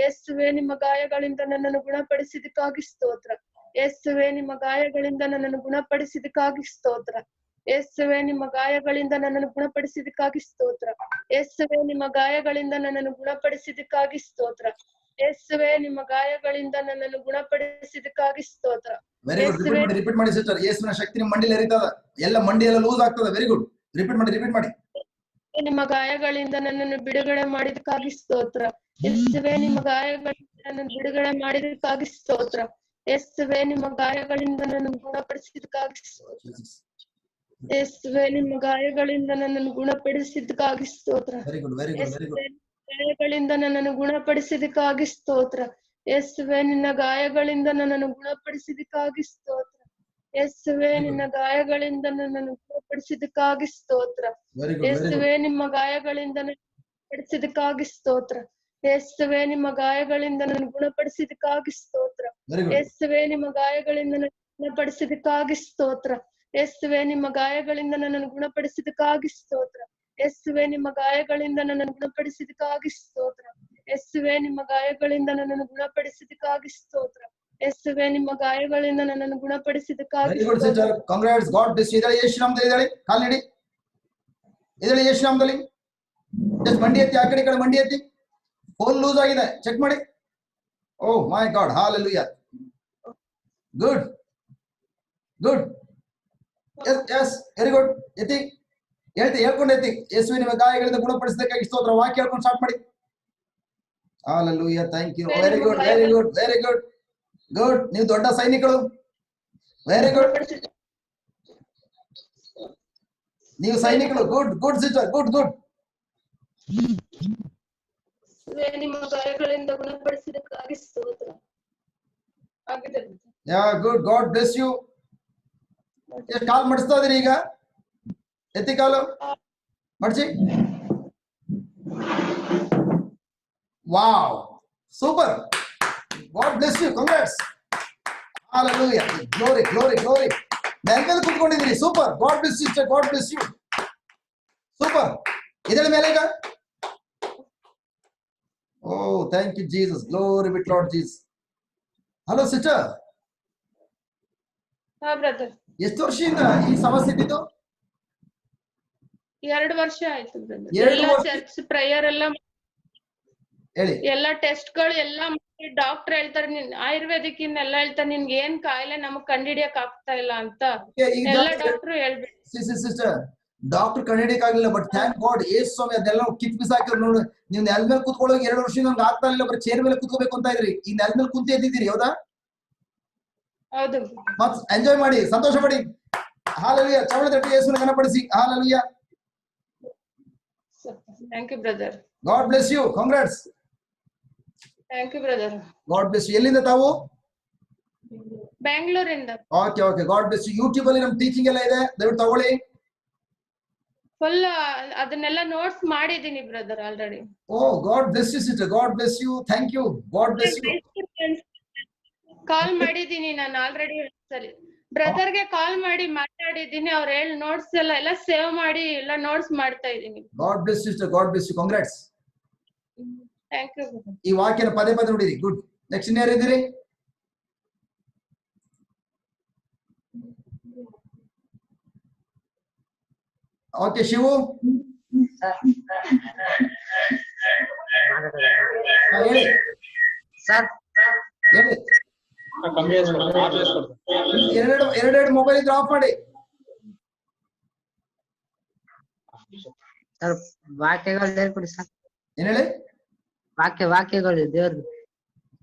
ಯೇಸುವೇ, ನಿಮ್ಮ ಗಾಯಗಳಿಂದ ನನ್ನನ್ನು ಗುಣಪಡಿಸಿದಕ್ಕಾಗಿ ಸ್ತೋತ್ರ. ಯೇಸುವೇ, ನಿಮ್ಮ ಗಾಯಗಳಿಂದ ನನ್ನನ್ನು ಗುಣಪಡಿಸಿದಕ್ಕಾಗಿ ಸ್ತೋತ್ರ. ಯೇಸುವೇ, ನಿಮ್ಮ ಗಾಯಗಳಿಂದ ನನ್ನನ್ನು ಗುಣಪಡಿಸಿದಕ್ಕಾಗಿ ಸ್ತೋತ್ರ. ಯೇಸುವೇ, ನಿಮ್ಮ ಗಾಯಗಳಿಂದ ನನ್ನನ್ನು ಗುಣಪಡಿಸಿದಕ್ಕಾಗಿ ಸ್ತೋತ್ರ. ಯೇಸುವೇ, ನಿಮ್ಮ ಗಾಯಗಳಿಂದ ನನ್ನನ್ನು ಗುಣಪಡಿಸಿದಕ್ಕಾಗಿ ಸ್ತೋತ್ರ. Very good. ರಿಪೀಟ್ ಮಾಡಿ ಸಿಸ್ಟರ್. ಯೇಸುವಿನ ಶಕ್ತಿ ನಿಮ್ಮ ಮಂಡಿಯಲ್ಲಿ ಹರಿತದ, ಎಲ್ಲ ಮಂಡಿಯೆಲ್ಲ ಲೂಸ್ ಆಗ್ತದೆ. Very good. ರಿಪೀಟ್ ಮಾಡಿ. ನಿಮ್ಮ ಗಾಯಗಳಿಂದ ನನ್ನನ್ನು ಬಿಡುಗಡೆ ಮಾಡಿದಕ್ಕಾಗಿ ಸ್ತೋತ್ರ. ಯೇಸುವೇ, ನಿಮ್ಮ ಗಾಯಗಳಿಂದ ನನ್ನನ್ನು ಬಿಡುಗಡೆ ಮಾಡಿದಕ್ಕಾಗಿ ಸ್ತೋತ್ರ. ಯೇಸುವೇ, ನಿಮ್ಮ ಗಾಯಗಳಿಂದ ನನ್ನನ್ನು ಗುಣಪಡಿಸಿದಕ್ಕಾಗಿ ಸ್ತೋತ್ರ. ಯೇಸುವೇ, ನಿಮ್ಮ ಗಾಯಗಳಿಂದ ನನ್ನನ್ನು ಗುಣಪಡಿಸಿದಕ್ಕಾಗಿ ಸ್ತೋತ್ರ. ಗಾಯಗಳಿಂದ ನನ್ನನ್ನು ಗುಣಪಡಿಸಿದಕ್ಕಾಗಿ ಸ್ತೋತ್ರ. ಯೇಸುವೇ, ನಿನ್ನ ಗಾಯಗಳಿಂದ ನನ್ನನ್ನು ಗುಣಪಡಿಸಿದಕ್ಕಾಗಿ ಸ್ತೋತ್ರ. ಯೇಸುವೇ, ನಿನ್ನ ಗಾಯಗಳಿಂದ ನನ್ನನ್ನು ಗುಣಪಡಿಸಿದಕ್ಕಾಗಿ ಸ್ತೋತ್ರ. ಯೇಸುವೇ, ನಿಮ್ಮ ಗಾಯಗಳಿಂದ ಗುಣಪಡಿಸಿದಕ್ಕಾಗಿ ಸ್ತೋತ್ರ. ಯೇಸುವೇ, ನಿಮ್ಮ ಗಾಯಗಳಿಂದ ನನ್ನನ್ನು ಗುಣಪಡಿಸಿದಕ್ಕಾಗಿ ಸ್ತೋತ್ರ. ಯೇಸುವೇ, ನಿಮ್ಮ ಗಾಯಗಳಿಂದ ಗುಣಪಡಿಸಿದಕ್ಕಾಗಿ ಸ್ತೋತ್ರ. ಯೇಸುವೇ, ನಿಮ್ಮ ಗಾಯಗಳಿಂದ ನನ್ನನ್ನು ಗುಣಪಡಿಸಿದಕ್ಕಾಗಿ ಸ್ತೋತ್ರ. ಯೇಸುವೇ, ನಿಮ್ಮ ಗಾಯಗಳಿಂದ ನನ್ನನ್ನು ಗುಣಪಡಿಸಿದಕ್ಕಾಗಿ ಸ್ತೋತ್ರ. ಯೇಸುವೇ, ನಿಮ್ಮ ಗಾಯಗಳಿಂದ ನನ್ನನ್ನು ಗುಣಪಡಿಸಿದಕ್ಕಾಗಿ ಸ್ತೋತ್ರ. ಯೇಸುವೇ, ನಿಮ್ಮ ಗಾಯಗಳಿಂದ ನನ್ನನ್ನು ಗುಣಪಡಿಸಿದಕ್ಕಾಗಿ ಸ್ತೋತ್ರ. Congrats, God bless you. ಇದಳೆ ಯೇಸು ನಾಮದಲ್ಲಿ ಇದಳೆ, ಕಾಲಿಡಿ. ಇದಳೆ ಯೇಸು ನಾಮದಲ್ಲಿ. ಜಸ್ಟ್ ಮಂಡಿ ಎತ್ತಿ, ಆ ಕಡೆ ಮಂಡಿ ಎತ್ತಿ. ಫೋನ್ ಲೂಸ್ ಆಗಿದೆ, ಚೆಕ್ ಮಾಡಿ. Oh my God, hallelujah. Good. Good. Yes, yes, very good. ಎತ್ತಿ ಹೇಳ್ಕೊಂಡು ಎತ್ತಿ. ಯೇಸುವೆ ನಿಮ್ಮ ಗಾಯಗಳಿಂದ ಗುಣಪಡಿಸಬೇಕಾಗಿ ಸ್ತೋತ್ರ. ವಾಕ್ಯ ಹೇಳ್ಕೊಂಡು ಸ್ಟಾರ್ಟ್ ಮಾಡಿ. Hallelujah, thank you. Very good, very good, very good. Good. ನೀವು ದೊಡ್ಡ ಸೈನಿಕರು. Very good. ನೀವು ಸೈನಿಕರು. Good, good sister, good, good. ನಿಮ್ಮ ಗಾಯಗಳಿಂದ ಗುಣಪಡಿಸಿದಕ್ಕಾಗಿ ಸ್ತೋತ್ರ. ಆಗಿದೆ. Yeah, good. God bless you. ಎಷ್ಟು ಕಾಲ್ ಮಾಡಿಸ್ತಾ ಇದೀರಿ ಈಗ? ಎತ್ತಿ ಕಾಲು ಮಡ್ಚಿ. Wow, super. God bless you. Congrats. Hallelujah. Glory, glory, glory. ನೆಲದಲ್ಲಿ ಕೂತ್ಕೊಂಡಿದ್ದೀರಿ. Super. God bless you, sister. God bless you. Super. ಇದರ ಮೇಲೆ ಈಗ. Oh, thank you, Jesus. Glory be to Lord Jesus. Hello, sister. ಹಾ ಬ್ರದರ್. ಎಷ್ಟು ವರ್ಷದಿಂದ ಈ ಸಮಸ್ಯೆ ಇದ್ದಿದ್ದು? 2 ವರ್ಷ ಆಯ್ತು ಬ್ರದರ್. 2 ಎಲ್ಲ ವರ್ಷ. ಚರ್ಚ್ ಪ್ರೇಯರ್ ಎಲ್ಲ ಹೇಳಿ. ಎಲ್ಲ ಟೆಸ್ಟ್ ಗಳು ಎಲ್ಲ ಮಾಡಿ ಡಾಕ್ಟರ್ ಹೇಳ್ತಾರೆ ಆಯುರ್ವೇದಿಕ್ ಇನ್ನೆಲ್ಲ ಹೇಳ್ತಾರೆ ನಿನ್ಗೆ ಏನ್ ಕಾಯಿಲೆ ನಮಗ್ ಕಂಡಿಡಿಯಕ್ ಆಗ್ತಾ ಇಲ್ಲ ಅಂತ ಎಲ್ಲ ಡಾಕ್ಟರ್ ಹೇಳ್ಬಿಟ್ಟು. ಸಿಸ್ಟರ್, ಡಾಕ್ಟರ್ ಕಂಡಿಡಿಯಕ್ ಆಗ್ಲಿಲ್ಲ, ಬಟ್ ಥ್ಯಾಂಕ್ ಗಾಡ್ ಯೇಸು ಸ್ವಾಮಿ ಅದೆಲ್ಲ ಕಿತ್ ಬಿಸಾಕಿದ್ರು. ನೋಡಿ, ನೀವು ನೆಲದ ಮೇಲೆ ಕೂತ್ಕೊಳ್ಳೋಕೆ 2 ವರ್ಷದಿಂದ ನಮ್ಗೆ ಆಗ್ತಾ ಇಲ್ಲ, ಬರೀ ಚೇರ್ ಮೇಲೆ ಕೂತ್ಕೋಬೇಕು ಅಂತ ಇದ್ರಿ. ಈ ನೆಲದ ಮೇಲೆ ಕುಂತ ಎದ್ದಿದ್ದೀರಿ, ಹೌದಾ? ಹೌದು. ಮತ್ ಎಂಜಾಯ್ ಮಾಡಿ, ಸಂತೋಷ ಪಡಿ. ಹಾಲೆಲೂಯಾ. ಚವಳ ತಟ್ಟಿ ಯೇಸುವಿನ ಘನಪಡಿಸಿ. Hallelujah. Thank you brother. God bless you. Congrats. Thank you brother. God bless you. ಎಲ್ಲಿಂದ ತಾವು? ಬ್ಯಾಂಗ್ಳೂರಿಂದ. Okay okay. God bless you. YouTube ಅಲ್ಲಿ ನಮ್ ಟೀಚಿಂಗ್ ಎಲ್ಲ ಇದೆ, ದಯವಿಟ್ಟು ತಗೊಳ್ಳಿ. ಫುಲ್ ಅದನ್ನೆಲ್ಲ ನೋಟ್ಸ್ ಮಾಡಿದೀನಿ brother already. Oh, God bless you sister. God bless you. Thank you. God bless you. Call ಮಾಡಿದೀನಿ ನಾನು ಆಲ್ರೆಡಿ ಸರಿ. ಬ್ರದರ್ಗೆ ಕಾಲ್ ಮಾಡಿ ಮಾತಾಡಿದೀನಿ. ಅವ್ರು ಹೇಳಿ ನೋಟ್ಸ್ ಎಲ್ಲ ಸೇವ್ ಮಾಡಿ ಎಲ್ಲ ನೋಟ್ಸ್ ಮಾಡ್ತಾ ಇದೀನಿ. God bless you sister. God bless you. Congrats. Thank you. ಈ ವಾಕ್ಯನ ಪದೇ ಪದೇ ನೋಡಿರಿ. ಗುಡ್. ನೆಕ್ಸ್ಟ್ ಇನ್ಯಾರು ಇದ್ದೀರಿ? ಓಕೆ, ಶಿವು ಹೇಳಿ. ಸರ್ ಹೇಳಿ. ಎರಡೆರಡು ಮೊಬೈಲ್ ಇದ್ರೆ ಆಫ್ ಮಾಡಿ. ಸರ್ ವಾಕ್ಯಗಳು ಹೇಳ್ಕೊಡಿ ಸರ್. ಏನ್ ಹೇಳಿ? ವಾಕ್ಯಗಳು ದೇವ್ರದ್ದು.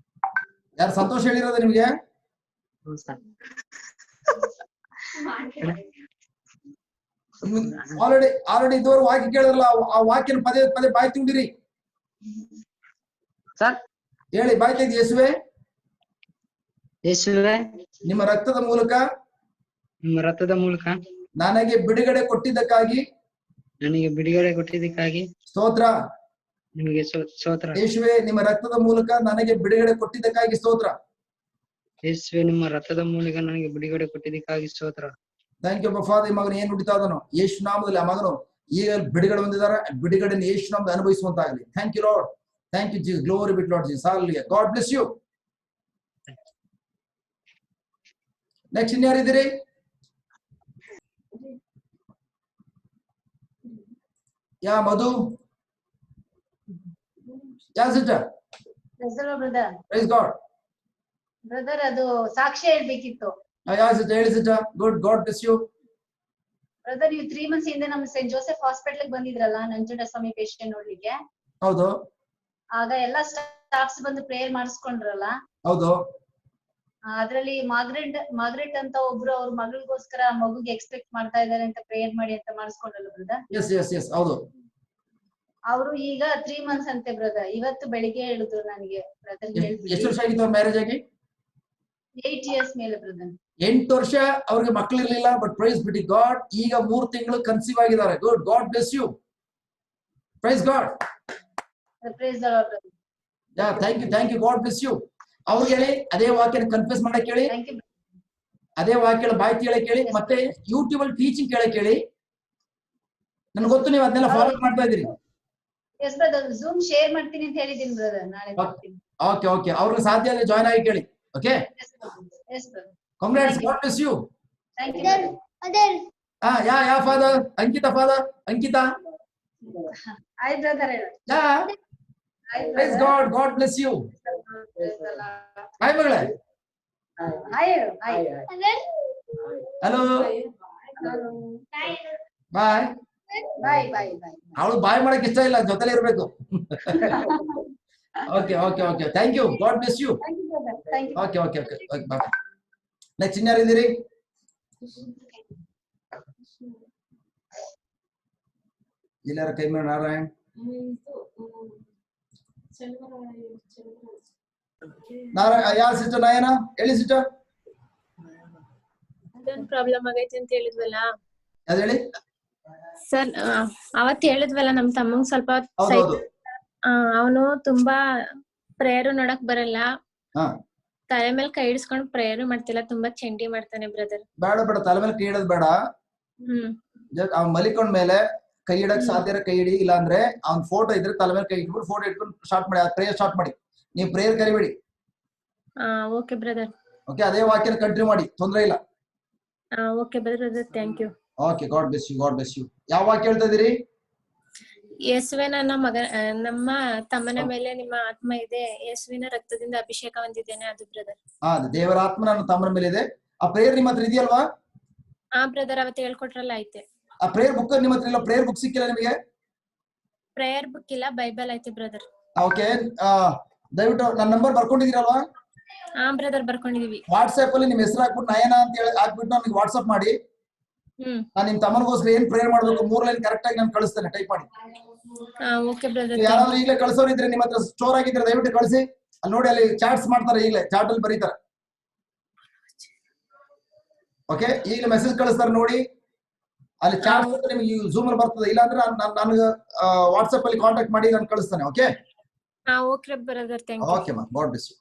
ಯಾರು ಸಂತೋಷ ಹೇಳಿರೋದು ನಿಮ್ಗೆ? ಆಲ್ರೆಡಿ ಇದ್ದವರು ವಾಕ್ಯ ಕೇಳಿದ್ರಲ್ಲ, ಆ ವಾಕ್ಯನ ಪದೇ ಪದೇ ಬಾಯಿ ತುಂಬಿರಿ. ಸರ್ ಹೇಳಿ, ಬಾಯಿ ತೆಗೆದು. ಯೇಸುವೆ, ಯೇಸುವೆ, ನಿಮ್ಮ ರಕ್ತದ ಮೂಲಕ ನನಗೆ ಬಿಡುಗಡೆ ಕೊಟ್ಟಿದ್ದಕ್ಕಾಗಿ ಸ್ತೋತ್ರ. ನಿಮಗೆ ಸ್ತೋತ್ರ. ಯೇಸುವೆ, ನಿಮ್ಮ ರಕ್ತದ ಮೂಲಕ ನನಗೆ ಬಿಡುಗಡೆ ಕೊಟ್ಟಿದ್ದಕ್ಕಾಗಿ ಸ್ತೋತ್ರ. ಯೇಸುವೆ, ನಿಮ್ಮ ರಕ್ತದ ಮೂಲಕ ನನಗೆ ಬಿಡುಗಡೆ ಕೊಟ್ಟಿದ್ದಕ್ಕಾಗಿ ಸ್ತೋತ್ರ. Thank you father. ಈ ಮಗನ ಏನ್ ನುಡಿತಾ ಇದನೋ ಯೇಸು ನಾಮದಲ್ಲಿ ಆ ಮಗನು ಈಗ ಬಿಡುಗಡೆ ಹೊಂದಿದ್ದಾರೆ. ಬಿಡುಗಡೆ ಯೇಸು ನಾಮದಲ್ಲಿ ಅನುಭವಿಸುವಂತಾಗಲಿ. Thank you Lord. Thank you Jesus. Glory be to Lord Jesus. ಹalleluya. God bless you. ನೆಕ್ಸ್ಟ್ ಇನ್ಯಾರಿದ್ದೀರಿ? ಯಾ ಮಧು, ಯಾ ಸಿಸ್ಟರ್? Praise God. ಬ್ರದರ್, ಅದು ಸಾಕ್ಷಿ ಹೇಳ್ಬೇಕಿತ್ತು. ಯಾ ಸಿಸ್ಟರ್? ಹೇಳಿ sister. Good. God bless you. Brother, ನೀವು 3 months ಹಿಂದೆ ನಮ್ಮ ಸೆಂಟ್ ಜೋಸೆಫ್ ಹಾಸ್ಪಿಟಲ್ ಬಂದಿದ್ರಲ್ಲ ನಂಜುಂಡ ಸ್ವಾಮಿ ಪೇಷಂಟ್ ನೋಡ್ಲಿಕ್ಕೆ. ಹೌದು. ಆಗ ಎಲ್ಲಾ ಸ್ಟಾಫ್ಸ್ ಬಂದು ಪ್ರೇಯರ್ ಮಾಡಿಸ್ಕೊಂಡ್ರಲ್ಲ. ಹೌದು. ಅದ್ರಲ್ಲಿ ಮಾರ್ಗ್ರೆಟ್ ಅಂತ ಒಬ್ರು ಅವ್ರ ಮಗಳಿಗೋಸ್ಕರ ಮಗುಗೆ ಎಕ್ಸ್ಪೆಕ್ಟ್ ಮಾಡ್ತಾ ಇದಾರೆ ಅಂತ ಪ್ರೇಯರ್ ಮಾಡಿ ಅಂತ ಮಾಡಿಸ್ಕೊಂಡ್ರಲ್ಲ ಬ್ರದರ್. ಎಸ್ ಹೌದು. ಅವರು ಈಗ 3 months ಅಂತೆ ಬ್ರದರ್. ಇವತ್ತು ಬೆಳಿಗ್ಗೆ ಹೇಳಿದ್ರು ನನಗೆ. ಬ್ರದರ್ ಎಷ್ಟು ವರ್ಷ ಆಗಿತ್ತು ಅವ್ರ ಮ್ಯಾರೇಜ್ ಆಗಿ? 8 years ಮೇಲೆ ಬ್ರದರ್. 8 ವರ್ಷ ಅವ್ರಿಗೆ ಮಕ್ಕಳಿರ್ಲಿಲ್ಲ. ಬಟ್ ಪ್ರೈಸ್ ಬಿಟಿ ಗಾಡ್, ಈಗ 3 ತಿಂಗಳು ಕನ್ಸೀವ್ ಆಗಿದ್ದಾರೆ. Good. God bless you. Praise God. Praise the Lord brother. Yeah, thank you. God bless you. ಅವ್ರಿಗೆ ಹೇಳಿ, ಅದೇ ವಾಕ್ಯನ ಕನ್ಫ್ಯೂಸ್ ಮಾಡಕ್ ಹೇಳಿ, ಅದೇ ವಾಕ್ಯ ಬಾಯಿ ಕೇಳಕ್ ಹೇಳಿ, ಮತ್ತೆ ಯೂಟ್ಯೂಬ್ ಅಲ್ಲಿ ಟೀಚಿಂಗ್ ಕೇಳಕ್ ಹೇಳಿ. ನನ್ಗೆ ಗೊತ್ತು ನೀವು ಅದನ್ನೆಲ್ಲ ಫಾಲೋ ಮಾಡ್ತಾ ಇದೀರಿ. ಎಸ್ ಬ್ರದರ್, ಝೂಮ್ ಶೇರ್ ಮಾಡ್ತೀನಿ ಅಂತ ಹೇಳಿದೀನಿ ಬ್ರದರ್. ನಾಳೆ ಮಾಡ್ತೀನಿ. ಓಕೆ. ಅವ್ರಿಗೆ ಸಾಧ್ಯ ಆದ್ರೆ ಜಾಯ್ನ್ ಆಗಿ ಕೇಳಿ. Okay. Yes brother. Congrats. God bless you. Thank you brother. ಯಾ father? Ankita father. Ankita. Hi brother. ಯಾ praise God, God bless you. Hi ಮಗಳೇ. Hello bye. ಅವಳು ಬಾಯ್ ಮಾಡಕ್ ಇಷ್ಟ ಇಲ್ಲ, ಜೊತೆಲೆ ಇರ್ಬೇಕು. Okay okay okay, thank you, God bless you. Okay okay okay okay bye. Next ಇನ್ಯಾರಿದ್ದೀರಿ? ಇಲ್ಲಾರ ಕೈ ಮೇಲೆ ನಾರಾಯಣ್. ಯಾರ ಸಿಸ್ಟರ್ ನಯನ ಹೇಳಿ ಸಿಸ್ಟರ್. ಪ್ರಾಬ್ಲಮ್ ಆಗೈತಿ ಅಂತ ಹೇಳಿದ್ವಲ್ಲ ಅದ್ ಹೇಳಿ ಸರ್. ಅವತ್ ಹೇಳಿದ್ವಲ್ಲ ನಮ್ ತಮ್ಮಂಗ್ ಸ್ವಲ್ಪ ಹೌದೌದು. ಅವನು ತುಂಬಾ ಪ್ರೇಯರ್ ನೋಡಕ್ ಬರಲ್ಲ, ಹಾ ತಲೆ ಮೇಲೆ ಕೈ ಇಡಿಸ್ಕೊಂಡ್ ಪ್ರೇಯರ್ ಮಾಡ್ತಿಲ್ಲ, ತುಂಬಾ ಚಂಡಿ ಮಾಡ್ತಾನೆ ಬ್ರದರ್. ಬೇಡ ಬೇಡ, ತಲೆ ಮೇಲೆ ಕೈ ಇಡೋದ್ ಬೇಡ. ಅವ್ನ್ ಮಲಿಕೊಂಡ್ ಮೇಲೆ ಕೈ ಇಡಕ್ ಸಾಧ್ಯ ಕೈ ಇಡಿ, ಇಲ್ಲ ಅಂದ್ರೆ ಅವ್ನ್ ಫೋಟೋ ಇದ್ರೆ ತಲೆ ಮೇಲೆ ಕೈ ಇಟ್ಬಿಟ್ಟು ಫೋಟೋ ಇಟ್ಕೊಂಡು ಸ್ಟಾರ್ಟ್ ಮಾಡಿ, ಪ್ರೇಯರ್ ಸ್ಟಾರ್ಟ್ ಮಾಡಿ. ನೀವು ಪ್ರೇಯರ್ ಕರಿಬೇಡಿ. Okay brother. ಓಕೆ, ಅದೇ ವಾಕ್ಯನ ಕಂಟಿನ್ಯೂ ಮಾಡಿ, ತೊಂದ್ರೆ ಇಲ್ಲ. Okay brother, thank you. Okay, God bless you, God bless you. ಯಾವ ವಾಕ್ಯ ಹೇಳ್ತಾ ಇದೀರಿ? ಯೇಸುವೆ ನನ್ನ ಮಗ, ನಮ್ಮ ತಮ್ಮನ ಮೇಲೆ ನಿಮ್ಮ ಆತ್ಮ ಇದೆ, ಯೇಸುವಿನ ರಕ್ತದಿಂದ ಅಭಿಷೇಕ ಹೊಂದಿದ್ದೇನೆ, ಅದು ಬ್ರದರ್. ಅದು ದೇವರ ಆತ್ಮ ನನ್ನ ತಮ್ಮನ ಮೇಲೆ ಇದೆ. ಆ ಪ್ರೇಯರ್ ನಿಮ್ಮ ಹತ್ರ ಇದೆಯಲ್ವಾ? ಬ್ರದರ್ ಅವತ್ತು ಹೇಳ್ಕೊಟ್ರಲ್ಲ ಐತೆ. ಆ ಪ್ರೇಯರ್ ಬುಕ್ ನಿಮ್ಮ ಹತ್ರ ಇಲ್ಲ? ಪ್ರೇಯರ್ ಬುಕ್ ಸಿಕ್ಕಿಲ್ಲ ನಿಮಗೆ? ಪ್ರೇಯರ್ ಬುಕ್ ಇಲ್ಲ, ಬೈಬಲ್ ಐತೆ ಬ್ರದರ್. ಓಕೆ, ದಯವಿಟ್ಟು ನನ್ನ ನಂಬರ್ ಬರ್ಕೊಂಡಿದ್ದೀರಲ್ವಾ? ಬ್ರದರ್ ಬರ್ಕೊಂಡಿದೀವಿ. ವಾಟ್ಸ್ಆಪ್ ಅಲ್ಲಿ ನಿಮ್ ಹೆಸರು ಹಾಕ್ಬಿಟ್ಟು ನಯನ ಅಂತ ಹೇಳಿ ಹಾಕ್ಬಿಟ್ಟು ನನಗೆ ವಾಟ್ಸ್ಆಪ್ ಮಾಡಿ. ನಾನು ನಿಮ್ ತಮ್ಮನಿಗೋಸ್ಕರ ಏನ್ ಪ್ರೇಯರ್ ಮಾಡ್ಬೇಕು 3 ಲೈನ್ ಕರೆಕ್ಟ್ ಆಗಿ ನಾನು ಕಳಿಸ್ತೇನೆ, ಟೈಪ್ ಮಾಡಿ. Okay brother. ಯಾರಾದ್ರೂ ಈಗಲೇ ಕಳ್ಸೋರು ಇದ್ರೆ ನಿಮ್ಮ ಹತ್ರ ಸ್ಟೋರ್ ಆಗಿದ್ರೆ ದಯವಿಟ್ಟು ಕಳಿಸಿ. ಅಲ್ಲಿ ನೋಡಿ, ಅಲ್ಲಿ ಚಾಟ್ಸ್ ಮಾಡ್ತಾರೆ, ಈಗಲೇ ಚಾಟ್ ಅಲ್ಲಿ ಬರೀತಾರೆ. ಓಕೆ, ಈಗಲೇ ಮೆಸೇಜ್ ಕಳಿಸ್ತಾರೆ ನೋಡಿ, ಅಲ್ಲಿ ಚಾಟ್ ನಿಮ್ಗೆ ಜೂಮ್ ಅಲ್ಲಿ ಬರ್ತದೆ. ಇಲ್ಲ ಅಂದ್ರೆ ನನಗೆ ವಾಟ್ಸ್ಆಪ್ ಅಲ್ಲಿ ಕಾಂಟ್ಯಾಕ್ಟ್ ಮಾಡಿ ನಾನು ಕಳಿಸ್ತೇನೆ. Okay okay brother, thank you. Okay ಮಾ, ಗಾಡ್ ಬ್ಲೆಸ್ ಯು.